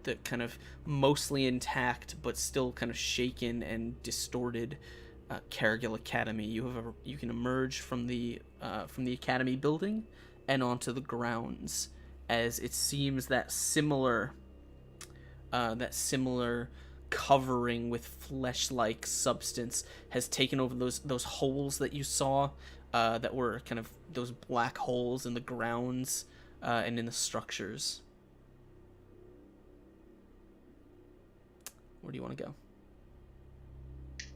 [SPEAKER 2] the kind of mostly intact but still kind of shaken and distorted Cargill Academy. You can emerge from the academy building and onto the grounds, as it seems that similar covering with flesh-like substance has taken over those holes that you saw, that were kind of those black holes in the grounds and in the structures. Where do you want to go?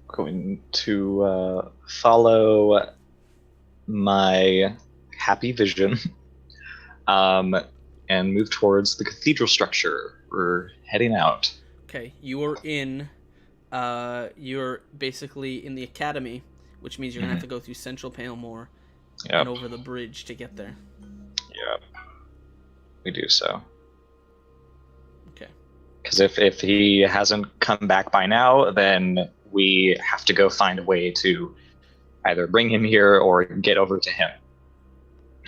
[SPEAKER 4] Going to follow my happy vision and move towards the cathedral structure. We're heading out.
[SPEAKER 2] Okay, you're basically in the academy, which means you're gonna have to go through Central Palemore and over the bridge to get there.
[SPEAKER 4] Yep. We do so.
[SPEAKER 2] Okay.
[SPEAKER 4] Because if he hasn't come back by now, then we have to go find a way to either bring him here or get over to him.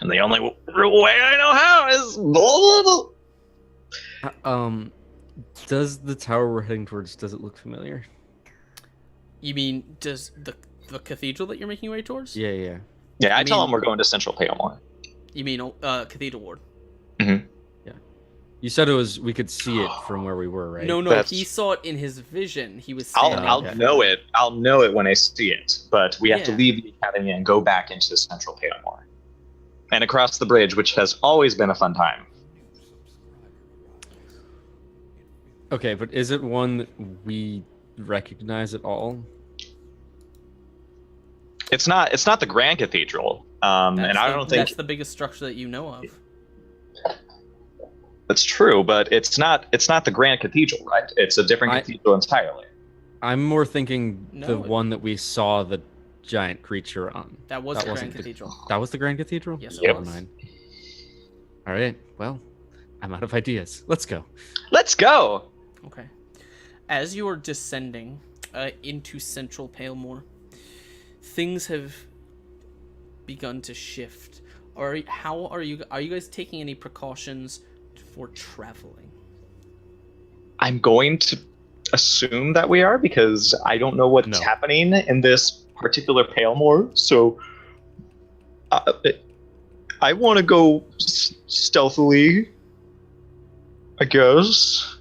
[SPEAKER 4] And the only way I know how is blah, blah, blah.
[SPEAKER 5] Does the tower we're heading towards, does it look familiar?
[SPEAKER 2] You mean, does the cathedral that you're making your way towards?
[SPEAKER 5] Yeah.
[SPEAKER 4] Yeah, I tell him we're going to Central Palemore.
[SPEAKER 2] You mean Cathedral Ward?
[SPEAKER 4] Mm-hmm.
[SPEAKER 5] Yeah. You said we could see it from where we were, right?
[SPEAKER 2] No, he saw it in his vision. He was standing
[SPEAKER 4] I'll
[SPEAKER 2] there.
[SPEAKER 4] know it. I'll know it when I see it. But we have to leave the academy and go back into Central Palemore. And across the bridge, which has always been a fun time.
[SPEAKER 5] Okay, but is it one that we recognize at all?
[SPEAKER 4] It's not the Grand Cathedral. And I don't think
[SPEAKER 2] that's the biggest structure that you know of.
[SPEAKER 4] That's true, but it's not the Grand Cathedral, right? It's a different cathedral entirely.
[SPEAKER 5] I'm more thinking the one that we saw the giant creature on.
[SPEAKER 2] That was the Grand Cathedral.
[SPEAKER 5] That was the Grand Cathedral?
[SPEAKER 2] Yes,
[SPEAKER 4] it
[SPEAKER 2] was.
[SPEAKER 5] All right, well, I'm out of ideas. Let's go.
[SPEAKER 4] Let's go!
[SPEAKER 2] Okay. As you are descending into Central Palemore, things have begun to shift. Are you guys taking any precautions for traveling?
[SPEAKER 4] I'm going to assume that we are, because I don't know what's happening in this particular Palemore, so I want to go stealthily, I guess.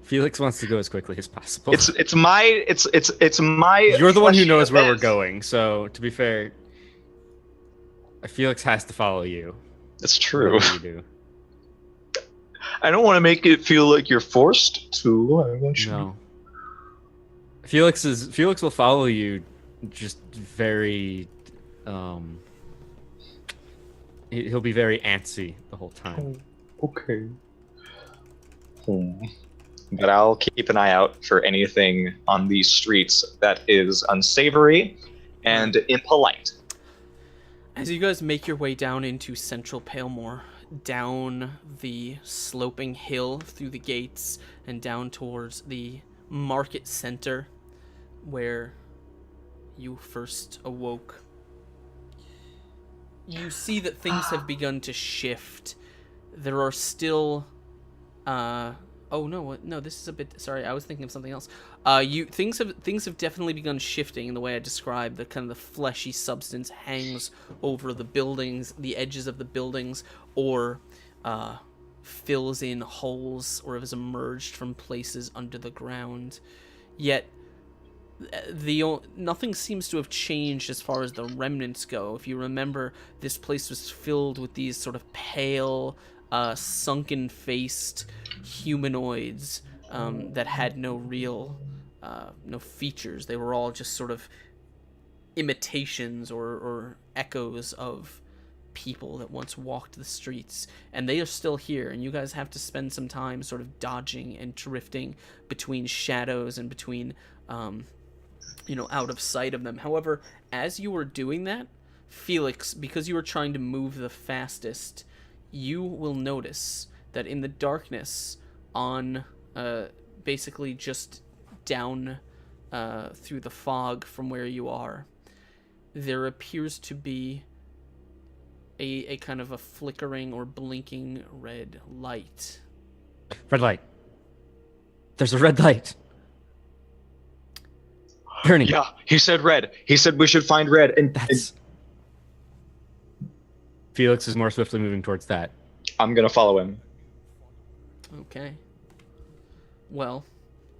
[SPEAKER 5] Felix wants to go as quickly as possible.
[SPEAKER 4] It's my.
[SPEAKER 5] You're the one who knows where we're going, so to be fair, Felix has to follow you.
[SPEAKER 4] That's true.
[SPEAKER 5] You do.
[SPEAKER 4] I don't want to make it feel like you're forced to. I want you.
[SPEAKER 5] No. Felix will follow you, just very. He'll be very antsy the whole time.
[SPEAKER 4] Okay. But I'll keep an eye out for anything on these streets that is unsavory and impolite.
[SPEAKER 2] As you guys make your way down into central Palemore, down the sloping hill through the gates and down towards the market center where you first awoke, you see that things have begun to shift. There are still oh no, this is a bit. Sorry, I was thinking of something else. Things have definitely begun shifting in the way I described. The kind of the fleshy substance hangs over the buildings, the edges of the buildings, or fills in holes, or has emerged from places under the ground. Yet, nothing seems to have changed as far as the remnants go. If you remember, this place was filled with these sort of pale, sunken-faced humanoids that had no real no features. They were all just sort of imitations or echoes of people that once walked the streets, and they are still here, and you guys have to spend some time sort of dodging and drifting between shadows and between out of sight of them. However, as you were doing that, Felix, because you were trying to move the fastest, you will notice that in the darkness on basically just down through the fog from where you are, there appears to be a kind of a flickering or blinking red light.
[SPEAKER 5] Red light. There's a red light. Turning.
[SPEAKER 4] Yeah, he said red. He said we should find red. And
[SPEAKER 5] Felix is more swiftly moving towards that.
[SPEAKER 4] I'm going to follow him.
[SPEAKER 2] Okay. Well,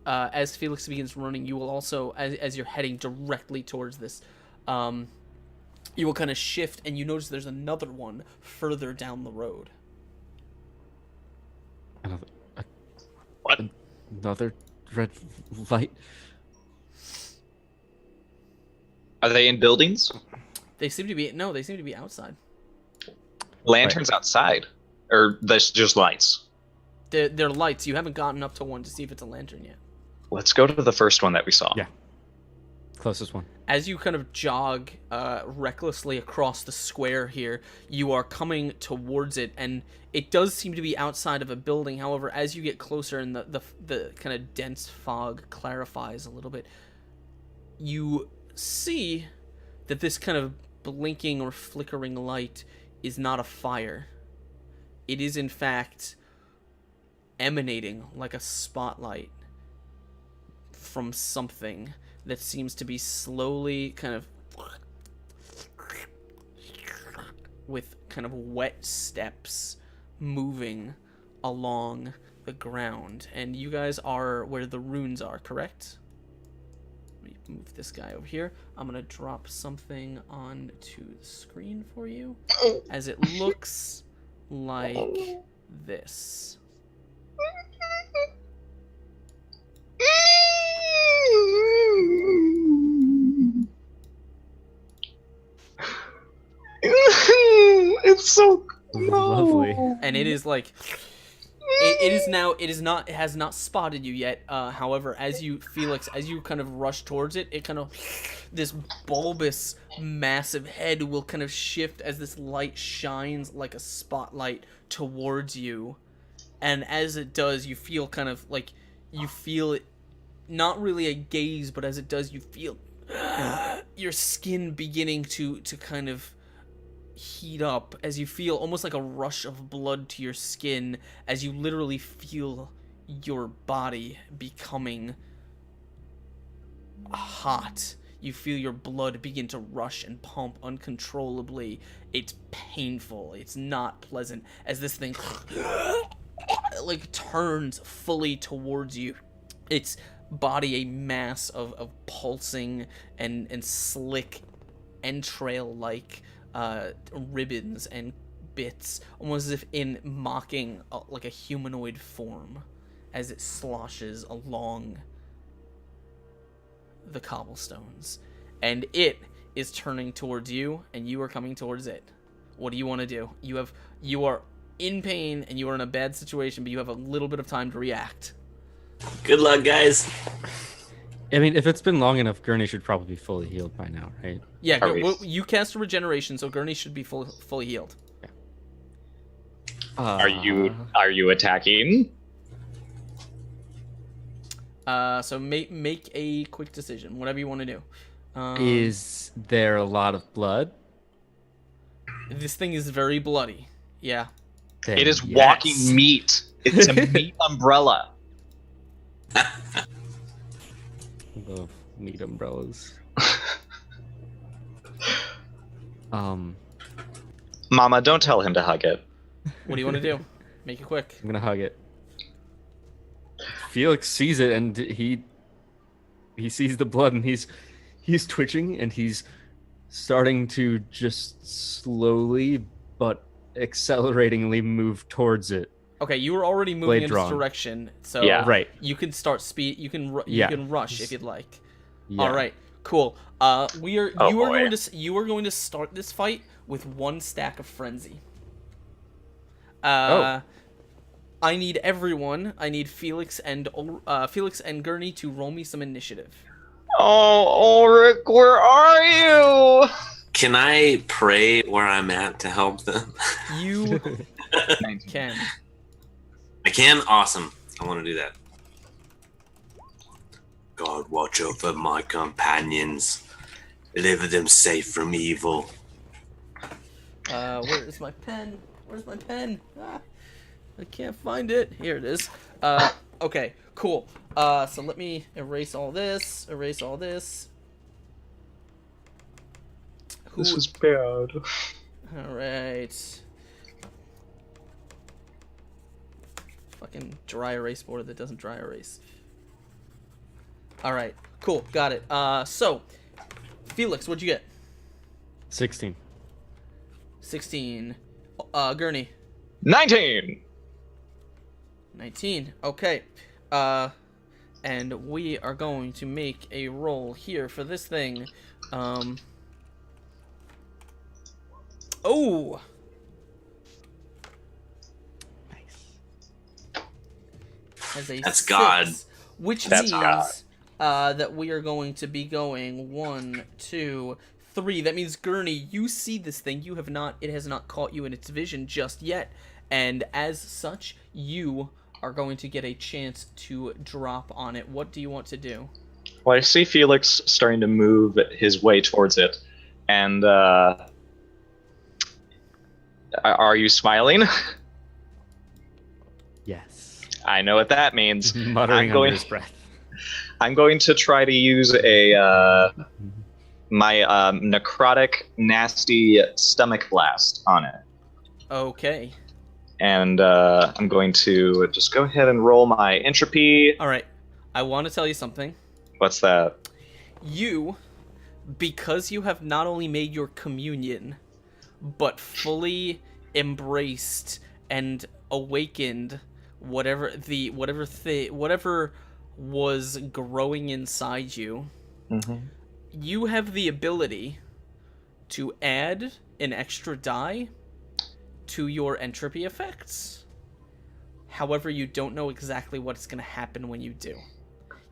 [SPEAKER 2] as Felix begins running, you will also, as you're heading directly towards this, you will kind of shift, and you notice there's another one further down the road.
[SPEAKER 4] What?
[SPEAKER 5] Another red light?
[SPEAKER 4] Are they in buildings?
[SPEAKER 2] They seem to be outside.
[SPEAKER 4] Lanterns outside? Or that's just lights?
[SPEAKER 2] They're lights. You haven't gotten up to one to see if it's a lantern yet.
[SPEAKER 4] Let's go to the first one that we saw.
[SPEAKER 5] Yeah. Closest one.
[SPEAKER 2] As you kind of jog recklessly across the square here, you are coming towards it, and it does seem to be outside of a building. However, as you get closer and the kind of dense fog clarifies a little bit, you see that this kind of blinking or flickering light is not a fire. It is, in fact, emanating like a spotlight from something that seems to be slowly kind of with kind of wet steps moving along the ground. And you guys are where the runes are, correct? Let me move this guy over here. I'm gonna drop something onto the screen for you as it looks like this.
[SPEAKER 4] It's so
[SPEAKER 5] lovely.
[SPEAKER 2] And it is like it has not spotted you yet. However, as you kind of rush towards it, it kind of, this bulbous massive head will kind of shift as this light shines like a spotlight towards you. And as it does, you feel kind of like, you feel it, not really a gaze, but as it does, you feel your skin beginning to kind of heat up, as you feel almost like a rush of blood to your skin, as you literally feel your body becoming hot. You feel your blood begin to rush and pump uncontrollably. It's painful. It's not pleasant as this thing like turns fully towards you. Its body a mass of pulsing and slick entrail-like ribbons and bits, almost as if in mocking like a humanoid form, as it sloshes along the cobblestones. And it is turning towards you, and you are coming towards it. What do you want to do? You are in pain, and you are in a bad situation, but you have a little bit of time to react.
[SPEAKER 3] Good luck, guys.
[SPEAKER 5] I mean, if it's been long enough, Gurney should probably be fully healed by now, right?
[SPEAKER 2] Yeah,
[SPEAKER 4] Are we-
[SPEAKER 2] you cast a regeneration, so Gurney should be fully healed.
[SPEAKER 4] Are you attacking?
[SPEAKER 2] So make a quick decision, whatever you want to do.
[SPEAKER 5] Is there a lot of blood?
[SPEAKER 2] This thing is very bloody. Yeah.
[SPEAKER 5] Then
[SPEAKER 4] It is
[SPEAKER 5] yes.
[SPEAKER 4] walking meat. It's a meat umbrella.
[SPEAKER 5] Love meat umbrellas.
[SPEAKER 4] Mama, don't tell him to hug it.
[SPEAKER 2] What do you want to do? Make it quick.
[SPEAKER 5] I'm gonna hug it. Felix sees it and he sees the blood and he's twitching and he's starting to just slowly but acceleratingly move towards it.
[SPEAKER 2] Okay, you were already moving
[SPEAKER 5] Blade
[SPEAKER 2] in
[SPEAKER 5] drawn.
[SPEAKER 2] this direction, so
[SPEAKER 4] Yeah.
[SPEAKER 5] Right.
[SPEAKER 2] you can start speed. You can
[SPEAKER 5] Yeah.
[SPEAKER 2] can rush if you'd like.
[SPEAKER 5] Yeah.
[SPEAKER 2] All right, cool.
[SPEAKER 4] Oh,
[SPEAKER 2] You are
[SPEAKER 4] boy.
[SPEAKER 2] going to start this fight with 1 stack of frenzy.
[SPEAKER 5] Oh.
[SPEAKER 2] I need everyone. I need Felix and Gurney to roll me some initiative.
[SPEAKER 4] Oh, Ulrich, where are you?
[SPEAKER 3] Can I pray where I'm at to help them?
[SPEAKER 2] You can.
[SPEAKER 3] I can? Awesome. I want to do that. God, watch over my companions. Deliver them safe from evil.
[SPEAKER 2] Where is my pen? Where's my pen? Ah, I can't find it. Here it is. Okay, cool. So let me erase all this. Erase all this.
[SPEAKER 4] This is bad.
[SPEAKER 2] All right. Fucking dry erase board that doesn't dry erase. All right, cool, got it. So, Felix, what'd you get?
[SPEAKER 5] 16.
[SPEAKER 2] 16. Gurney.
[SPEAKER 4] 19.
[SPEAKER 2] 19. Okay. And we are going to make a roll here for this thing. Oh. As a
[SPEAKER 3] That's
[SPEAKER 2] 6,
[SPEAKER 3] God.
[SPEAKER 2] which
[SPEAKER 4] That's
[SPEAKER 2] means that we are going to be going 1, 2, 3. That means Gurney, you see this thing. You have not. It has not caught you in its vision just yet, and as such, you are going to get a chance to drop on it. What do you want to do?
[SPEAKER 4] Well, I see Felix starting to move his way towards it, and are you smiling?
[SPEAKER 5] Yes.
[SPEAKER 4] I know what that means.
[SPEAKER 5] Muttering under his breath.
[SPEAKER 4] I'm going to try to use my necrotic, nasty stomach blast on it.
[SPEAKER 2] Okay.
[SPEAKER 4] And I'm going to just go ahead and roll my entropy.
[SPEAKER 2] All right. I want to tell you something.
[SPEAKER 4] What's that?
[SPEAKER 2] You, because you have not only made your communion, but fully embraced and awakened whatever was growing inside you, you have the ability to add an extra die to your entropy effects. However, you don't know exactly what's going to happen when you do.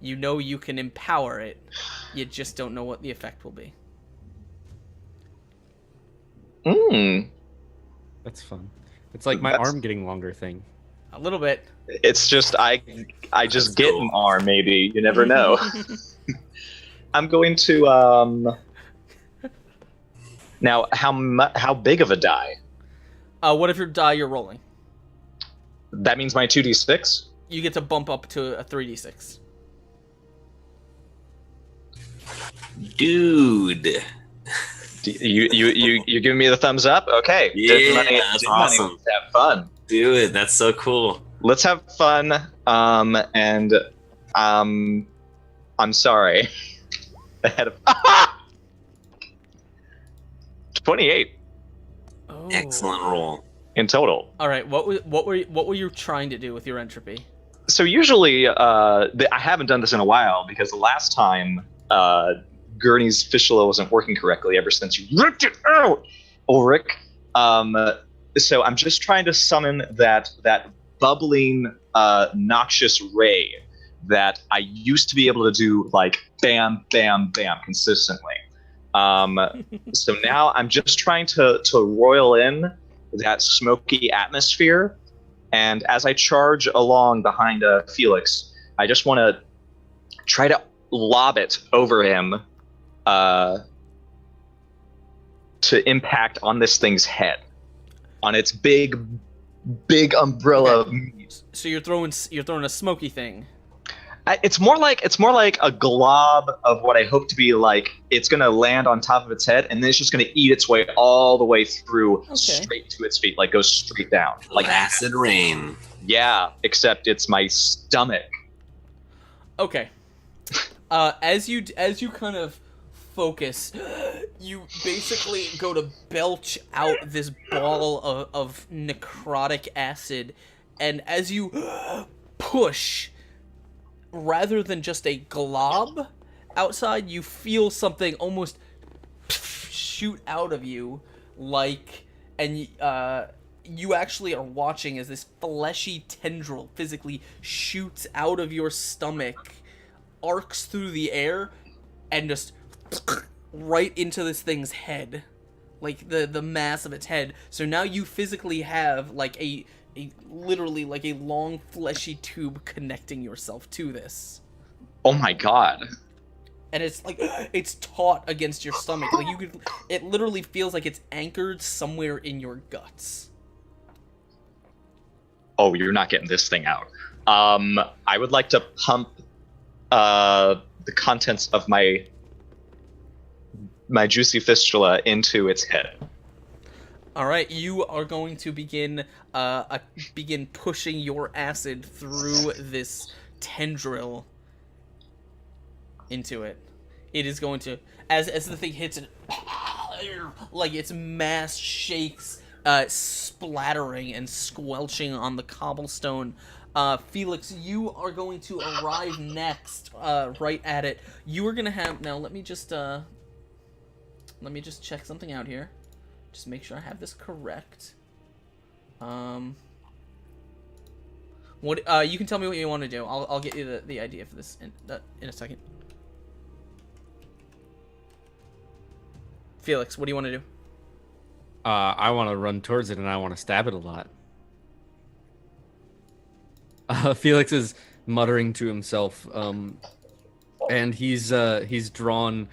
[SPEAKER 2] You know you can empower it, you just don't know what the effect will be.
[SPEAKER 5] That's fun. It's like my
[SPEAKER 4] That's-
[SPEAKER 5] arm getting longer thing.
[SPEAKER 2] A little bit.
[SPEAKER 4] It's just I just
[SPEAKER 3] That's
[SPEAKER 4] get
[SPEAKER 3] cool.
[SPEAKER 4] an arm, maybe. You never know. I'm going to now how big of a die?
[SPEAKER 2] What if your die you're rolling?
[SPEAKER 4] That means my 2d6.
[SPEAKER 2] You get to bump up to a 3d6.
[SPEAKER 3] Dude.
[SPEAKER 4] You giving me the thumbs up? Okay.
[SPEAKER 3] Yeah,
[SPEAKER 4] Money,
[SPEAKER 3] that's
[SPEAKER 4] Dead Money,
[SPEAKER 3] awesome.
[SPEAKER 4] let's have fun.
[SPEAKER 3] Do it. That's so cool.
[SPEAKER 4] Let's have fun. And I'm sorry. Ahead of 28
[SPEAKER 2] Oh.
[SPEAKER 3] Excellent roll.
[SPEAKER 4] in total.
[SPEAKER 2] All right. What were you trying to do with your entropy?
[SPEAKER 4] So usually, I haven't done this in a while because the last time Gurney's fistula wasn't working correctly ever since you ripped it out, Ulrich. So I'm just trying to summon that bubbling, noxious ray that I used to be able to do like bam, bam, bam consistently. So now I'm just trying to roil in that smoky atmosphere. And as I charge along behind Felix, I just want to try to lob it over him to impact on this thing's head, on its big umbrella.
[SPEAKER 2] Okay. So you're throwing a smoky thing.
[SPEAKER 4] It's more like a glob of what I hope to be like. It's gonna land on top of its head, and then it's just gonna eat its way all the way through, straight to its feet, like goes straight down, like
[SPEAKER 3] acid rain.
[SPEAKER 4] Yeah, except it's my stomach.
[SPEAKER 2] Okay. As you kind of focus, you basically go to belch out this ball of necrotic acid, and as you push, rather than just a glob outside, you feel something almost shoot out of you, and you actually are watching as this fleshy tendril physically shoots out of your stomach, arcs through the air, and just right into this thing's head, like the mass of its head. So now you physically have like a literally like a long fleshy tube connecting yourself to this.
[SPEAKER 4] Oh my god.
[SPEAKER 2] And it's like it's taut against your stomach. Like it literally feels like it's anchored somewhere in your guts.
[SPEAKER 4] Oh, you're not getting this thing out. I would like to pump the contents of my juicy fistula into its head.
[SPEAKER 2] All right, you are going to begin pushing your acid through this tendril into it. It is going to, as the thing hits it, like its mass shakes, splattering and squelching on the cobblestone. Felix, you are going to arrive next, right at it. You are gonna have now. Let me just check something out here. Just make sure I have this correct. What you can tell me what you want to do. I'll get you the idea for this in a second. Felix, what do you want to do?
[SPEAKER 5] I want to run towards it and I want to stab it a lot. Felix is muttering to himself, and he's drawn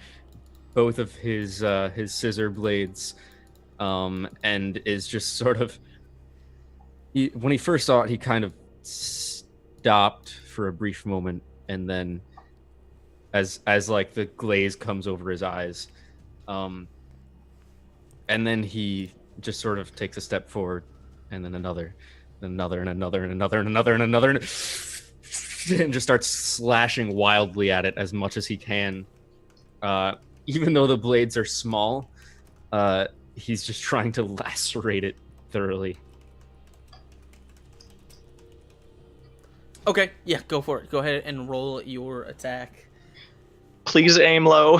[SPEAKER 5] both of his scissor blades, and is just sort of. When he first saw it, he kind of stopped for a brief moment, and then, as like the glaze comes over his eyes, and then he just sort of takes a step forward, and then another, and another, and another, and another, and another, and another, and just starts slashing wildly at it as much as he can. Even though the blades are small, he's just trying to lacerate it thoroughly.
[SPEAKER 2] Okay, yeah, go for it. Go ahead and roll your attack.
[SPEAKER 4] Please aim low.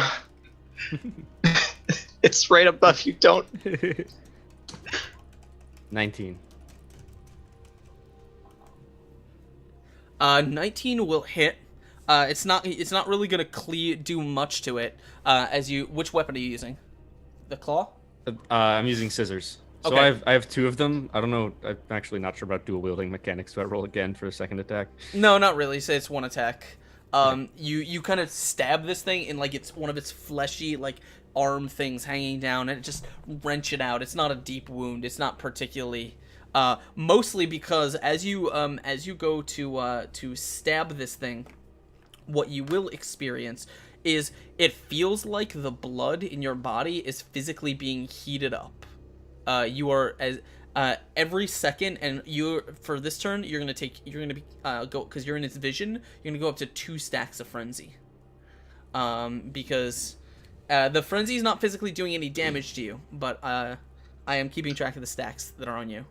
[SPEAKER 4] It's right above you. Don't.
[SPEAKER 5] 19.
[SPEAKER 2] 19 will hit. It's not really gonna do much to it. Which weapon are you using? The claw?
[SPEAKER 5] I'm using scissors. So
[SPEAKER 2] Okay.
[SPEAKER 5] I have two of them. I don't know. I'm actually not sure about dual wielding mechanics. Do I roll again for a second attack?
[SPEAKER 2] No, not really. Say it's one attack. You kind of stab this thing in like it's one of its fleshy like arm things hanging down, and it just wrench it out. It's not a deep wound. It's not particularly. Mostly because as you go to stab this thing, what you will experience is it feels like the blood in your body is physically being heated up. You are every second, and for this turn you're gonna go because you're in its vision. You're gonna go up to 2 stacks of frenzy, because the frenzy is not physically doing any damage to you, but I am keeping track of the stacks that are on you.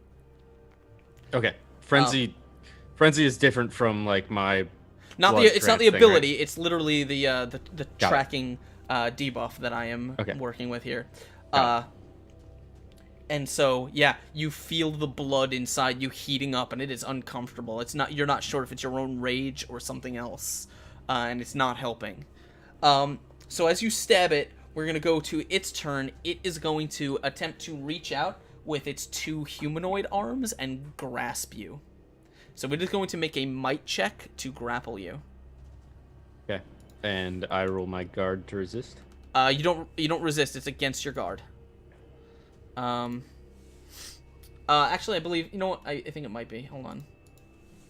[SPEAKER 5] Okay, frenzy is different from like my.
[SPEAKER 2] It's not the ability.
[SPEAKER 5] Right?
[SPEAKER 2] It's literally the tracking debuff that I am working with here. And so, yeah, you feel the blood inside you heating up, and it is uncomfortable. You're not sure if it's your own rage or something else, and it's not helping. So as you stab it, we're going to go to its turn. It is going to attempt to reach out with its 2 humanoid arms and grasp you. So it is going to make a might check to grapple you.
[SPEAKER 5] Okay. And I roll my guard to resist.
[SPEAKER 2] You don't resist. It's against your guard. Actually, I believe, you know what? I think it might be. Hold on.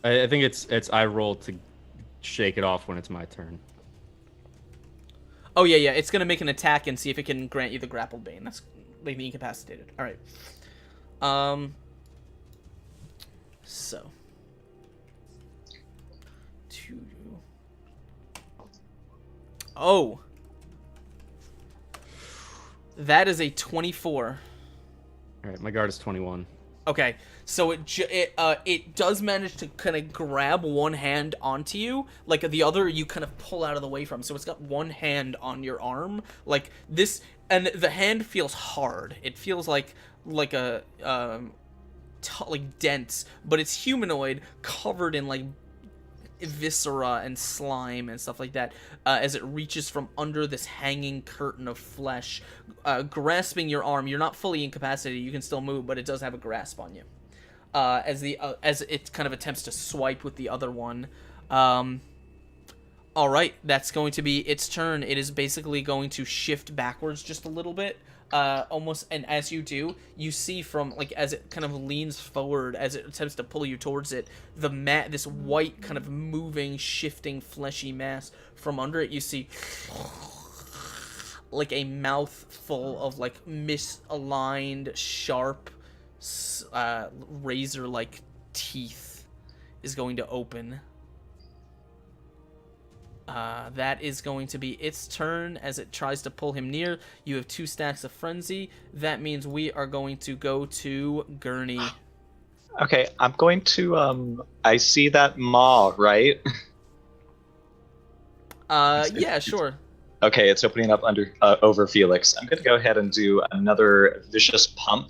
[SPEAKER 5] I think it's I roll to shake it off when it's my turn.
[SPEAKER 2] Oh, yeah. It's going to make an attack and see if it can grant you the grappled bane. That's like the incapacitated. All right. So. 2. Oh. That is a 24.
[SPEAKER 5] All right, my guard is 21.
[SPEAKER 2] Okay, so it does manage to kind of grab one hand onto you, like the other you kind of pull out of the way from. So it's got one hand on your arm, like this, and the hand feels hard. It feels like a like dense, but it's humanoid, covered in like viscera and slime and stuff like that, as it reaches from under this hanging curtain of flesh, grasping your arm. You're not fully incapacitated, you can still move, but it does have a grasp on you, as it kind of attempts to swipe with the other one. Alright, that's going to be its turn. It is basically going to shift backwards just a little bit, almost, and as you do, you see from, like, as it kind of leans forward, as it attempts to pull you towards it, this white kind of moving, shifting, fleshy mass from under it, you see like a mouth full of like misaligned, sharp, razor-like teeth is going to open. That is going to be its turn as it tries to pull him near. You have 2 stacks of frenzy. That means we are going to go to Gurney.
[SPEAKER 4] Okay, I'm going to, I see that maw, right?
[SPEAKER 2] Yeah, sure.
[SPEAKER 4] Okay, it's opening up over Felix. I'm going to go ahead and do another vicious pump.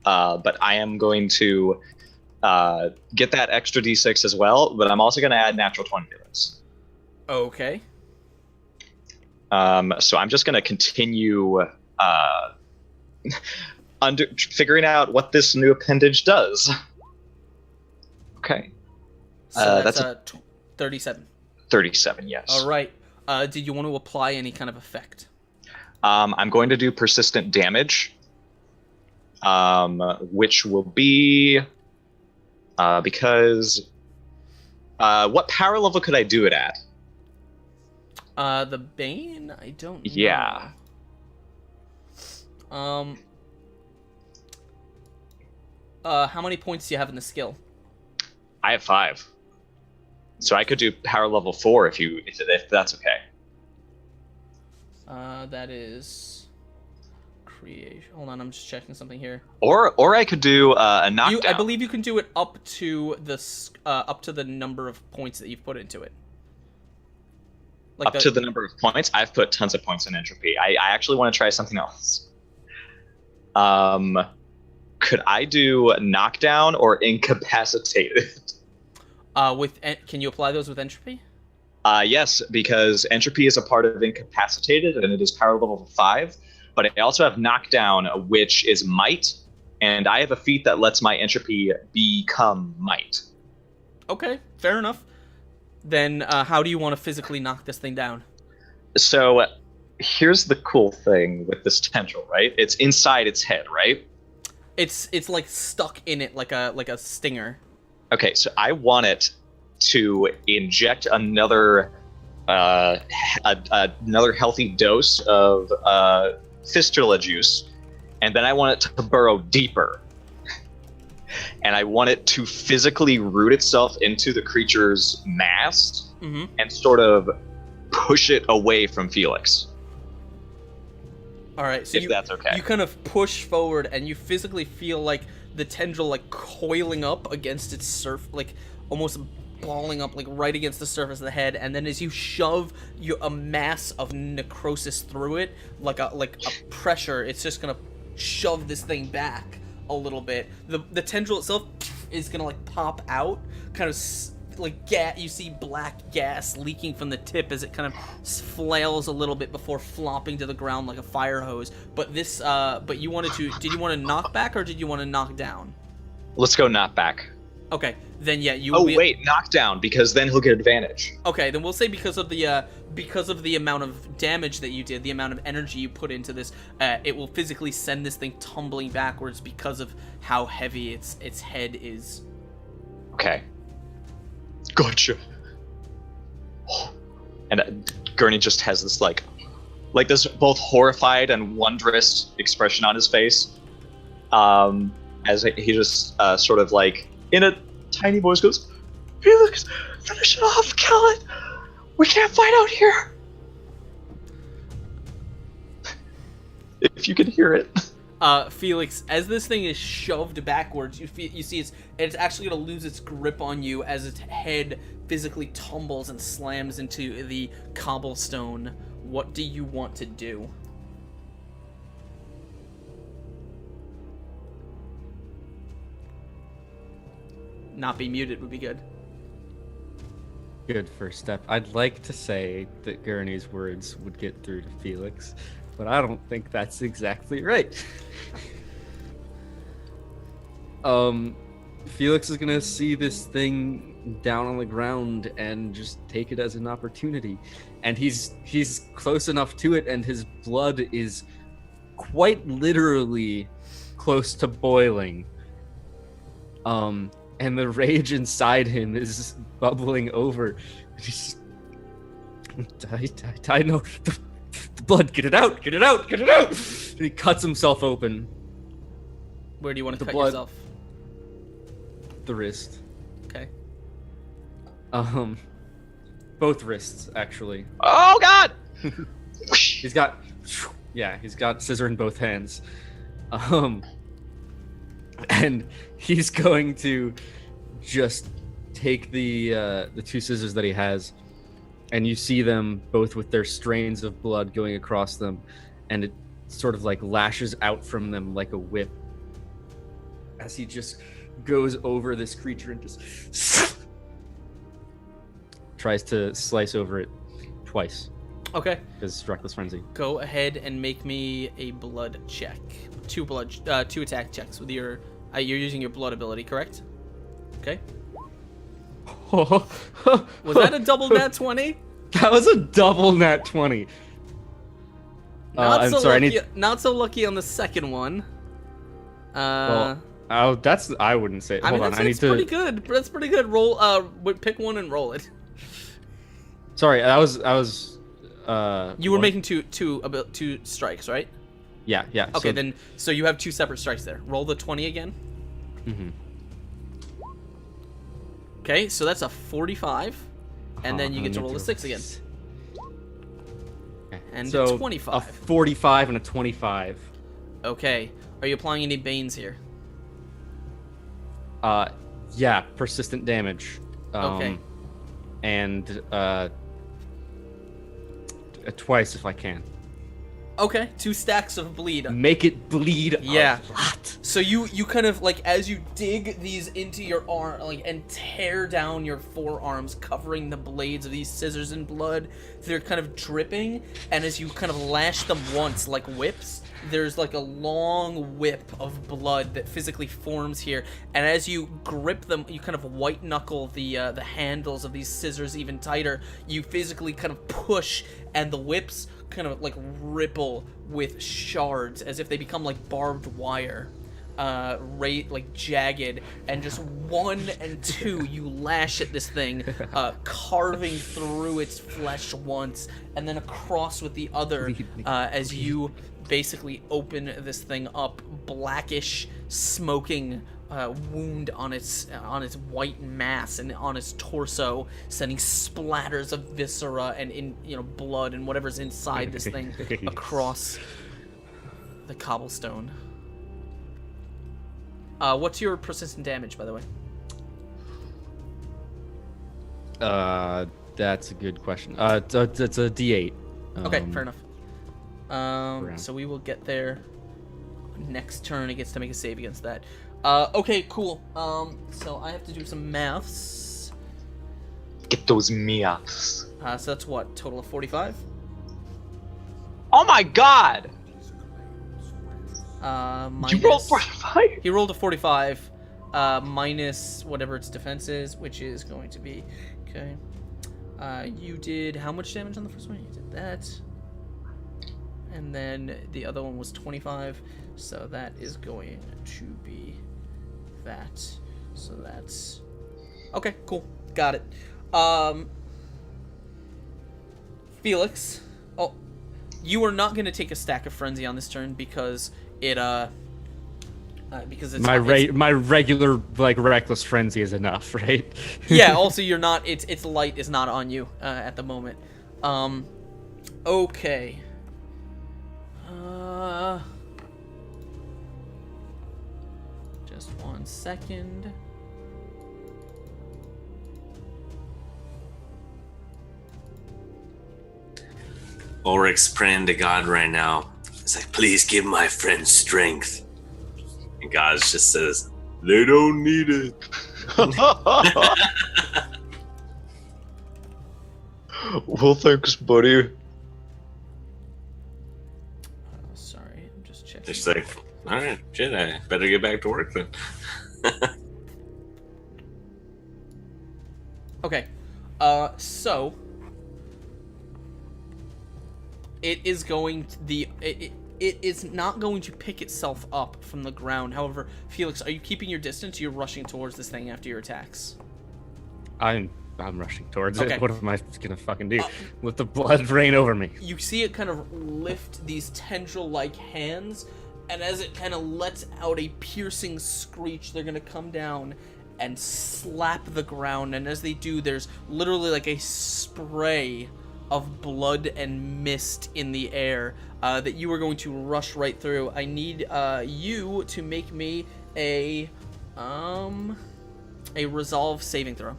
[SPEAKER 4] But I am going to get that extra d6 as well, but I'm also going to add natural 20 to this.
[SPEAKER 2] Okay.
[SPEAKER 4] So I'm just going to continue figuring out what this new appendage does. Okay.
[SPEAKER 2] So that's 37.
[SPEAKER 4] 37, yes.
[SPEAKER 2] All right. Did you want to apply any kind of effect?
[SPEAKER 4] I'm going to do persistent damage, which will be because what power level could I do it at?
[SPEAKER 2] The Bane? I don't know.
[SPEAKER 4] Yeah.
[SPEAKER 2] How many points do you have in the skill?
[SPEAKER 4] I have 5. So I could do power level 4 if that's okay.
[SPEAKER 2] That is creation. Hold on, I'm just checking something here.
[SPEAKER 4] Or I could do a knockdown.
[SPEAKER 2] I believe you can do it up to the number of points that you've put into it.
[SPEAKER 4] Like to the number of points? I've put tons of points in entropy. I actually want to try something else. Could I do knockdown or incapacitated?
[SPEAKER 2] Can you apply those with entropy?
[SPEAKER 4] Yes, because entropy is a part of incapacitated, and it is power level 5. But I also have knockdown, which is might, and I have a feat that lets my entropy become might.
[SPEAKER 2] Okay, fair enough. Then how do you want to physically knock this thing down?
[SPEAKER 4] So here's the cool thing with this tendril, right? It's inside its head, right?
[SPEAKER 2] It's like stuck in it like a stinger.
[SPEAKER 4] Okay, so I want it to inject another healthy dose of fistula juice, and then I want it to burrow deeper. And I want it to physically root itself into the creature's mass and sort of push it away from Felix.
[SPEAKER 2] All right, so
[SPEAKER 4] that's okay.
[SPEAKER 2] You kind of push forward, and you physically feel like the tendril like coiling up against its like almost balling up like right against the surface of the head, and then as you shove a mass of necrosis through it, like a pressure, it's just gonna shove this thing back a little bit. The tendril itself is gonna like pop out, kind of like you see black gas leaking from the tip as it kind of flails a little bit before flopping to the ground like a fire hose. But this, but you wanted to, did you want to knock back or did you want to knock down?
[SPEAKER 4] Let's go knock back.
[SPEAKER 2] Okay, then yeah, you.
[SPEAKER 4] Oh wait, knock down, because then he'll get advantage.
[SPEAKER 2] Okay, then we'll say because of the amount of damage that you did, the amount of energy you put into this, it will physically send this thing tumbling backwards because of how heavy its head is.
[SPEAKER 4] Okay. Gotcha. And Gurney just has this like this both horrified and wondrous expression on his face, as he just sort of like in a tiny voice goes, "Felix, finish it off, kill it. We can't fight out here." If you can hear it.
[SPEAKER 2] Felix, as this thing is shoved backwards, you see it's actually going to lose its grip on you as its head physically tumbles and slams into the cobblestone. What do you want to do? Not be muted would be good.
[SPEAKER 5] Good first step. I'd like to say that Gurney's words would get through to Felix, but I don't think that's exactly right. Felix is gonna see this thing down on the ground and just take it as an opportunity. And he's close enough to it, and his blood is quite literally close to boiling. And the rage inside him is bubbling over. He's I know the blood. Get it out! Get it out! Get it out! And he cuts himself open.
[SPEAKER 2] Where do you want to cut
[SPEAKER 5] blood,
[SPEAKER 2] yourself?
[SPEAKER 5] The wrist.
[SPEAKER 2] Okay.
[SPEAKER 5] Both wrists actually.
[SPEAKER 4] Oh God!
[SPEAKER 5] He's got scissor in both hands. And he's going to just take the two scissors that he has, and you see them both with their strains of blood going across them, and it sort of like lashes out from them like a whip as he just goes over this creature and just tries to slice over it twice.
[SPEAKER 2] Okay.
[SPEAKER 5] Because reckless frenzy.
[SPEAKER 2] Go ahead and make me a blood check. Two attack checks with your. You're using your blood ability, correct? Okay. Was that a double nat 20?
[SPEAKER 5] That was a double nat 20. I'm sorry.
[SPEAKER 2] Not so lucky on the second one.
[SPEAKER 5] I wouldn't say. Hold on.
[SPEAKER 2] That's pretty good. That's pretty good. Roll. Pick one and roll it.
[SPEAKER 5] Sorry, I was.
[SPEAKER 2] You were making two strikes, right?
[SPEAKER 5] Yeah.
[SPEAKER 2] Okay, so you have two separate strikes there. Roll the 20 again.
[SPEAKER 5] Mm-hmm.
[SPEAKER 2] Okay, so that's a 45, and then you get to roll a 6 again.
[SPEAKER 5] Okay.
[SPEAKER 2] And
[SPEAKER 5] so
[SPEAKER 2] a 25.
[SPEAKER 5] A 45 and a 25.
[SPEAKER 2] Okay, are you applying any banes here?
[SPEAKER 5] Yeah, persistent damage.
[SPEAKER 2] Okay.
[SPEAKER 5] And twice if I can.
[SPEAKER 2] Okay, 2 stacks of bleed.
[SPEAKER 5] Make it bleed
[SPEAKER 2] Yeah.
[SPEAKER 5] a lot.
[SPEAKER 2] So you kind of like, as you dig these into your arm, like, and tear down your forearms, covering the blades of these scissors in blood, they're kind of dripping, and as you kind of lash them once like whips, there's like a long whip of blood that physically forms here, and as you grip them, you kind of white knuckle the handles of these scissors even tighter. You physically kind of push, and the whips kind of like ripple with shards as if they become like barbed wire, like jagged, and just 1 and 2 you lash at this thing, carving through its flesh once, and then across with the other, as you basically open this thing up, blackish, smoking wound on its white mass and on its torso, sending splatters of viscera and blood and whatever's inside this thing across the cobblestone. What's your persistent damage, by the way?
[SPEAKER 5] That's a good question. It's a D8.
[SPEAKER 2] Okay, fair enough. So we will get there next turn it gets to make a save against that. Okay, cool. So I have to do some maths.
[SPEAKER 4] Get those meows.
[SPEAKER 2] So that's what, total of 45?
[SPEAKER 4] Oh my god!
[SPEAKER 2] Minus,
[SPEAKER 4] You rolled 45?
[SPEAKER 2] he rolled a 45, minus whatever its defense is, which is going to be, okay. You did how much damage on the first one? You did that. And then the other one was 25, so that is going to be that. So that's... Okay, cool. Got it. Felix. Oh, you are not going to take a stack of Frenzy on this turn because it, because it's...
[SPEAKER 5] My regular, like, Reckless Frenzy is enough, right?
[SPEAKER 2] Yeah, also you're not... Its light is not on you at the moment. Okay. Just 1 second.
[SPEAKER 3] Ulrich's praying to God right now. He's like, please give my friend strength. And God just says, they don't need it.
[SPEAKER 4] Well, thanks, buddy.
[SPEAKER 2] Sorry, I'm just checking.
[SPEAKER 3] It's like, all right, shit, I better get back to work then.
[SPEAKER 2] Okay. So it is going to it is not going to pick itself up from the ground. However, Felix, are you keeping your distance? Or you're rushing towards this thing after your attacks.
[SPEAKER 5] I'm rushing towards
[SPEAKER 2] Okay.
[SPEAKER 5] it. What am I gonna fucking do? Let the blood rain over me.
[SPEAKER 2] You see it kind of lift these tendril-like hands, and as it kind of lets out a piercing screech, they're gonna come down and slap the ground. And as they do, there's literally like a spray of blood and mist in the air that you are going to rush right through. I need you to make me a resolve saving throw.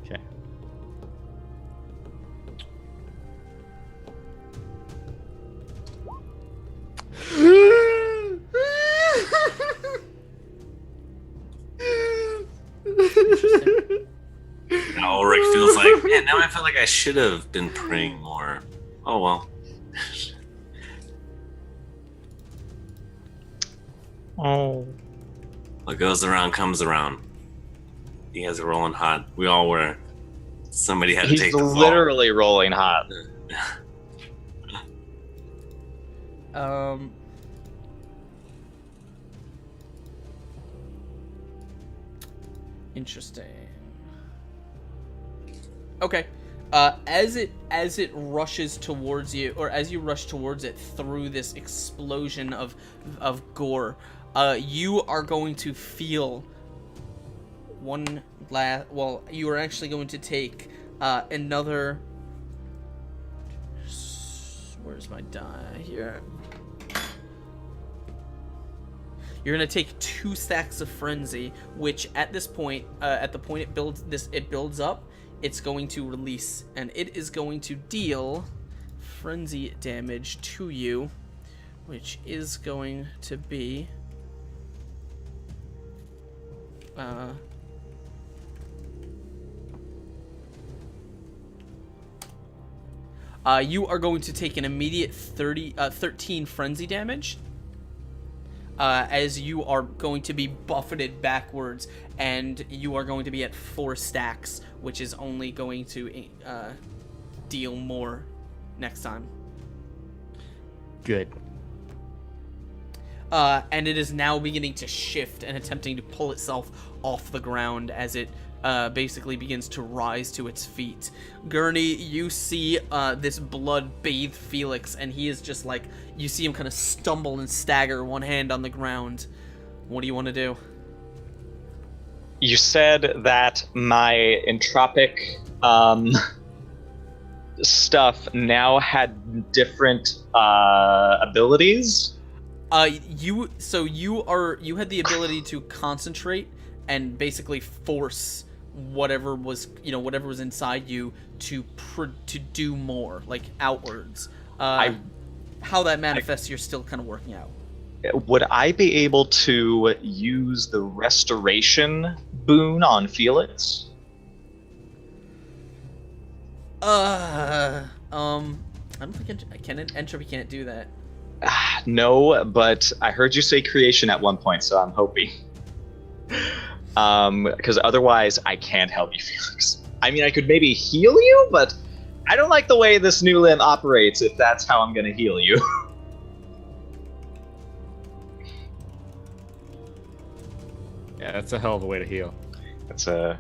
[SPEAKER 5] Okay.
[SPEAKER 3] Now Ulrich feels like, man, now I feel like I should have been praying more. Oh well.
[SPEAKER 4] Oh.
[SPEAKER 3] What goes around comes around. You guys are rolling hot. We all were. Somebody had to
[SPEAKER 4] He's
[SPEAKER 3] take the fall.
[SPEAKER 4] literally rolling hot.
[SPEAKER 2] Interesting. Okay. As it rushes towards you, or as you rush towards it through this explosion of gore, you are going to feel you are actually going to take another. Where's my die here? You're gonna take 2 stacks of frenzy, which at this point, at the point it builds up, it's going to release, and it is going to deal frenzy damage to you, which is going to be you are going to take an immediate 13 frenzy damage. As you are going to be buffeted backwards, and you are going to be at 4 stacks, which is only going to deal more next time.
[SPEAKER 5] Good.
[SPEAKER 2] And it is now beginning to shift and attempting to pull itself off the ground as it basically begins to rise to its feet. Gurney, you see this blood-bathed Felix, and he is just like, you see him kind of stumble and stagger, one hand on the ground. What do you want to do?
[SPEAKER 4] You said that my entropic stuff now had different abilities.
[SPEAKER 2] You had the ability to concentrate and basically force whatever was inside you to do more, like outwards. how that manifests, you're still kind of working out.
[SPEAKER 4] Would I be able to use the restoration boon on Felix?
[SPEAKER 2] I don't think entropy can't do that.
[SPEAKER 4] No, but I heard you say creation at one point, so I'm hoping. Because otherwise, I can't help you, Felix. I mean, I could maybe heal you, but I don't like the way this new limb operates if that's how I'm going to heal you.
[SPEAKER 5] Yeah, that's a hell of a way to heal.
[SPEAKER 4] That's a...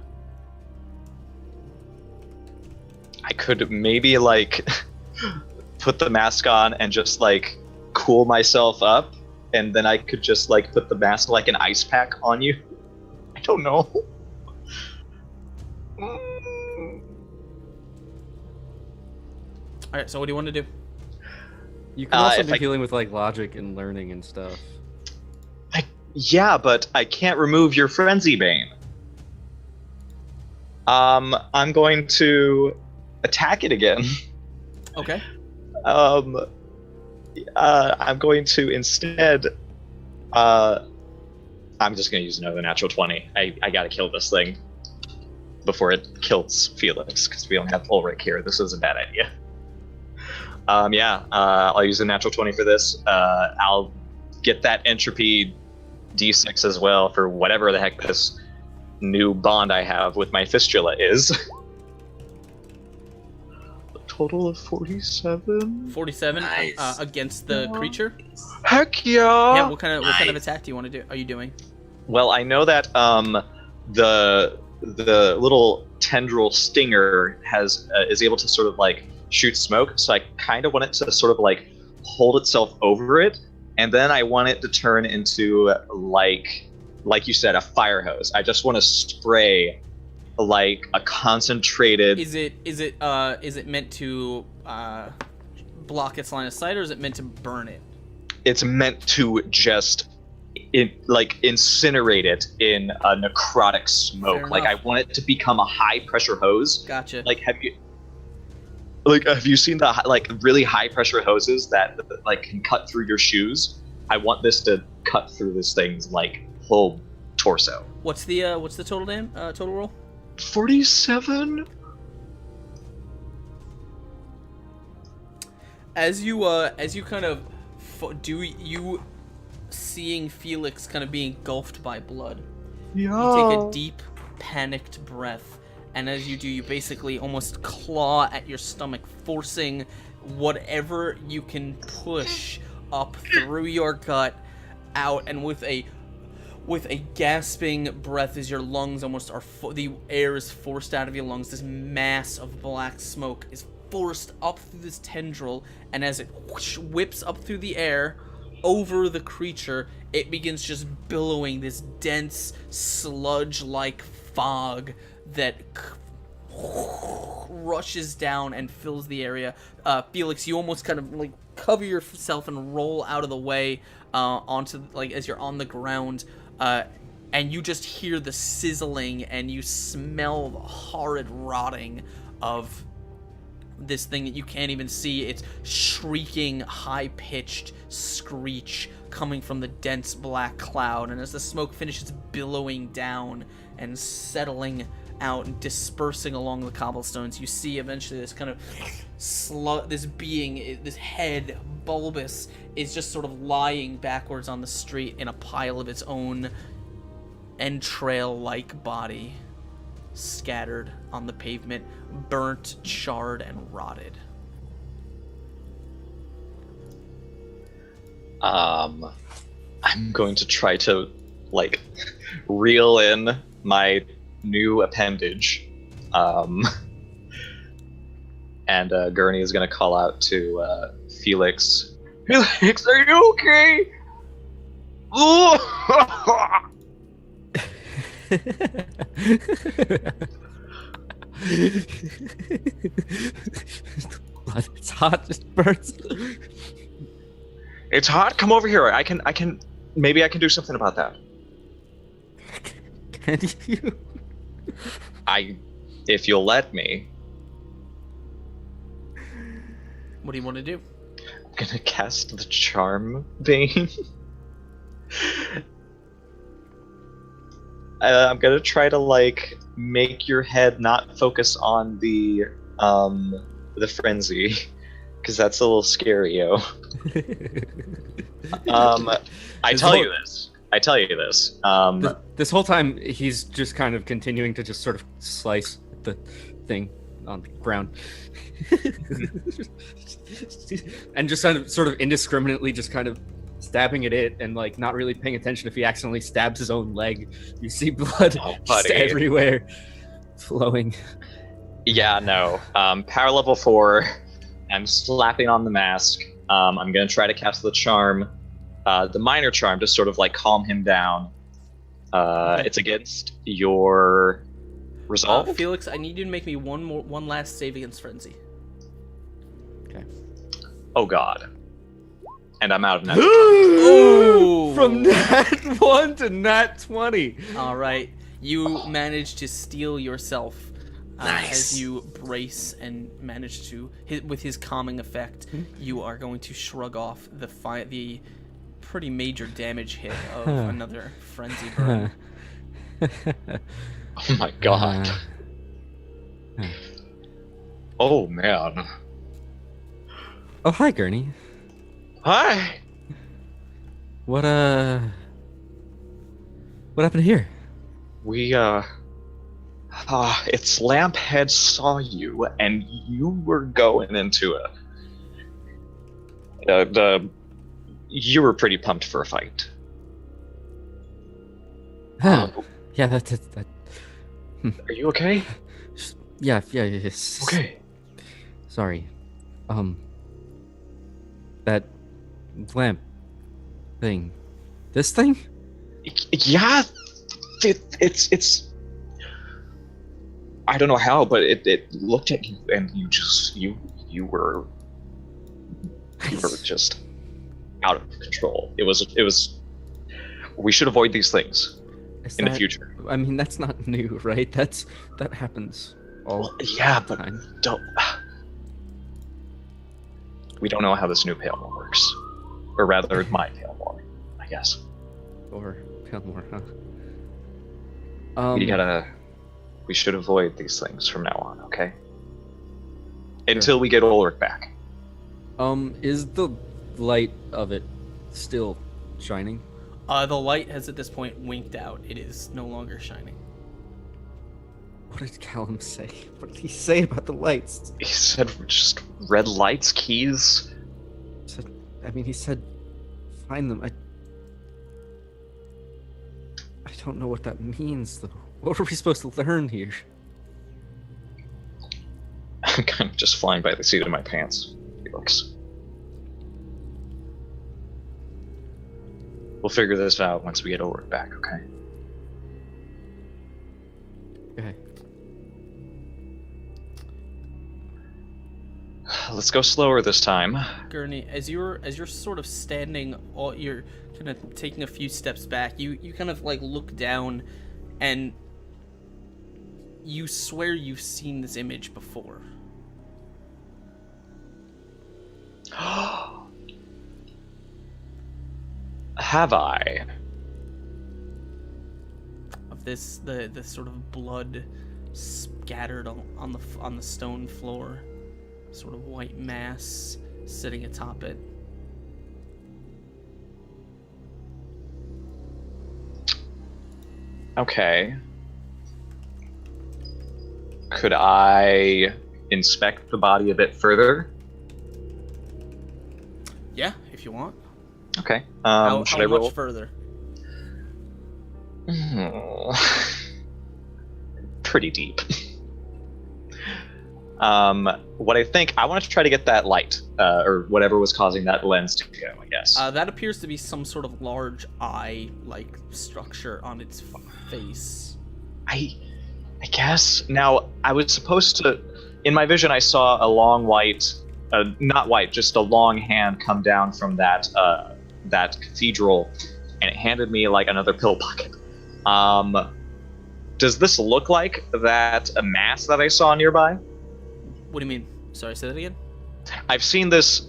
[SPEAKER 4] I could maybe, like, put the mask on and just, like, cool myself up, and then I could just, like, put the mask like an ice pack on you. I don't know.
[SPEAKER 2] All right, so what do you want to do?
[SPEAKER 5] You can also
[SPEAKER 4] if
[SPEAKER 5] be
[SPEAKER 4] I-
[SPEAKER 5] healing with like logic and learning and stuff.
[SPEAKER 4] Yeah, but I can't remove your frenzy bane. I'm going to attack it again.
[SPEAKER 2] Okay.
[SPEAKER 4] I'm going to instead. I'm just going to use another natural 20. I gotta kill this thing before it kills Felix, because we only have Ulrich here. This is a bad idea. I'll use a natural 20 for this. I'll get that entropy d6 as well for whatever the heck this new bond I have with my fistula is. A total of 47.
[SPEAKER 2] 47
[SPEAKER 3] Nice.
[SPEAKER 2] against the creature.
[SPEAKER 4] Heck yeah!
[SPEAKER 2] Yeah. What kind of
[SPEAKER 3] Nice.
[SPEAKER 2] attack do you want to do? Are you doing?
[SPEAKER 4] Well, I know that the little tendril stinger is able to sort of like shoot smoke, so I kind of want it to sort of like hold itself over it, and then I want it to turn into like you said, a fire hose. I just want to spray like a concentrated.
[SPEAKER 2] Is it meant to block its line of sight, or is it meant to burn it?
[SPEAKER 4] It's meant to just incinerate it in a necrotic smoke.
[SPEAKER 2] Fair
[SPEAKER 4] Like I
[SPEAKER 2] enough.
[SPEAKER 4] want it to become a high pressure hose.
[SPEAKER 2] Gotcha.
[SPEAKER 4] Like have you seen the like really high pressure hoses that like can cut through your shoes? I want this to cut through this thing's like whole torso.
[SPEAKER 2] What's the total total roll?
[SPEAKER 4] 47.
[SPEAKER 2] As you kind of seeing Felix kind of being engulfed by blood. You take a deep, panicked breath, and as you do, you basically almost claw at your stomach, forcing whatever you can push up through your gut, out, and with a gasping breath, as your lungs almost are, the air is forced out of your lungs. This mass of black smoke is forced up through this tendril, and as it whips up through the air over the creature, it begins just billowing this dense sludge-like fog that rushes down and fills the area. Felix, you almost kind of like cover yourself and roll out of the way onto, like, as you're on the ground, and you just hear the sizzling and you smell the horrid rotting of this thing that you can't even see. It's shrieking, high-pitched screech coming from the dense black cloud, and as the smoke finishes billowing down and settling out and dispersing along the cobblestones, you see eventually this kind of this being, this head, bulbous, is just sort of lying backwards on the street in a pile of its own entrail-like body, scattered on the pavement, burnt, charred, and rotted.
[SPEAKER 4] I'm going to try to like reel in my new appendage, and Gurney is going to call out to Felix. Felix, are you okay?
[SPEAKER 5] It's hot, just burns.
[SPEAKER 4] It's hot. Come over here. Maybe I can do something about that.
[SPEAKER 5] Can you?
[SPEAKER 4] If you'll let me.
[SPEAKER 2] What do you want to do?
[SPEAKER 4] I'm gonna cast the Charm Bane. I'm gonna try to like make your head not focus on the frenzy, because that's a little scary, yo. I tell you this.
[SPEAKER 5] This whole time, he's just kind of continuing to just sort of slice the thing on the ground. And just sort of indiscriminately just kind of stabbing at it and like not really paying attention if he accidentally stabs his own leg. You see blood just everywhere flowing.
[SPEAKER 4] Yeah, no. Power level 4. I'm slapping on the mask. I'm gonna try to cast the charm, the minor charm, to sort of like calm him down. It's against your resolve.
[SPEAKER 2] Felix, I need you to make me one last save against frenzy.
[SPEAKER 5] Okay.
[SPEAKER 4] Oh god. And I'm out of net.
[SPEAKER 2] Ooh!
[SPEAKER 5] From nat 1 to nat 20.
[SPEAKER 2] All right, you manage to steel yourself
[SPEAKER 3] Nice.
[SPEAKER 2] as you brace and manage to with his calming effect. You are going to shrug off the pretty major damage hit of another frenzy burn.
[SPEAKER 4] Oh my god. Oh man.
[SPEAKER 5] Oh, hi, Gurney.
[SPEAKER 4] Hi.
[SPEAKER 5] What happened here?
[SPEAKER 4] We it's Lamphead saw you, and you were going into you were pretty pumped for a fight.
[SPEAKER 5] Huh. Yeah, that.
[SPEAKER 4] Are you okay?
[SPEAKER 5] Yeah, yes.
[SPEAKER 4] Okay.
[SPEAKER 5] Sorry. That lamp thing. This thing?
[SPEAKER 4] Yeah, it's. I don't know how, but it looked at you, and you were just out of control. It was. We should avoid these things in the future.
[SPEAKER 5] I mean, that's not new, right? That happens all
[SPEAKER 4] Yeah,
[SPEAKER 5] the
[SPEAKER 4] but
[SPEAKER 5] time.
[SPEAKER 4] we don't know how this new Palemore works, or rather, my Palemore, I guess.
[SPEAKER 5] Or Pelmore, huh?
[SPEAKER 4] We should avoid these things from now on, okay? Until we get Ulrich back.
[SPEAKER 5] Is the light of it still shining?
[SPEAKER 2] The light has at this point winked out. It is no longer shining.
[SPEAKER 5] What did Callum say? What did he say about the lights?
[SPEAKER 4] He said just red lights, keys.
[SPEAKER 5] He said find them. I don't know what that means, though. What are we supposed to learn here?
[SPEAKER 4] I'm kind of just flying by the seat of my pants, Felix. We'll figure this out once we get Ulrich back, okay?
[SPEAKER 5] Okay.
[SPEAKER 4] Let's go slower this time.
[SPEAKER 2] Gurney, as you're sort of standing, you're kind of taking a few steps back. You kind of like look down, and you swear you've seen this image before.
[SPEAKER 4] Have I?
[SPEAKER 2] Of this, the sort of blood scattered on the stone floor, sort of white mass sitting atop it.
[SPEAKER 4] Okay. Could I inspect the body a bit further?
[SPEAKER 2] Yeah, if you want.
[SPEAKER 4] Okay.
[SPEAKER 2] How
[SPEAKER 4] should I roll?
[SPEAKER 2] much further?
[SPEAKER 4] Pretty deep. What I think, I want to try to get that light, or whatever was causing that lens to go, I guess.
[SPEAKER 2] That appears to be some sort of large eye-like structure on its face.
[SPEAKER 4] I guess. Now, I was supposed to... In my vision, I saw a long white... not white, just a long hand come down from that cathedral, and it handed me, like, another pill bucket. Does this look like that a mass that I saw nearby?
[SPEAKER 2] What do you mean? Sorry, say that again?
[SPEAKER 4] I've seen this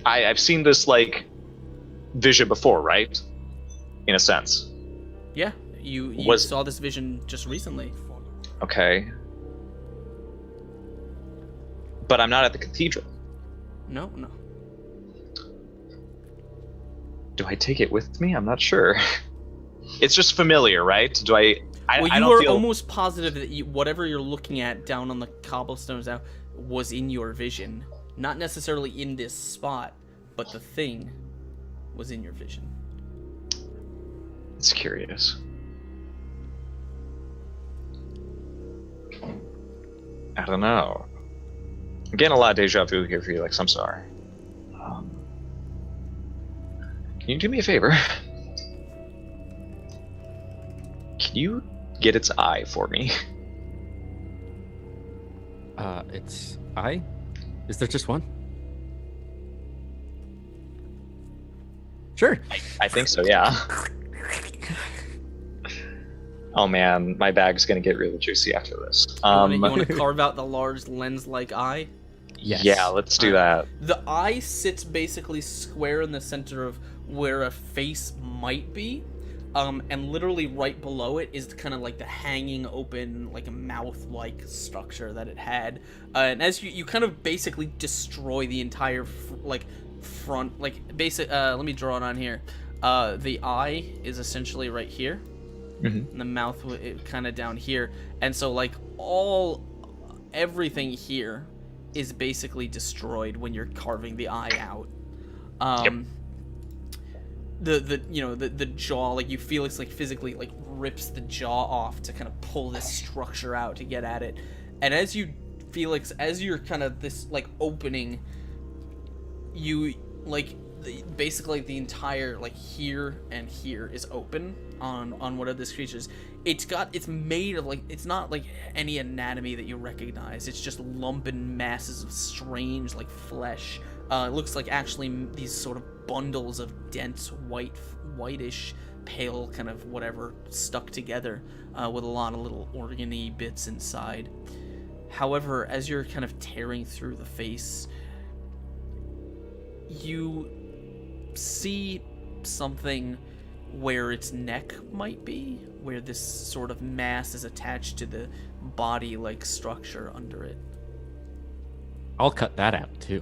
[SPEAKER 4] I've seen this like vision before, right? In a sense.
[SPEAKER 2] Yeah, you
[SPEAKER 4] Was-
[SPEAKER 2] saw this vision just recently.
[SPEAKER 4] Okay. But I'm not at the cathedral.
[SPEAKER 2] No.
[SPEAKER 4] Do I take it with me? I'm not sure. It's just familiar, right? Do I?
[SPEAKER 2] Well,
[SPEAKER 4] I
[SPEAKER 2] you
[SPEAKER 4] don't
[SPEAKER 2] are
[SPEAKER 4] feel.
[SPEAKER 2] almost positive that whatever you're looking at down on the cobblestones now was in your vision. Not necessarily in this spot, but the thing was in your vision.
[SPEAKER 4] It's curious. I don't know. I'm getting a lot of deja vu here, Felix. I'm sorry. Can you do me a favor? Can you get its eye for me?
[SPEAKER 5] It's I? Is there just one? Sure.
[SPEAKER 4] I think so, yeah. Oh man, my bag's gonna get really juicy after this.
[SPEAKER 2] You want to carve out the large lens-like eye?
[SPEAKER 5] Yes.
[SPEAKER 4] Yeah, let's do that.
[SPEAKER 2] The eye sits basically square in the center of where a face might be, and literally right below it is kind of like the hanging open, like a mouth-like structure that it had. And as you kind of basically destroy the entire front, like basic. Let me draw it on here. The eye is essentially right here, and the mouth kind of down here, and so like everything here is basically destroyed when you're carving the eye out. The jaw, like you feel it's like physically like rips the jaw off to kind of pull this structure out to get at it. And as you're kind of this like opening, you like basically the entire like here and here is open on one of these creatures. It's made of like, it's not like any anatomy that you recognize. It's just lumpen masses of strange like flesh. It looks like actually these sort of bundles of dense whitish pale kind of whatever stuck together with a lot of little organy bits inside. However, as you're kind of tearing through the face, you see something where its neck might be, where this sort of mass is attached to the body-like structure under it.
[SPEAKER 5] I'll cut that out too.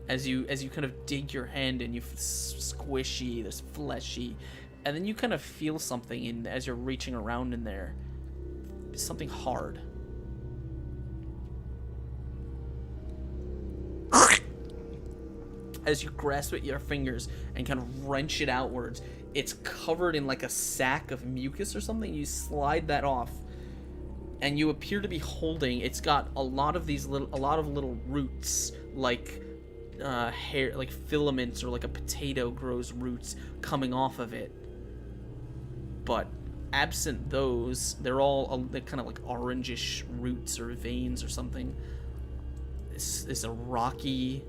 [SPEAKER 2] As you kind of dig your hand and you squishy, this fleshy, and then you kind of feel something as you're reaching around in there. Something hard. As you grasp it with your fingers and kind of wrench it outwards, it's covered in like a sack of mucus or something. You slide that off, and you appear to be holding. It's got a lot of little roots, like hair, like filaments, or like a potato grows roots coming off of it. But absent those, they're all kind of like orangish roots or veins or something. It's a rocky,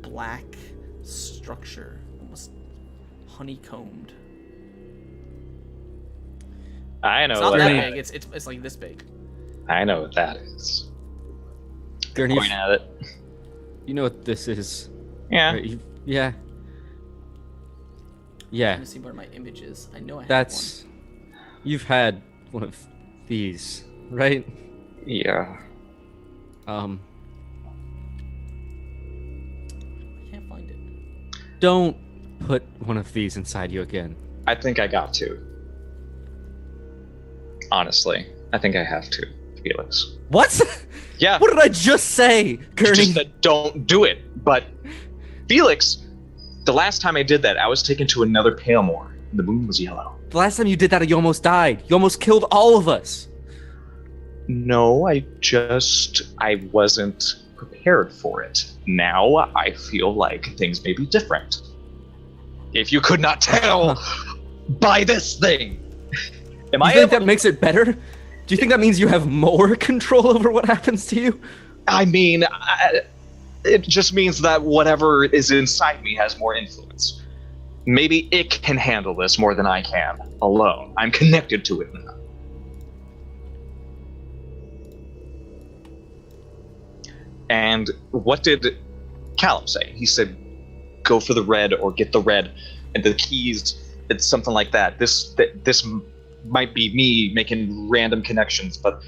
[SPEAKER 2] black structure, almost honeycombed.
[SPEAKER 4] I know.
[SPEAKER 2] It's not
[SPEAKER 4] what
[SPEAKER 2] that
[SPEAKER 4] that
[SPEAKER 2] big. It's like this big.
[SPEAKER 4] I know what that is.
[SPEAKER 5] Gurney,
[SPEAKER 4] Point at it.
[SPEAKER 5] you know what this is?
[SPEAKER 4] Yeah.
[SPEAKER 5] Right? Yeah. Yeah.
[SPEAKER 2] Let me see where my image is. I know I have
[SPEAKER 5] That's. You've had one of these, right?
[SPEAKER 4] Yeah.
[SPEAKER 2] one. I can't find it.
[SPEAKER 5] Don't put one of these inside you again.
[SPEAKER 4] I think I got to. Honestly, I think I have to, Felix.
[SPEAKER 5] What?
[SPEAKER 4] Yeah.
[SPEAKER 5] What did I just say, Gurney?
[SPEAKER 4] Just that don't do it. But Felix, the last time I did that, I was taken to another Palemore. The moon was yellow.
[SPEAKER 5] The last time you did that, you almost died. You almost killed all of us.
[SPEAKER 4] No, I wasn't prepared for it. Now I feel like things may be different. If you could not tell by this thing. Am
[SPEAKER 5] You
[SPEAKER 4] I
[SPEAKER 5] think
[SPEAKER 4] able
[SPEAKER 5] that makes it better? Do you think that means you have more control over what happens to you?
[SPEAKER 4] I mean, it just means that whatever is inside me has more influence. Maybe it can handle this more than I can alone. I'm connected to it now. And what did Callum say? He said go for the red or get the red, and the keys, it's something like that. This might be me making random connections, but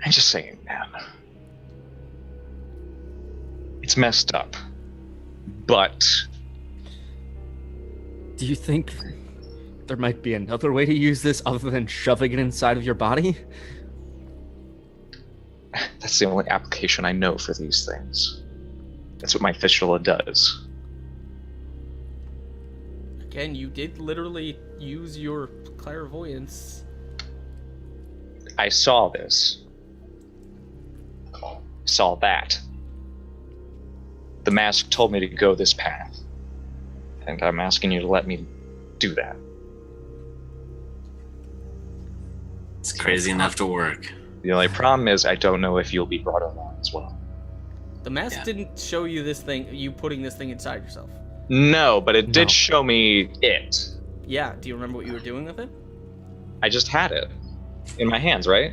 [SPEAKER 4] I'm just saying, man. It's messed up. But
[SPEAKER 5] Do you think there might be another way to use this other than shoving it inside of your body?
[SPEAKER 4] that's the only application I know for these things. That's what my fistula does.
[SPEAKER 2] Again, you did literally use your clairvoyance.
[SPEAKER 4] I saw this. Saw that. The mask told me to go this path. And I'm asking you to let me do that.
[SPEAKER 3] It's crazy enough to work.
[SPEAKER 4] The only problem is I don't know if you'll be brought along as well.
[SPEAKER 2] The mask
[SPEAKER 3] Yeah.
[SPEAKER 2] didn't show you this thing, you putting this thing inside yourself.
[SPEAKER 4] No, but it
[SPEAKER 5] No.
[SPEAKER 4] did show me it.
[SPEAKER 2] Yeah, do you remember what you were doing with it?
[SPEAKER 4] I just had it in my hands, right?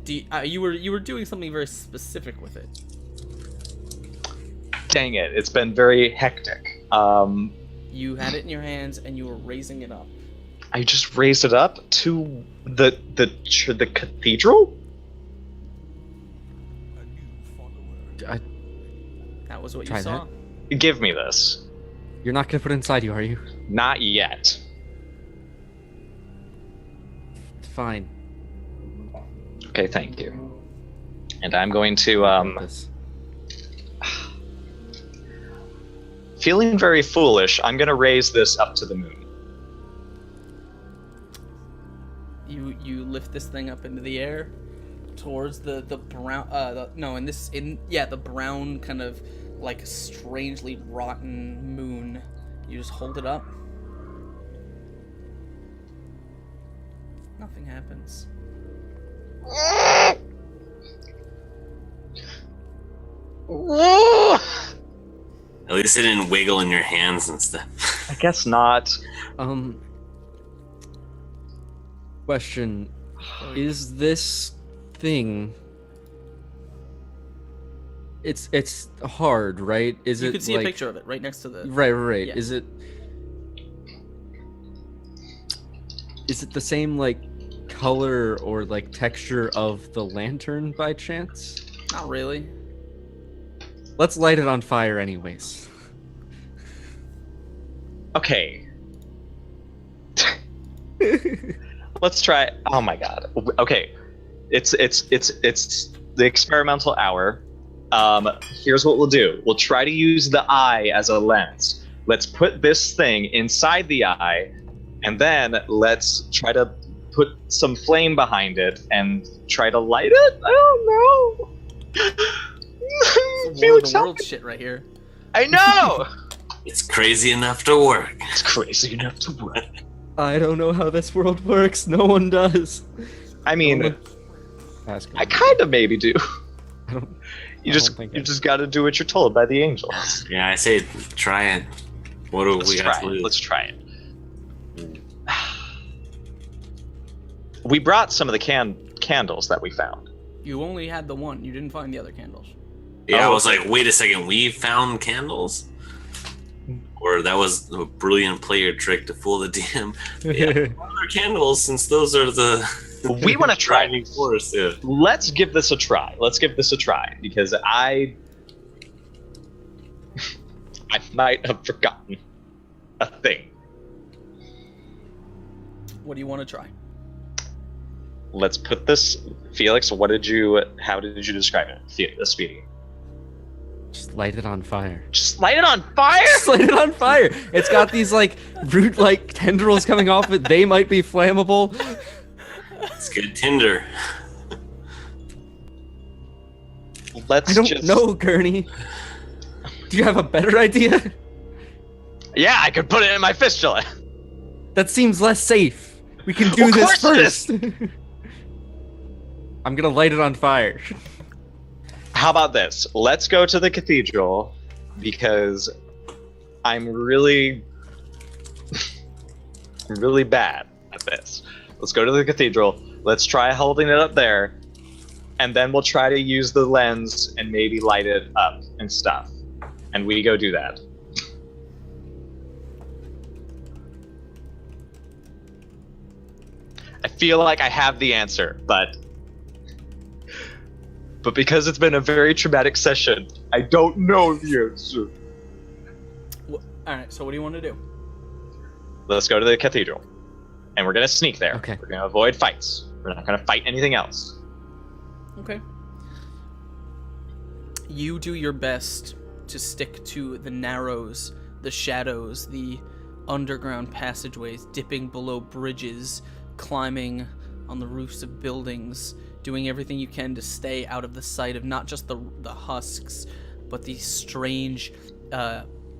[SPEAKER 2] You were doing something very specific with it.
[SPEAKER 4] Dang it, it's been very hectic.
[SPEAKER 2] You had it in your hands and you were raising it up.
[SPEAKER 4] I just raised it up to the cathedral?
[SPEAKER 1] A new follower.
[SPEAKER 2] That was what you
[SPEAKER 5] Try
[SPEAKER 2] saw.
[SPEAKER 4] Give me this.
[SPEAKER 5] You're not gonna put it inside you, are you?
[SPEAKER 4] Not yet.
[SPEAKER 5] Fine.
[SPEAKER 4] Okay, thank you. And I'm going to,
[SPEAKER 5] This.
[SPEAKER 4] feeling very foolish, I'm gonna raise this up to the moon.
[SPEAKER 2] You lift this thing up into the air towards the brown the brown kind of like strangely rotten moon. You just hold it up. Nothing happens.
[SPEAKER 3] At least it didn't wiggle in your hands and stuff.
[SPEAKER 4] I guess not.
[SPEAKER 5] Question: is this thing? It's hard, right? Is
[SPEAKER 2] You
[SPEAKER 5] it
[SPEAKER 2] could see
[SPEAKER 5] like,
[SPEAKER 2] a picture of it right next to the.
[SPEAKER 5] Right.
[SPEAKER 2] Yeah.
[SPEAKER 5] Is it the same like color or like texture of the lantern by chance?
[SPEAKER 2] Not really.
[SPEAKER 5] Let's light it on fire anyways.
[SPEAKER 4] Okay. Let's try. Oh my god. Okay. It's the experimental hour. Here's what we'll do. We'll try to use the eye as a lens. Let's put this thing inside the eye, and then let's try to put some flame behind it and try to light it? I don't know.
[SPEAKER 2] It's War of
[SPEAKER 4] Felix,
[SPEAKER 2] the
[SPEAKER 4] help
[SPEAKER 2] World
[SPEAKER 4] me.
[SPEAKER 2] shit right here.
[SPEAKER 4] I know!
[SPEAKER 3] It's crazy enough to work.
[SPEAKER 4] It's crazy enough to work.
[SPEAKER 5] I don't know how this world works. No one does.
[SPEAKER 4] I mean,
[SPEAKER 5] Ask
[SPEAKER 4] I kind of maybe do.
[SPEAKER 5] I don't.
[SPEAKER 4] You
[SPEAKER 5] I
[SPEAKER 4] just
[SPEAKER 5] don't think
[SPEAKER 4] you
[SPEAKER 5] I-
[SPEAKER 4] just got to do what you're told by the angels.
[SPEAKER 3] Yeah, I say try it. What do
[SPEAKER 4] Let's
[SPEAKER 3] we
[SPEAKER 4] try
[SPEAKER 3] got to
[SPEAKER 4] it.
[SPEAKER 3] lose?
[SPEAKER 4] Let's try it. We brought some of the candles that we found.
[SPEAKER 2] You only had the one. You didn't find the other candles.
[SPEAKER 3] Yeah, I
[SPEAKER 4] Oh,
[SPEAKER 3] was
[SPEAKER 4] okay.
[SPEAKER 3] like, wait a second, we found candles? Or that was a brilliant player trick to fool the DM. Yeah, other candles, since those are the
[SPEAKER 4] We want to try
[SPEAKER 3] driving
[SPEAKER 4] this.
[SPEAKER 3] force. Yeah.
[SPEAKER 4] Let's give this a try. Let's give this a try because I might have forgotten a thing.
[SPEAKER 2] What do you want to try?
[SPEAKER 4] Let's put this. Felix, how did you describe it? Speedy.
[SPEAKER 5] Just light it on fire.
[SPEAKER 4] Just light it on fire.
[SPEAKER 5] Just light it on fire. It's got these like root-like tendrils coming off it. They might be flammable.
[SPEAKER 3] It's good Tinder.
[SPEAKER 4] Let's
[SPEAKER 5] I don't
[SPEAKER 4] just
[SPEAKER 5] know, Gurney. Do you have a better idea?
[SPEAKER 4] Yeah, I could put it in my fistula.
[SPEAKER 5] That seems less safe. We can do
[SPEAKER 4] Of
[SPEAKER 5] this
[SPEAKER 4] course it
[SPEAKER 5] first. I'm gonna light it on fire.
[SPEAKER 4] How about this? Let's go to the cathedral because I'm really bad at this. Let's go to the cathedral. Let's try holding it up there, and then we'll try to use the lens and maybe light it up and stuff. and we go do that. I feel like I have the answer, but because it's been a very traumatic session, I don't know the answer.
[SPEAKER 2] Alright, so what do you want to do?
[SPEAKER 4] Let's go to the cathedral, and we're gonna sneak there.
[SPEAKER 5] Okay.
[SPEAKER 4] We're gonna avoid fights. We're not gonna fight anything else.
[SPEAKER 2] Okay. You do your best to stick to the narrows, the shadows, the underground passageways, dipping below bridges, climbing on the roofs of buildings, doing everything you can to stay out of the sight of not just the husks, but these strange,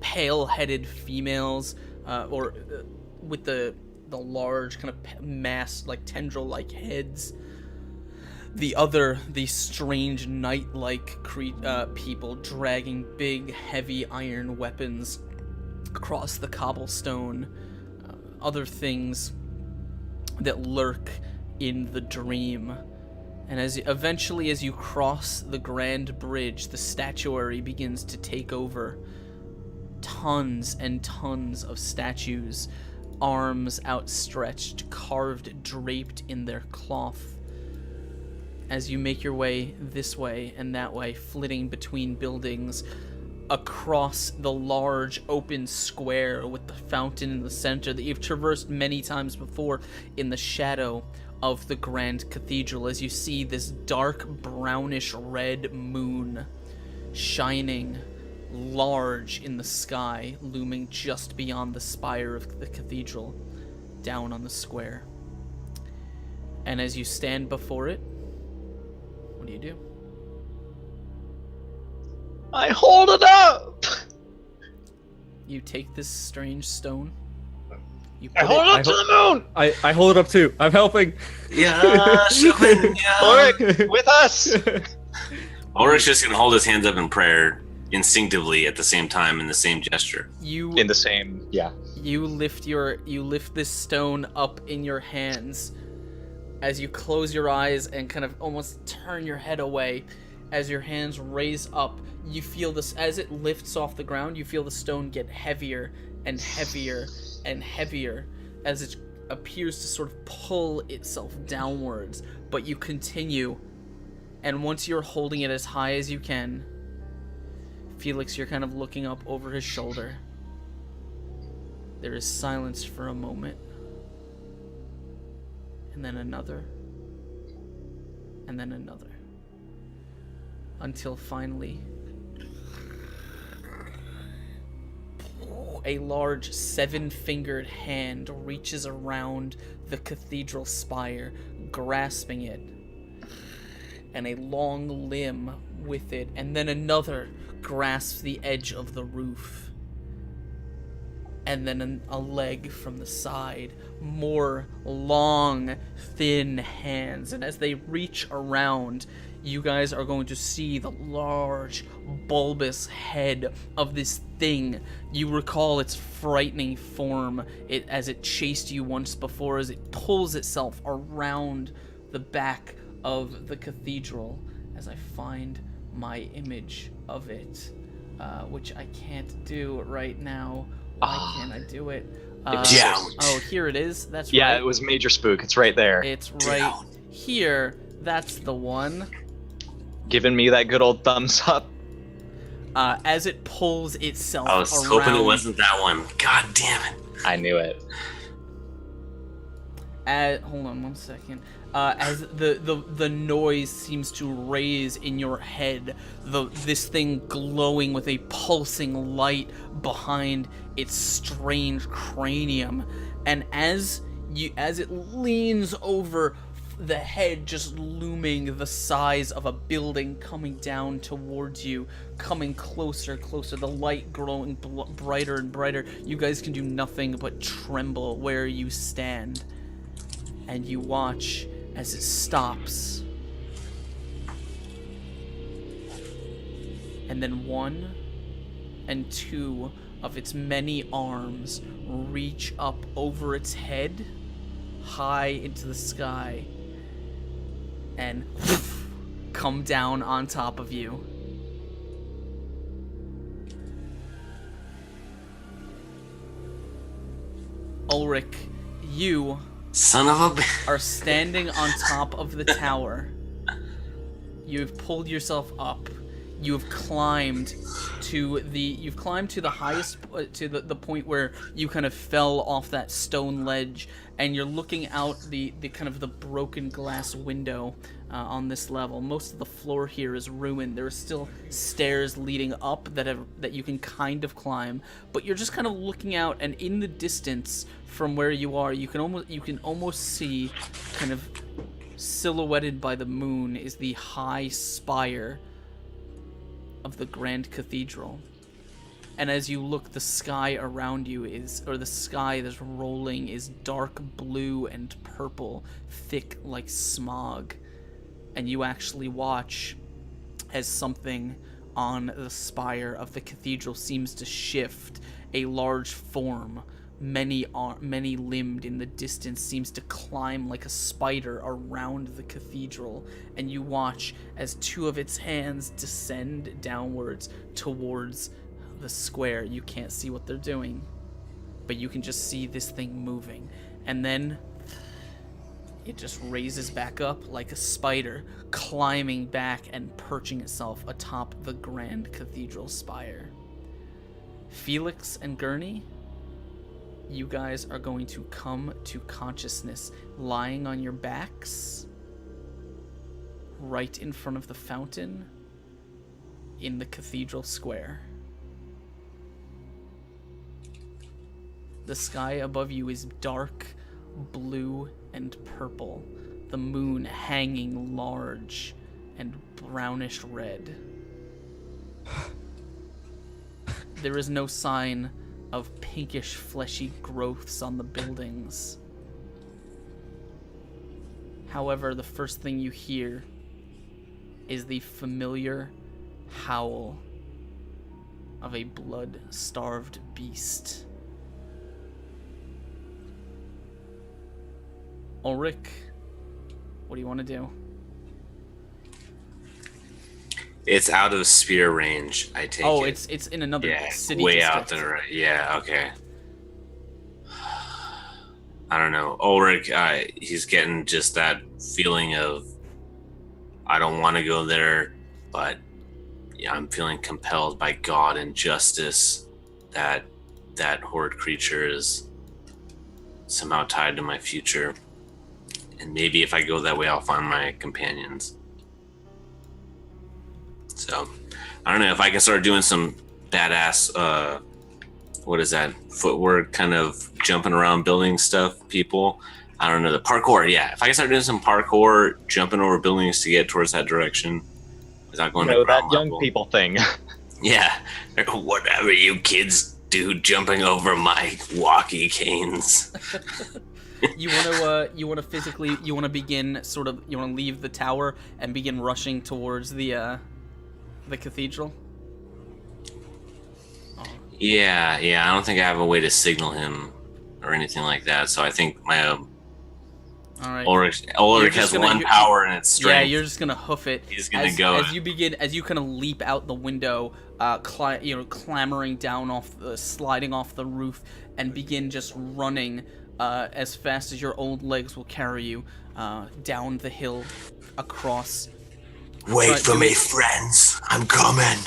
[SPEAKER 2] pale-headed females, with the large kind of mass, like tendril-like heads. These strange knight-like people dragging big, heavy iron weapons across the cobblestone. Other things that lurk in the dream. And eventually as you cross the grand bridge, the statuary begins to take over. Tons and tons of statues, arms outstretched, carved, draped in their cloth. As you make your way this way and that way, flitting between buildings, across the large open square with the fountain in the center that you've traversed many times before in the shadow of the grand cathedral, as you see this dark brownish red moon shining large in the sky, looming just beyond the spire of the cathedral down on the square. And as you stand before it, what do you do?
[SPEAKER 4] I hold it up!
[SPEAKER 2] You take this strange stone. You
[SPEAKER 4] I hold it up to the moon!
[SPEAKER 5] I hold it up too. I'm helping.
[SPEAKER 3] Yeah, Shaman, yeah.
[SPEAKER 4] Ulrich, with us!
[SPEAKER 3] Ulrich's just gonna hold his hands up in prayer instinctively at the same time in the same gesture.
[SPEAKER 4] In the same, yeah.
[SPEAKER 2] You lift this stone up in your hands as you close your eyes and kind of almost turn your head away. As your hands raise up, you feel this, as it lifts off the ground, you feel the stone get heavier and heavier and heavier as it appears to sort of pull itself downwards. But you continue, and once you're holding it as high as you can, Felix, you're kind of looking up over his shoulder. There is silence for a moment. And then another. And then another. Until finally, a large 7-fingered hand reaches around the cathedral spire, grasping it. And a long limb with it. And then another grasps the edge of the roof. And then a leg from the side. More long, thin hands. And as they reach around, you guys are going to see the large, bulbous head of this thing. You recall its frightening form as it chased you once before, as it pulls itself around the back of the cathedral. As I find my image of it, which I can't do right now. Why can't I do it? Oh, here it is. That's right.
[SPEAKER 4] Yeah, it was Major Spook. It's right there.
[SPEAKER 2] It's right here. That's the one.
[SPEAKER 4] Giving me that good old thumbs up.
[SPEAKER 2] As it pulls itself
[SPEAKER 3] I was hoping it wasn't that one. God damn it.
[SPEAKER 4] I knew it.
[SPEAKER 2] Hold on one second. As the noise seems to raise in your head, this thing glowing with a pulsing light behind its strange cranium, and as it leans over, the head just looming the size of a building coming down towards you, coming closer, the light growing brighter and brighter. You guys can do nothing but tremble where you stand, and you watch as it stops. And then one and two of its many arms reach up over its head, high into the sky, and come down on top of you. Ulrich, you
[SPEAKER 3] Son of a.
[SPEAKER 2] are standing on top of the tower. You've pulled yourself up. You've climbed to the highest to the point where you kind of fell off that stone ledge, and you're looking out the kind of the broken glass window on this level. Most of the floor here is ruined. There are still stairs leading up that you can kind of climb, but you're just kind of looking out, and in the distance from where you are, you can almost see, kind of silhouetted by the moon, is the high spire of the Grand Cathedral. And as you look, the sky around you the sky that's rolling is dark blue and purple, thick like smog. And you actually watch as something on the spire of the cathedral seems to shift. A large form, many limbed in the distance, seems to climb like a spider around the cathedral, and you watch as two of its hands descend downwards towards the square. You can't see what they're doing, but you can just see this thing moving, and then it just raises back up like a spider, climbing back and perching itself atop the Grand Cathedral spire. Felix and Gurney, you guys are going to come to consciousness lying on your backs right in front of the fountain in the cathedral square. The sky above you is dark blue and purple, the moon hanging large and brownish red. There is no sign of pinkish fleshy growths on the buildings. However, the first thing you hear is the familiar howl of a blood-starved beast. Ulrich, what do you want to do?
[SPEAKER 3] It's out of spear range, I take it.
[SPEAKER 2] Oh, it's in another city
[SPEAKER 3] way
[SPEAKER 2] district.
[SPEAKER 3] out there. Yeah, okay. I don't know. Ulrich, he's getting just that feeling of, I don't want to go there, but yeah, I'm feeling compelled by God and justice that that horde creature is somehow tied to my future. And maybe if I go that way, I'll find my companions. So, I don't know if I can start doing some badass, what is that, footwork, kind of jumping around building stuff, people. I don't know, the parkour, yeah. If I can start doing some parkour, jumping over buildings to get towards that direction, without going to ground
[SPEAKER 4] that young
[SPEAKER 3] level.
[SPEAKER 4] people thing.
[SPEAKER 3] Yeah, whatever you kids do, jumping over my walkie canes.
[SPEAKER 2] You want to begin you want to leave the tower and begin rushing towards the cathedral?
[SPEAKER 3] Yeah, I don't think I have a way to signal him or anything like that, so I think my
[SPEAKER 2] All right.
[SPEAKER 3] Ulrich has one power and it's strength.
[SPEAKER 2] Yeah, you're just gonna hoof it.
[SPEAKER 3] He's gonna go.
[SPEAKER 2] As you kind of leap out the window, clambering down sliding off the roof, and begin just running as fast as your old legs will carry you down the hill, across.
[SPEAKER 3] Wait for me, friends. I'm coming.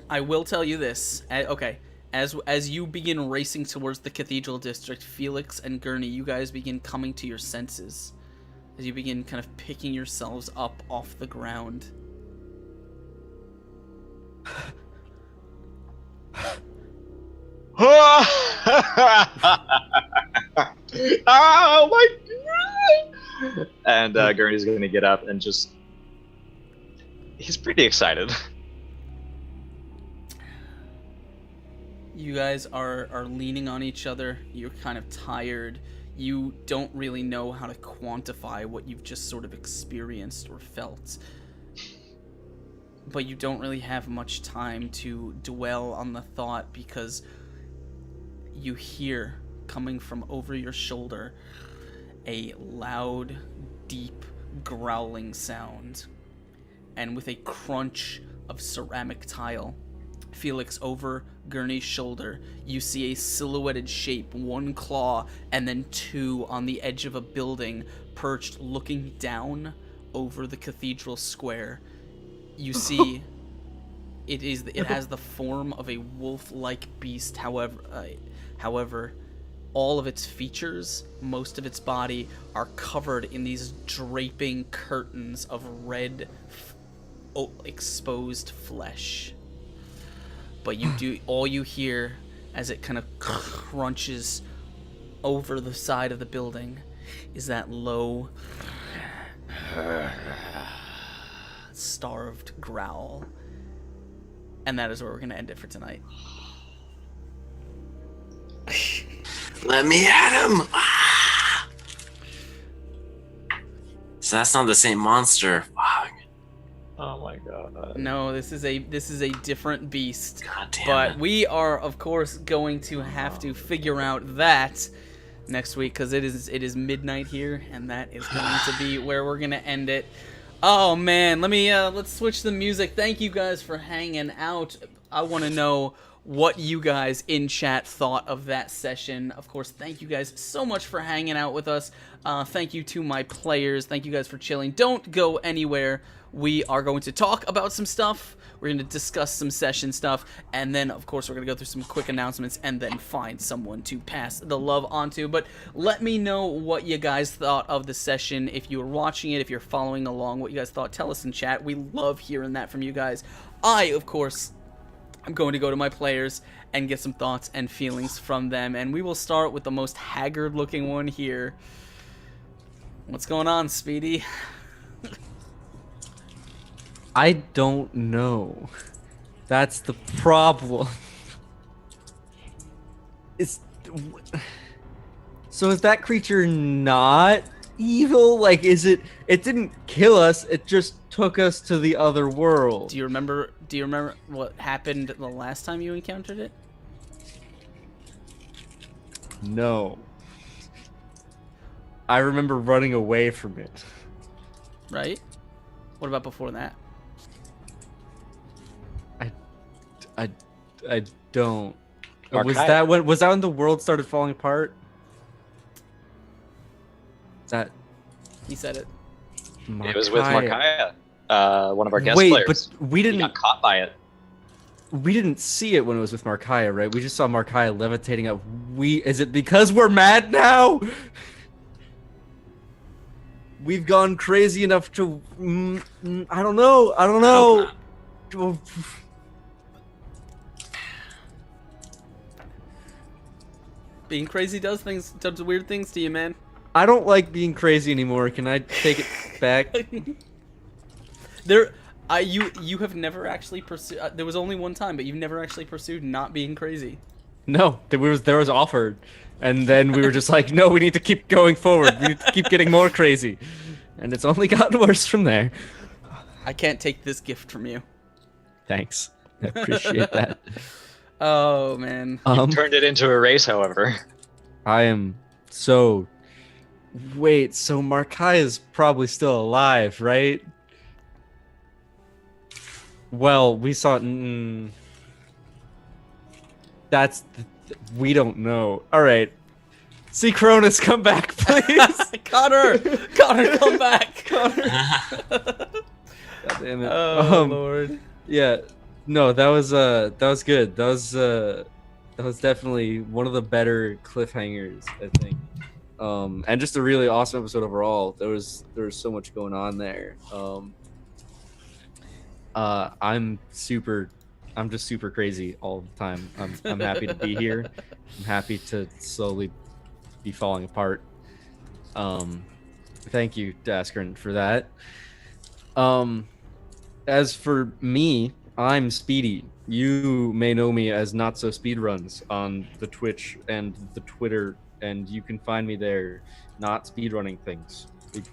[SPEAKER 2] I will tell you this. Okay. As you begin racing towards the cathedral district, Felix and Gurney, you guys begin coming to your senses. As you begin kind of picking yourselves up off the ground.
[SPEAKER 4] Oh my God! And Gurney's going to get up and just... He's pretty excited.
[SPEAKER 2] You guys are leaning on each other. You're kind of tired. You don't really know how to quantify what you've just sort of experienced or felt. But you don't really have much time to dwell on the thought, because you hear, coming from over your shoulder, a loud, deep, growling sound. And with a crunch of ceramic tile, Felix, over Gurney's shoulder, you see a silhouetted shape, one claw, and then two on the edge of a building, perched looking down over the cathedral square. You see it has the form of a wolf-like beast. However, all of its features, most of its body, are covered in these draping curtains of red, exposed flesh. But all you hear as it kind of crunches over the side of the building is that low, starved growl. And that is where we're going to end it for tonight.
[SPEAKER 3] Let me at him! Ah! So that's not the same monster. Fuck.
[SPEAKER 4] Oh my god.
[SPEAKER 2] No, this is a different beast.
[SPEAKER 3] God damn
[SPEAKER 2] But
[SPEAKER 3] it.
[SPEAKER 2] we are, of course, going to have to figure out that next week, because it is midnight here, and that is going to be where we're going to end it. Oh man, let's switch the music. Thank you guys for hanging out. I want to know what you guys in chat thought of that session. Of course, thank you guys so much for hanging out with us. Thank you to my players. Thank you guys for chilling. Don't go anywhere. We are going to talk about some stuff. We're going to discuss some session stuff. And then, of course, we're going to go through some quick announcements and then find someone to pass the love onto. But let me know what you guys thought of the session. If you were watching it, if you're following along, what you guys thought, tell us in chat. We love hearing that from you guys. I, of course, I'm going to go to my players and get some thoughts and feelings from them. And we will start with the most haggard-looking one here. What's going on, Speedy?
[SPEAKER 5] I don't know. That's the problem. So is that creature not evil? Like, is it? It didn't kill us. It just took us to the other world.
[SPEAKER 2] Do you remember what happened the last time you encountered it?
[SPEAKER 5] No. I remember running away from it.
[SPEAKER 2] Right? What about before that?
[SPEAKER 5] I don't. Was
[SPEAKER 4] Archaic.
[SPEAKER 5] that when the world started falling apart? Is that
[SPEAKER 2] He said it.
[SPEAKER 4] It was with
[SPEAKER 5] Markaya?
[SPEAKER 4] Markaya, one of our guest
[SPEAKER 5] Wait,
[SPEAKER 4] players.
[SPEAKER 5] but we
[SPEAKER 4] He
[SPEAKER 5] didn't.
[SPEAKER 4] got caught by it.
[SPEAKER 5] We didn't see it when it was with Markaya, right? We just saw Markaya levitating up. Is it because we're mad now? We've gone crazy enough to. I don't know.
[SPEAKER 2] Being crazy does weird things to you, man.
[SPEAKER 5] I don't like being crazy anymore. Can I take it back?
[SPEAKER 2] You have never actually pursued. There was only one time, but you've never actually pursued not being crazy.
[SPEAKER 5] No, there was offered, and then we were just like, no, we need to keep going forward. We need to keep getting more crazy, and it's only gotten worse from there.
[SPEAKER 2] I can't take this gift from you.
[SPEAKER 5] Thanks, I appreciate that.
[SPEAKER 2] Oh man.
[SPEAKER 4] Turned it into a race, however.
[SPEAKER 5] I am so. Wait, so Markaya's probably still alive, right? Well, we saw. That's. We don't know. All right. See, Cronus, come back, please.
[SPEAKER 2] Connor, come back. Connor.
[SPEAKER 5] God damn it.
[SPEAKER 2] Oh Lord.
[SPEAKER 5] Yeah. No, that was good. That was definitely one of the better cliffhangers, I think. And just a really awesome episode overall. There was so much going on there. I'm just super crazy all the time. I'm happy to be here. I'm happy to slowly be falling apart. Thank you, Daskern, for that. As for me, I'm Speedy. You may know me as Not So Speedruns on the Twitch and the Twitter, and you can find me there, not speedrunning things.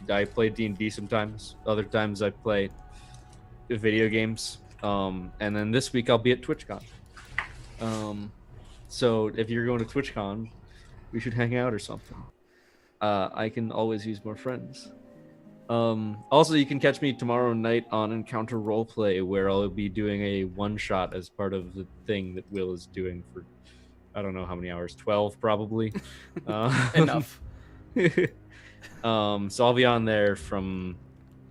[SPEAKER 5] I play D&D sometimes. Other times I play video games. And then this week I'll be at TwitchCon. So if you're going to TwitchCon, we should hang out or something. I can always use more friends. Also, you can catch me tomorrow night on Encounter Roleplay, where I'll be doing a one-shot as part of the thing that Will is doing for, I don't know how many hours, 12 probably.
[SPEAKER 2] Enough.
[SPEAKER 5] So I'll be on there from,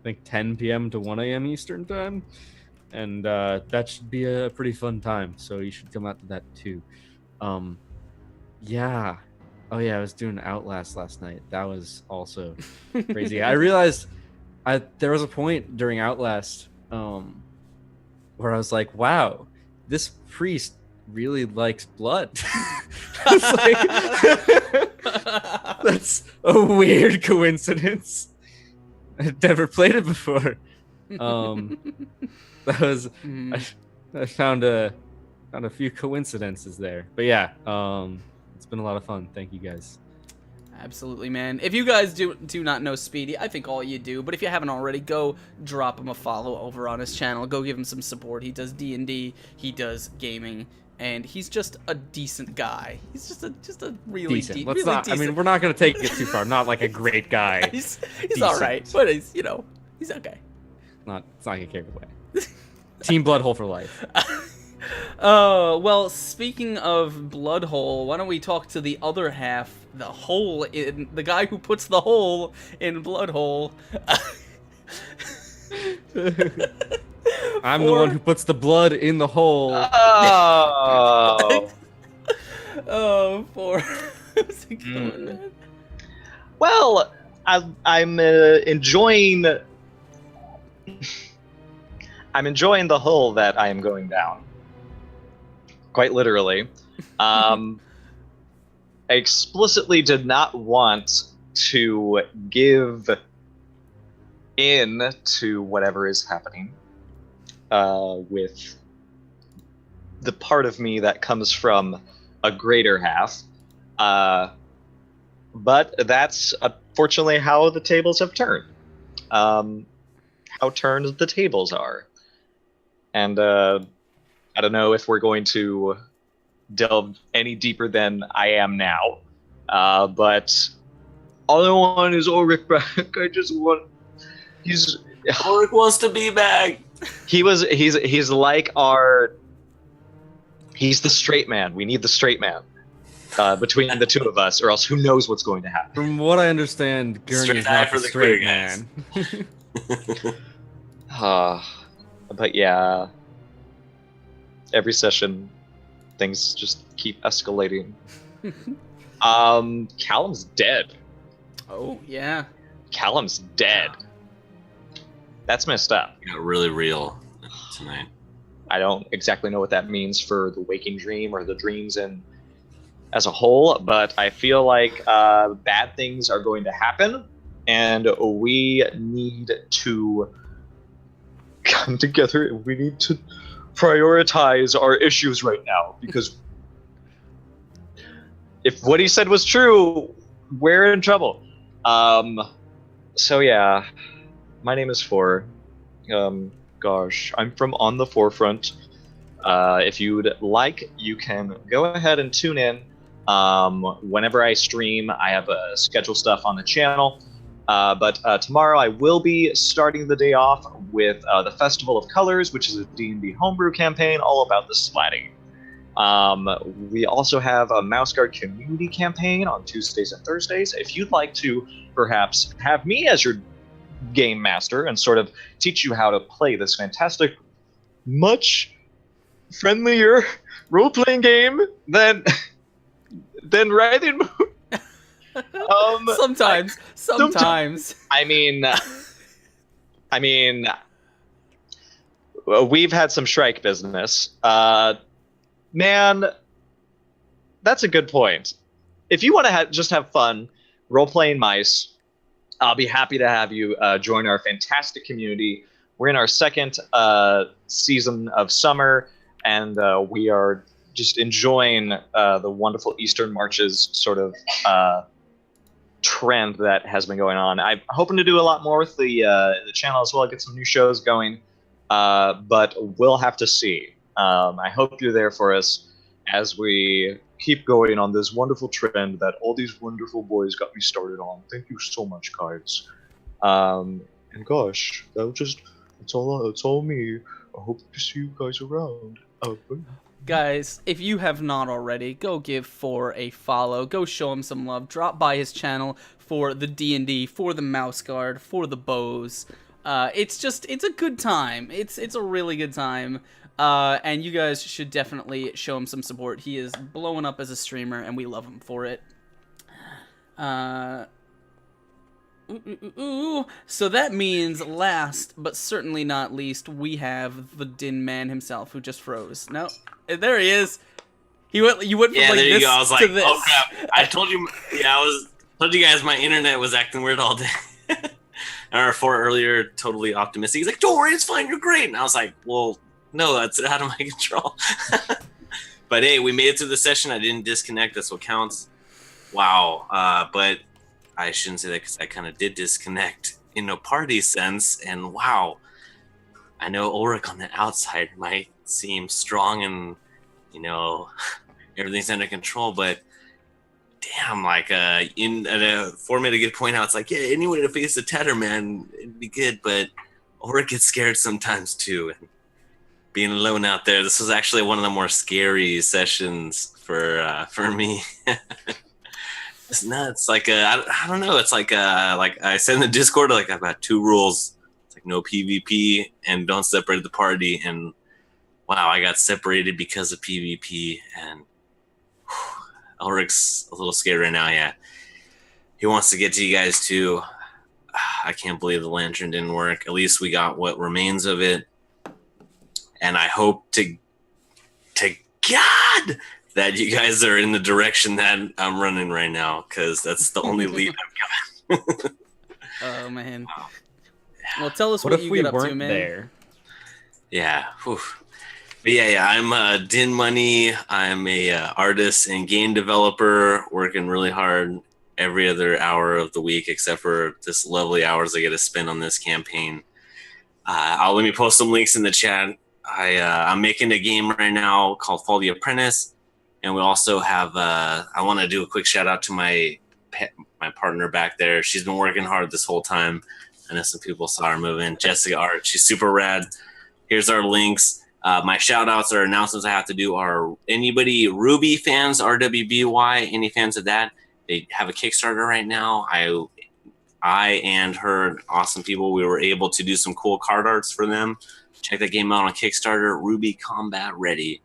[SPEAKER 5] I think, 10 p.m. to 1 a.m. Eastern time, and that should be a pretty fun time, so you should come out to that too. Yeah. Oh yeah, I was doing Outlast last night. That was also crazy. I realized there was a point during Outlast where I was like, wow, this priest really likes blood. That's a weird coincidence. I've never played it before. That was I found a few coincidences there. But yeah, it's been a lot of fun. Thank you guys.
[SPEAKER 2] Absolutely, man. If you guys do not know Speedy, I think all you do, but if you haven't already, go drop him a follow over on his channel. Go give him some support. He does D&D, he does gaming, and he's just a decent guy. He's just a really
[SPEAKER 5] decent.
[SPEAKER 2] really decent.
[SPEAKER 5] I mean, we're not going to take it too far. Not like a great guy.
[SPEAKER 2] he's all right, but he's okay.
[SPEAKER 5] It's not going to carry away. Team Bloodhole for life.
[SPEAKER 2] Well, speaking of Bloodhole, why don't we talk to the other half, the guy who puts the hole in Bloodhole.
[SPEAKER 5] I'm the one who puts the blood in the hole.
[SPEAKER 4] Oh.
[SPEAKER 2] How's it going, man?
[SPEAKER 4] Well, I'm enjoying. I'm enjoying the hole that I am going down. Quite literally. I explicitly did not want to give in to whatever is happening with the part of me that comes from a greater half. But that's unfortunately how the tables have turned. How turned the tables are. And I don't know if we're going to delve any deeper than I am now. But all I want is Ulrich back. I just want...
[SPEAKER 3] Ulrich wants to be back.
[SPEAKER 4] He's like our... He's the straight man. We need the straight man between the two of us, or else who knows what's going to happen.
[SPEAKER 5] From what I understand, Gurney is not the straight man.
[SPEAKER 4] But yeah, every session, things just keep escalating. Callum's dead.
[SPEAKER 2] Oh, yeah.
[SPEAKER 4] Callum's dead. That's messed up.
[SPEAKER 3] It got really real tonight.
[SPEAKER 4] I don't exactly know what that means for the waking dream or the dreams and as a whole, but I feel like bad things are going to happen, and we need to come together, and we need to prioritize our issues right now, because if what he said was true, we're in trouble. So yeah, my name is Four. Gosh, I'm from On the Forefront. If you'd like, you can go ahead and tune in. Whenever I stream, I have schedule stuff on the channel. But tomorrow I will be starting the day off with the Festival of Colors, which is a D&D homebrew campaign all about the slatting. We also have a Mouse Guard community campaign on Tuesdays and Thursdays. If you'd like to perhaps have me as your game master and sort of teach you how to play this fantastic, much friendlier role-playing game than Writhing Moon.
[SPEAKER 2] Sometimes.
[SPEAKER 4] I mean, we've had some Shrike business. Man, that's a good point. If you want to just have fun role-playing mice, I'll be happy to have you join our fantastic community. We're in our second season of summer, and we are just enjoying the wonderful Eastern Marches sort of trend that has been going on. I'm hoping to do a lot more with the channel as well, get some new shows going, but we'll have to see. I hope you're there for us as we keep going on this wonderful trend that all these wonderful boys got me started on. Thank you so much, guys. And gosh, it's all me. I hope to see you guys around. Bye.
[SPEAKER 2] Guys, if you have not already, go give Four a follow. Go show him some love. Drop by his channel for the D&D, for the mouse guard, for the bows. It's a good time. It's a really good time. And you guys should definitely show him some support. He is blowing up as a streamer, and we love him for it. So that means last, but certainly not least, we have the Din Man himself, who just froze. No, there he is. You went from like
[SPEAKER 3] there you
[SPEAKER 2] this
[SPEAKER 3] go. I was like,
[SPEAKER 2] to this.
[SPEAKER 3] oh crap! I told you, told you guys my internet was acting weird all day. Or for earlier, totally optimistic. He's like, don't worry, it's fine, you're great. And I was like, well, no, that's out of my control. But hey, we made it through the session. I didn't disconnect. That's what counts. Wow. But I shouldn't say that because I kind of did disconnect in a party sense. And wow, I know Ulrich on the outside might seem strong and, everything's under control, but damn, like for me to get point out, it's like, yeah, any way to face the Tatterman, it'd be good, but Ulrich gets scared sometimes too. And being alone out there, this was actually one of the more scary sessions for me. It's nuts. Like I don't know. It's like I said in the Discord, like I've got 2 rules. It's like no PvP and don't separate the party. And wow, I got separated because of PvP. And Ulrich's a little scared right now. Yeah, he wants to get to you guys too. I can't believe the lantern didn't work. At least we got what remains of it. And I hope to God that you guys are in the direction that I'm running right now, because that's the only lead I've got.
[SPEAKER 2] Oh man.
[SPEAKER 3] Wow.
[SPEAKER 2] Well, tell us
[SPEAKER 5] What
[SPEAKER 2] what
[SPEAKER 5] if
[SPEAKER 2] you
[SPEAKER 5] we
[SPEAKER 2] get up to,
[SPEAKER 5] weren't
[SPEAKER 2] man.
[SPEAKER 5] there?
[SPEAKER 3] Yeah. Whew. But yeah, I'm Din Money. I'm a artist and game developer, working really hard every other hour of the week, except for this lovely hours I get to spend on this campaign. Let me post some links in the chat. I'm making a game right now called Fall the Apprentice. And we also have, I want to do a quick shout out to my partner back there. She's been working hard this whole time. I know some people saw her moving. Jessica Art, she's super rad. Here's our links. My shout outs or announcements I have to do are anybody Ruby fans, RWBY, any fans of that, they have a Kickstarter right now. I and her, awesome people, we were able to do some cool card arts for them. Check that game out on Kickstarter, Ruby Combat Ready.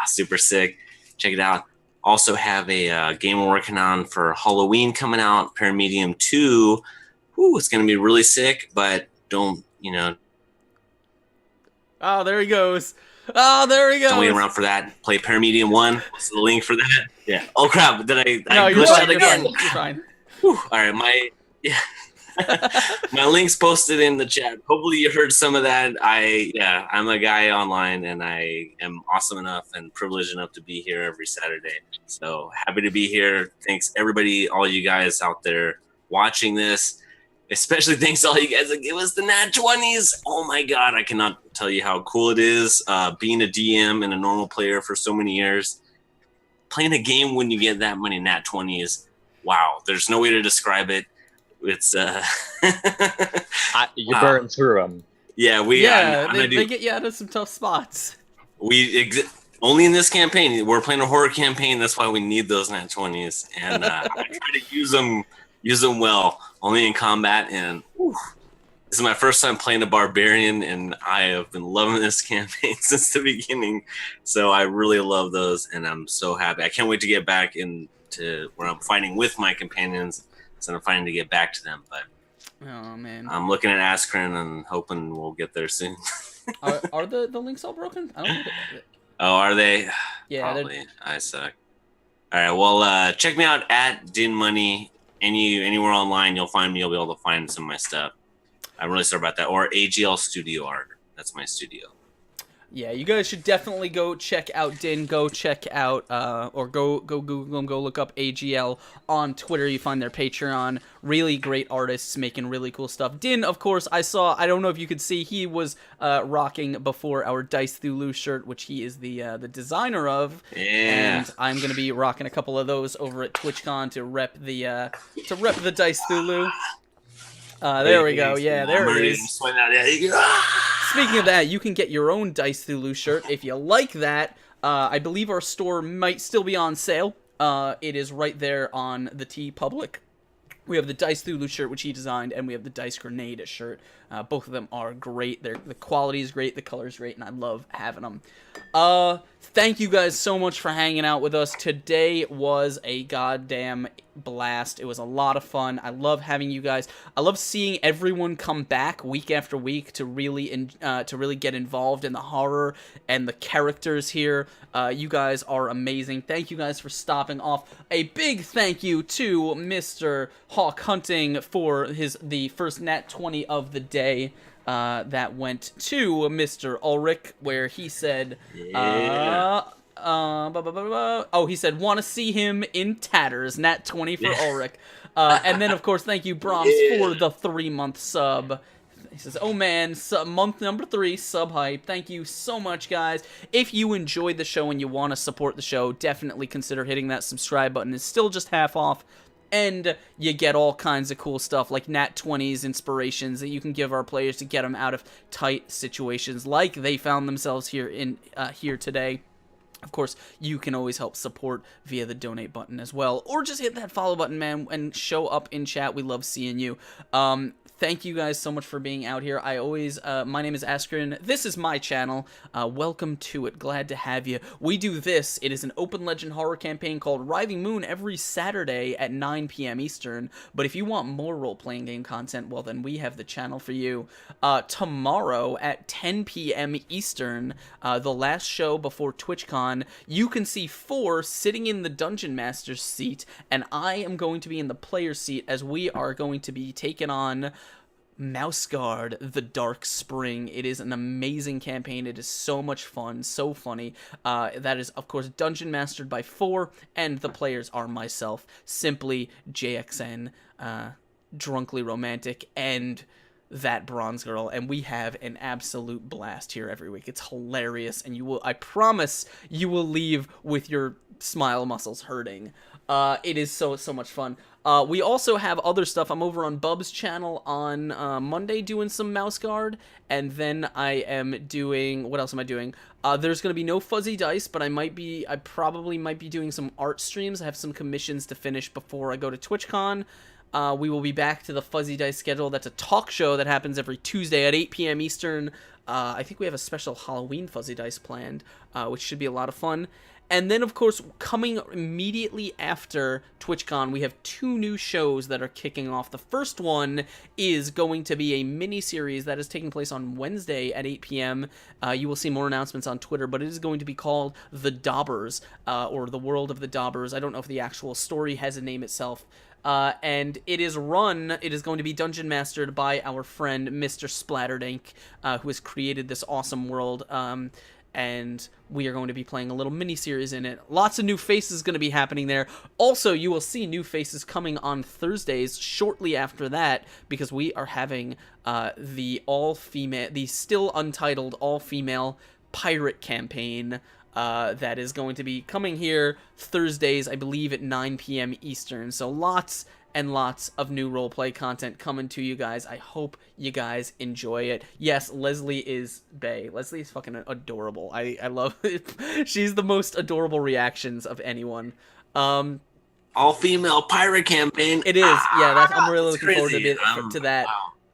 [SPEAKER 3] Super sick. Check it out. Also have a game we're working on for Halloween coming out, Paramedium 2. Ooh, it's going to be really sick, but don't,
[SPEAKER 2] Oh, there he goes. Oh, there he goes.
[SPEAKER 3] don't wait around for that. Play Paramedium 1. What's the link for that? Yeah. Oh, crap. Did I
[SPEAKER 2] No, you're
[SPEAKER 3] glitched
[SPEAKER 2] fine.
[SPEAKER 3] out
[SPEAKER 2] You're
[SPEAKER 3] again?
[SPEAKER 2] fine. You're fine.
[SPEAKER 3] Whew. All right. My link's posted in the chat. Hopefully you heard some of that. I'm a guy online, and I am awesome enough and privileged enough to be here every Saturday. So happy to be here. Thanks everybody, all you guys out there watching this. Especially thanks to all you guys that give us the Nat 20s. Oh my God, I cannot tell you how cool it is being a DM and a normal player for so many years. Playing a game when you get that many Nat 20s. Wow, there's no way to describe it. It's
[SPEAKER 4] You burn through them.
[SPEAKER 3] Yeah,
[SPEAKER 2] they get you out of some tough spots.
[SPEAKER 3] Only in this campaign. We're playing a horror campaign. That's why we need those Nat 20s, and I try to use them well. Only in combat, and this is my first time playing a barbarian, and I have been loving this campaign since the beginning. So I really love those, and I'm so happy. I can't wait to get back into where I'm fighting with my companions. So I'm fighting to get back to them, but
[SPEAKER 2] Oh man.
[SPEAKER 3] I'm looking at Askren and hoping we'll get there soon.
[SPEAKER 2] Are the links all broken? I don't know.
[SPEAKER 3] Oh, are they?
[SPEAKER 2] Yeah,
[SPEAKER 3] Probably. I suck. All right. Well, check me out at Din Money. Anywhere online, you'll find me. You'll be able to find some of my stuff. I'm really sorry about that. Or AGL Studio Art. That's my studio.
[SPEAKER 2] Yeah, you guys should definitely go check out Din. Go check out, or go Google them. Go look up AGL on Twitter. You find their Patreon. Really great artists making really cool stuff. Din, of course, I don't know if you could see, he was rocking before our Dice Thulu shirt, which he is the designer of.
[SPEAKER 3] Yeah.
[SPEAKER 2] And I'm gonna be rocking a couple of those over at TwitchCon to rep the Dice Thulu. There we go. Yeah,
[SPEAKER 3] I'm
[SPEAKER 2] there it
[SPEAKER 3] already
[SPEAKER 2] is.
[SPEAKER 3] sweating out. Ah!
[SPEAKER 2] Speaking of that, you can get your own Dice Thulu shirt if you like that. I believe our store might still be on sale. It is right there on the T Public. We have the Dice Thulu shirt, which he designed, and we have the Dice Grenade shirt. Both of them are great. The quality is great, the color is great, and I love having them. Thank you guys so much for hanging out with us. Today was a goddamn blast. It was a lot of fun. I love having you guys. I love seeing everyone come back week after week to really get involved in the horror and the characters here. You guys are amazing. Thank you guys for stopping off. A big thank you to Mr. Hawk Hunting for the first Nat 20 of the day. That went to Mr. Ulrich, where he said, he said, want to see him in tatters, Nat 20 for Ulrich. And then, of course, thank you, Brahms, for the 3-month sub. He says, oh man, month number 3, sub hype. Thank you so much, guys. If you enjoyed the show and you want to support the show, definitely consider hitting that subscribe button. It's still just half off. And you get all kinds of cool stuff like Nat 20s inspirations that you can give our players to get them out of tight situations like they found themselves here today. Of course, you can always help support via the donate button as well, or just hit that follow button, man, and show up in chat. We love seeing you. Thank you guys so much for being out here. My name is Askren. This is my channel. Welcome to it. Glad to have you. We do this. It is an open legend horror campaign called Writhing Moon every Saturday at 9 p.m. Eastern. But if you want more role-playing game content, well, then we have the channel for you. Tomorrow at 10 p.m. Eastern, the last show before TwitchCon, you can see 4 sitting in the Dungeon Master's seat, and I am going to be in the player's seat as we are going to be taking on Mouse Guard, The Dark Spring. It is an amazing campaign. It is so much fun, so funny. That is, of course, dungeon mastered by 4, and the players are myself, simply JXN, Drunkly Romantic, and that Bronze Girl, and we have an absolute blast here every week. It's hilarious, and I promise you will leave with your smile muscles hurting. It is so much fun. We also have other stuff. I'm over on Bub's channel on Monday doing some Mouse Guard, and then I am doing, what else am I doing? There's going to be no Fuzzy Dice, but I probably might be doing some art streams. I have some commissions to finish before I go to TwitchCon. We will be back to the Fuzzy Dice schedule. That's a talk show that happens every Tuesday at 8 p.m. Eastern. I think we have a special Halloween Fuzzy Dice planned, which should be a lot of fun. And then, of course, coming immediately after TwitchCon, we have 2 new shows that are kicking off. The first one is going to be a mini-series that is taking place on Wednesday at 8 p.m. You will see more announcements on Twitter, but it is going to be called The Daubers, or The World of the Daubers. I don't know if the actual story has a name itself. And it is going to be dungeon mastered by our friend Mr. Splatterdank, who has created this awesome world, and we are going to be playing a little mini-series in it. Lots of new faces going to be happening there. Also, you will see new faces coming on Thursdays shortly after that, because we are having the still untitled all-female pirate campaign that is going to be coming here Thursdays, I believe, at 9 p.m. Eastern. So lots and lots of new roleplay content coming to you guys. I hope you guys enjoy it. Yes, Leslie is bae. Leslie is fucking adorable. I love it. She's the most adorable reactions of anyone.
[SPEAKER 3] All-female pirate campaign.
[SPEAKER 2] It is. Yeah, I'm really looking forward
[SPEAKER 3] crazy.
[SPEAKER 2] to that.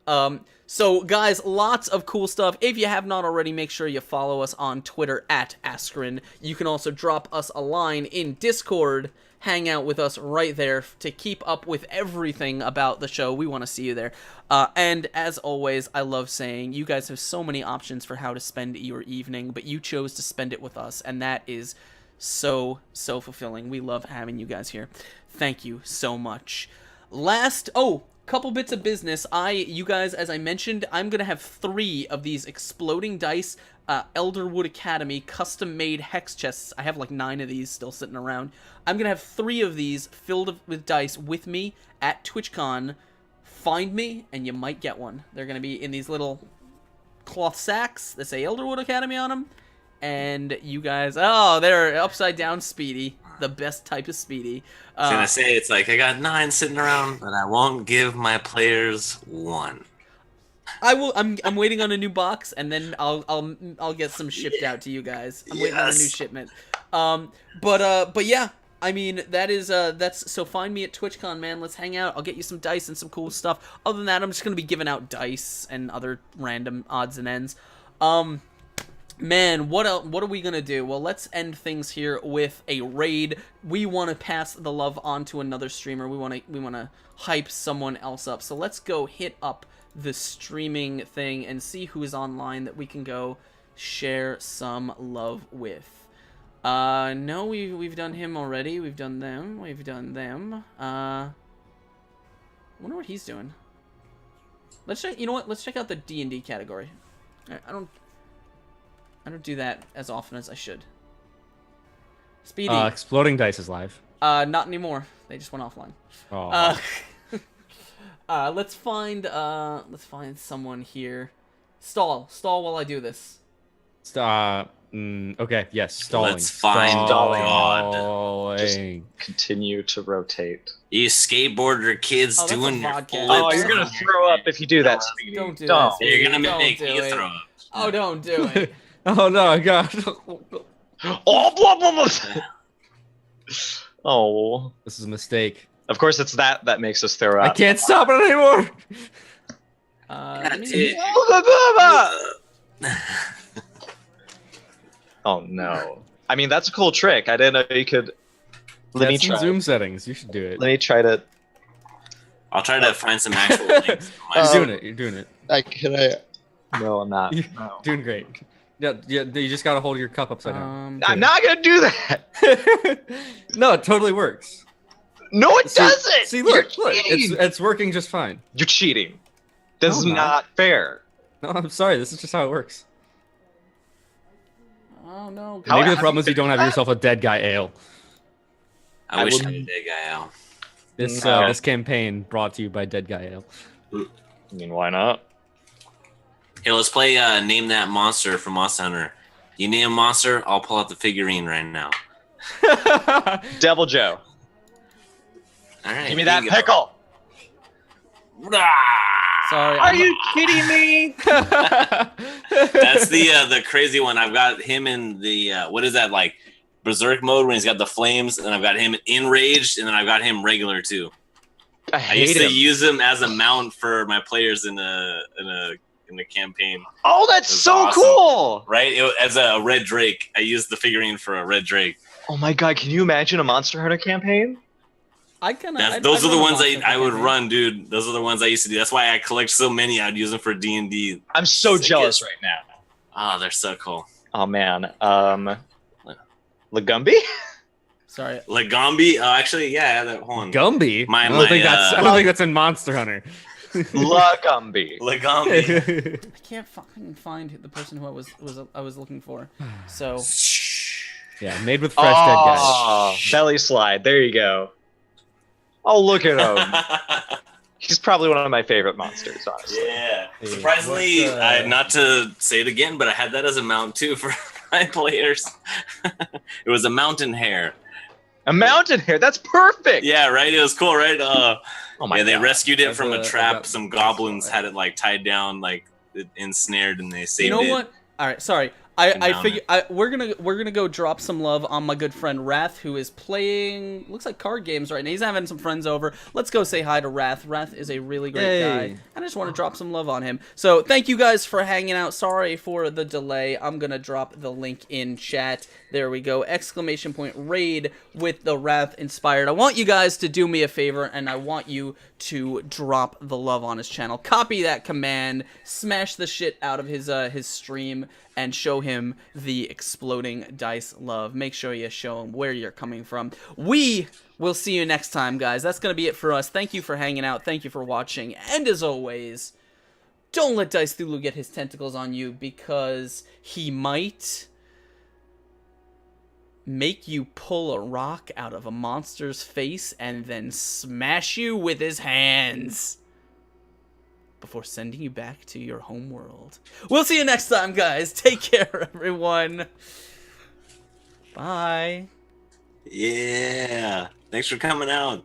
[SPEAKER 3] Wow.
[SPEAKER 2] So, guys, lots of cool stuff. If you have not already, make sure you follow us on Twitter at Askren. You can also drop us a line in Discord. Hang out with us right there to keep up with everything about the show. We want to see you there. And as always, I love saying you guys have so many options for how to spend your evening, but you chose to spend it with us, and that is so fulfilling. We love having you guys here. Thank you so much. Couple bits of business. You guys, as I mentioned, I'm gonna have 3 of these exploding dice Elderwood Academy custom-made hex chests. I have like 9 of these still sitting around. I'm gonna have 3 of these filled with dice with me at TwitchCon. Find me, and you might get one. They're gonna be in these little cloth sacks that say Elderwood Academy on them. And you guys, they're upside down Speedy. the best type of speedy.
[SPEAKER 3] I was gonna say it's like I got 9 sitting around, but I won't give my players 1.
[SPEAKER 2] I will. I'm waiting on a new box, and then I'll get some shipped out to you guys. I'm waiting on a new shipment. But yeah. I mean, that's so. Find me at TwitchCon, man. Let's hang out. I'll get you some dice and some cool stuff. Other than that, I'm just gonna be giving out dice and other random odds and ends. Man, what are we gonna do? Well, let's end things here with a raid. We want to pass the love on to another streamer. We wanna hype someone else up. So let's go hit up the streaming thing and see who is online that we can go share some love with. No, we've done him already. We've done them. We've done them. I wonder what he's doing. Let's check. You know what? Let's check out the D&D category. I don't do that as often as I should. Speedy.
[SPEAKER 5] Exploding Dice is live.
[SPEAKER 2] Not anymore. They just went offline.
[SPEAKER 5] Oh.
[SPEAKER 2] Let's find someone here. Stall while I do this.
[SPEAKER 5] Okay, yes, stalling.
[SPEAKER 3] Let's find God.
[SPEAKER 5] Stalling.
[SPEAKER 4] Continue to rotate.
[SPEAKER 3] You skateboarder kids
[SPEAKER 2] Oh, that's a
[SPEAKER 3] doing your
[SPEAKER 2] vodka.
[SPEAKER 3] flips.
[SPEAKER 4] Oh, you're gonna throw up if you do that, Speedy.
[SPEAKER 2] Don't do
[SPEAKER 4] Don't.
[SPEAKER 2] that.
[SPEAKER 3] You're gonna
[SPEAKER 2] Don't
[SPEAKER 3] make
[SPEAKER 2] do
[SPEAKER 3] me
[SPEAKER 2] it.
[SPEAKER 3] throw up.
[SPEAKER 2] Oh, don't do it.
[SPEAKER 5] Oh no, God.
[SPEAKER 4] Oh, blah, blah, blah. Oh.
[SPEAKER 5] This is a mistake.
[SPEAKER 4] Of course, it's that makes us throw
[SPEAKER 5] I
[SPEAKER 4] up.
[SPEAKER 5] can't stop it anymore.
[SPEAKER 2] Let me-
[SPEAKER 3] It-
[SPEAKER 4] Oh no. I mean, that's a cool trick. I didn't know you could. Let me
[SPEAKER 5] That's in
[SPEAKER 4] try.
[SPEAKER 5] Zoom settings. You should do it.
[SPEAKER 4] Let me try to.
[SPEAKER 3] I'll try to find some actual links.
[SPEAKER 5] You're doing it. You're doing it.
[SPEAKER 4] Can I? No, I'm not.
[SPEAKER 5] You're
[SPEAKER 4] No.
[SPEAKER 5] doing great. Yeah. You just gotta hold your cup upside down.
[SPEAKER 4] I'm not gonna do that.
[SPEAKER 5] No, it totally works.
[SPEAKER 4] No, it
[SPEAKER 5] See-
[SPEAKER 4] doesn't.
[SPEAKER 5] See,
[SPEAKER 4] You're
[SPEAKER 5] look,
[SPEAKER 4] cheating.
[SPEAKER 5] it's working just fine.
[SPEAKER 4] You're cheating. This
[SPEAKER 5] No,
[SPEAKER 4] is
[SPEAKER 5] I'm not.
[SPEAKER 4] not fair.
[SPEAKER 5] No, I'm sorry. This is just how it works.
[SPEAKER 2] Oh no.
[SPEAKER 4] How-
[SPEAKER 5] Maybe the
[SPEAKER 4] have
[SPEAKER 5] problem
[SPEAKER 4] you
[SPEAKER 5] is you don't have
[SPEAKER 4] figured
[SPEAKER 5] yourself a dead guy ale.
[SPEAKER 3] I
[SPEAKER 4] I
[SPEAKER 3] wish I
[SPEAKER 4] wouldn't-
[SPEAKER 3] had a big guy out.
[SPEAKER 5] This
[SPEAKER 4] No.
[SPEAKER 5] this campaign brought to you by Dead Guy Ale.
[SPEAKER 4] I mean, why not?
[SPEAKER 3] Hey, let's play Name That Monster from Monster Hunter. You name a monster, I'll pull out the figurine right now.
[SPEAKER 4] Devil Joe.
[SPEAKER 3] All right.
[SPEAKER 4] Give me
[SPEAKER 3] here
[SPEAKER 4] that
[SPEAKER 3] you go.
[SPEAKER 4] pickle.
[SPEAKER 2] Sorry.
[SPEAKER 4] Are you kidding me?
[SPEAKER 3] That's the crazy one. I've got him in the what is that, like berserk mode when he's got the flames, and I've got him enraged, and then I've got him regular too.
[SPEAKER 4] I
[SPEAKER 3] I used
[SPEAKER 4] hate
[SPEAKER 3] to
[SPEAKER 4] him.
[SPEAKER 3] use him as a mount for my players in a campaign.
[SPEAKER 4] Oh, that's
[SPEAKER 3] It was
[SPEAKER 4] so
[SPEAKER 3] awesome.
[SPEAKER 4] cool!
[SPEAKER 3] Right? As a red drake. I used the figurine for a red drake.
[SPEAKER 4] Oh my god, can you imagine a Monster Hunter campaign?
[SPEAKER 2] I kind of.
[SPEAKER 3] Those are the ones I would run, dude. Those are the ones I used to do. That's why I collect so many. I'd use them for D&D.
[SPEAKER 4] I'm so
[SPEAKER 3] Sick
[SPEAKER 4] jealous
[SPEAKER 3] as-
[SPEAKER 4] right now.
[SPEAKER 3] Oh, they're so cool.
[SPEAKER 4] Oh man. Legumbi?
[SPEAKER 2] Sorry.
[SPEAKER 3] Legombi. Oh, actually, yeah. Hold on.
[SPEAKER 5] Gumby.
[SPEAKER 3] My-
[SPEAKER 5] I don't think
[SPEAKER 3] my,
[SPEAKER 5] I don't think that's in Monster Hunter.
[SPEAKER 4] Legumbi.
[SPEAKER 3] Legombi.
[SPEAKER 2] I can't fucking find the person who I was looking for. So
[SPEAKER 5] Yeah, made with fresh dead guys.
[SPEAKER 4] Oh, belly slide. There you go. Oh, look at him. He's probably one of my favorite monsters, honestly.
[SPEAKER 3] Yeah.
[SPEAKER 5] Hey,
[SPEAKER 3] Surprisingly,
[SPEAKER 5] what's,
[SPEAKER 3] not to say it again, but I had that as a mount too for my players. It was a mountain hare.
[SPEAKER 4] A mountain hare. That's perfect.
[SPEAKER 3] Yeah, right. It was cool, right?
[SPEAKER 4] Oh my
[SPEAKER 3] Yeah, they
[SPEAKER 4] god.
[SPEAKER 3] rescued it
[SPEAKER 5] I've,
[SPEAKER 3] from a
[SPEAKER 5] I've
[SPEAKER 3] trap.
[SPEAKER 5] got-
[SPEAKER 3] Some goblins had it like tied down, like ensnared, and they saved
[SPEAKER 2] you know
[SPEAKER 3] it.
[SPEAKER 2] what? All right. Sorry.
[SPEAKER 3] And
[SPEAKER 2] I
[SPEAKER 3] down
[SPEAKER 2] figure we're gonna go drop some love on my good friend Wrath, who is playing looks like card games right now. He's having some friends over. Let's go say hi to Wrath. Wrath is a really great
[SPEAKER 5] Hey.
[SPEAKER 2] guy, and I just want to drop some love on him. So thank you guys for hanging out. Sorry for the delay. I'm gonna drop the link in chat. There we go! ! Raid with the Wrath inspired. I want you guys to do me a favor, and I want you to drop the love on his channel. Copy that command, smash the shit out of his stream, and show him the exploding dice love. Make sure you show him where you're coming from. We will see you next time, guys. That's gonna be it for us. Thank you for hanging out. Thank you for watching, and as always, don't let Dice Thulu get his tentacles on you, because he might make you pull a rock out of a monster's face and then smash you with his hands before sending you back to your home world. We'll see you next time, guys. Take care, everyone. Bye.
[SPEAKER 3] Yeah. Thanks for coming out.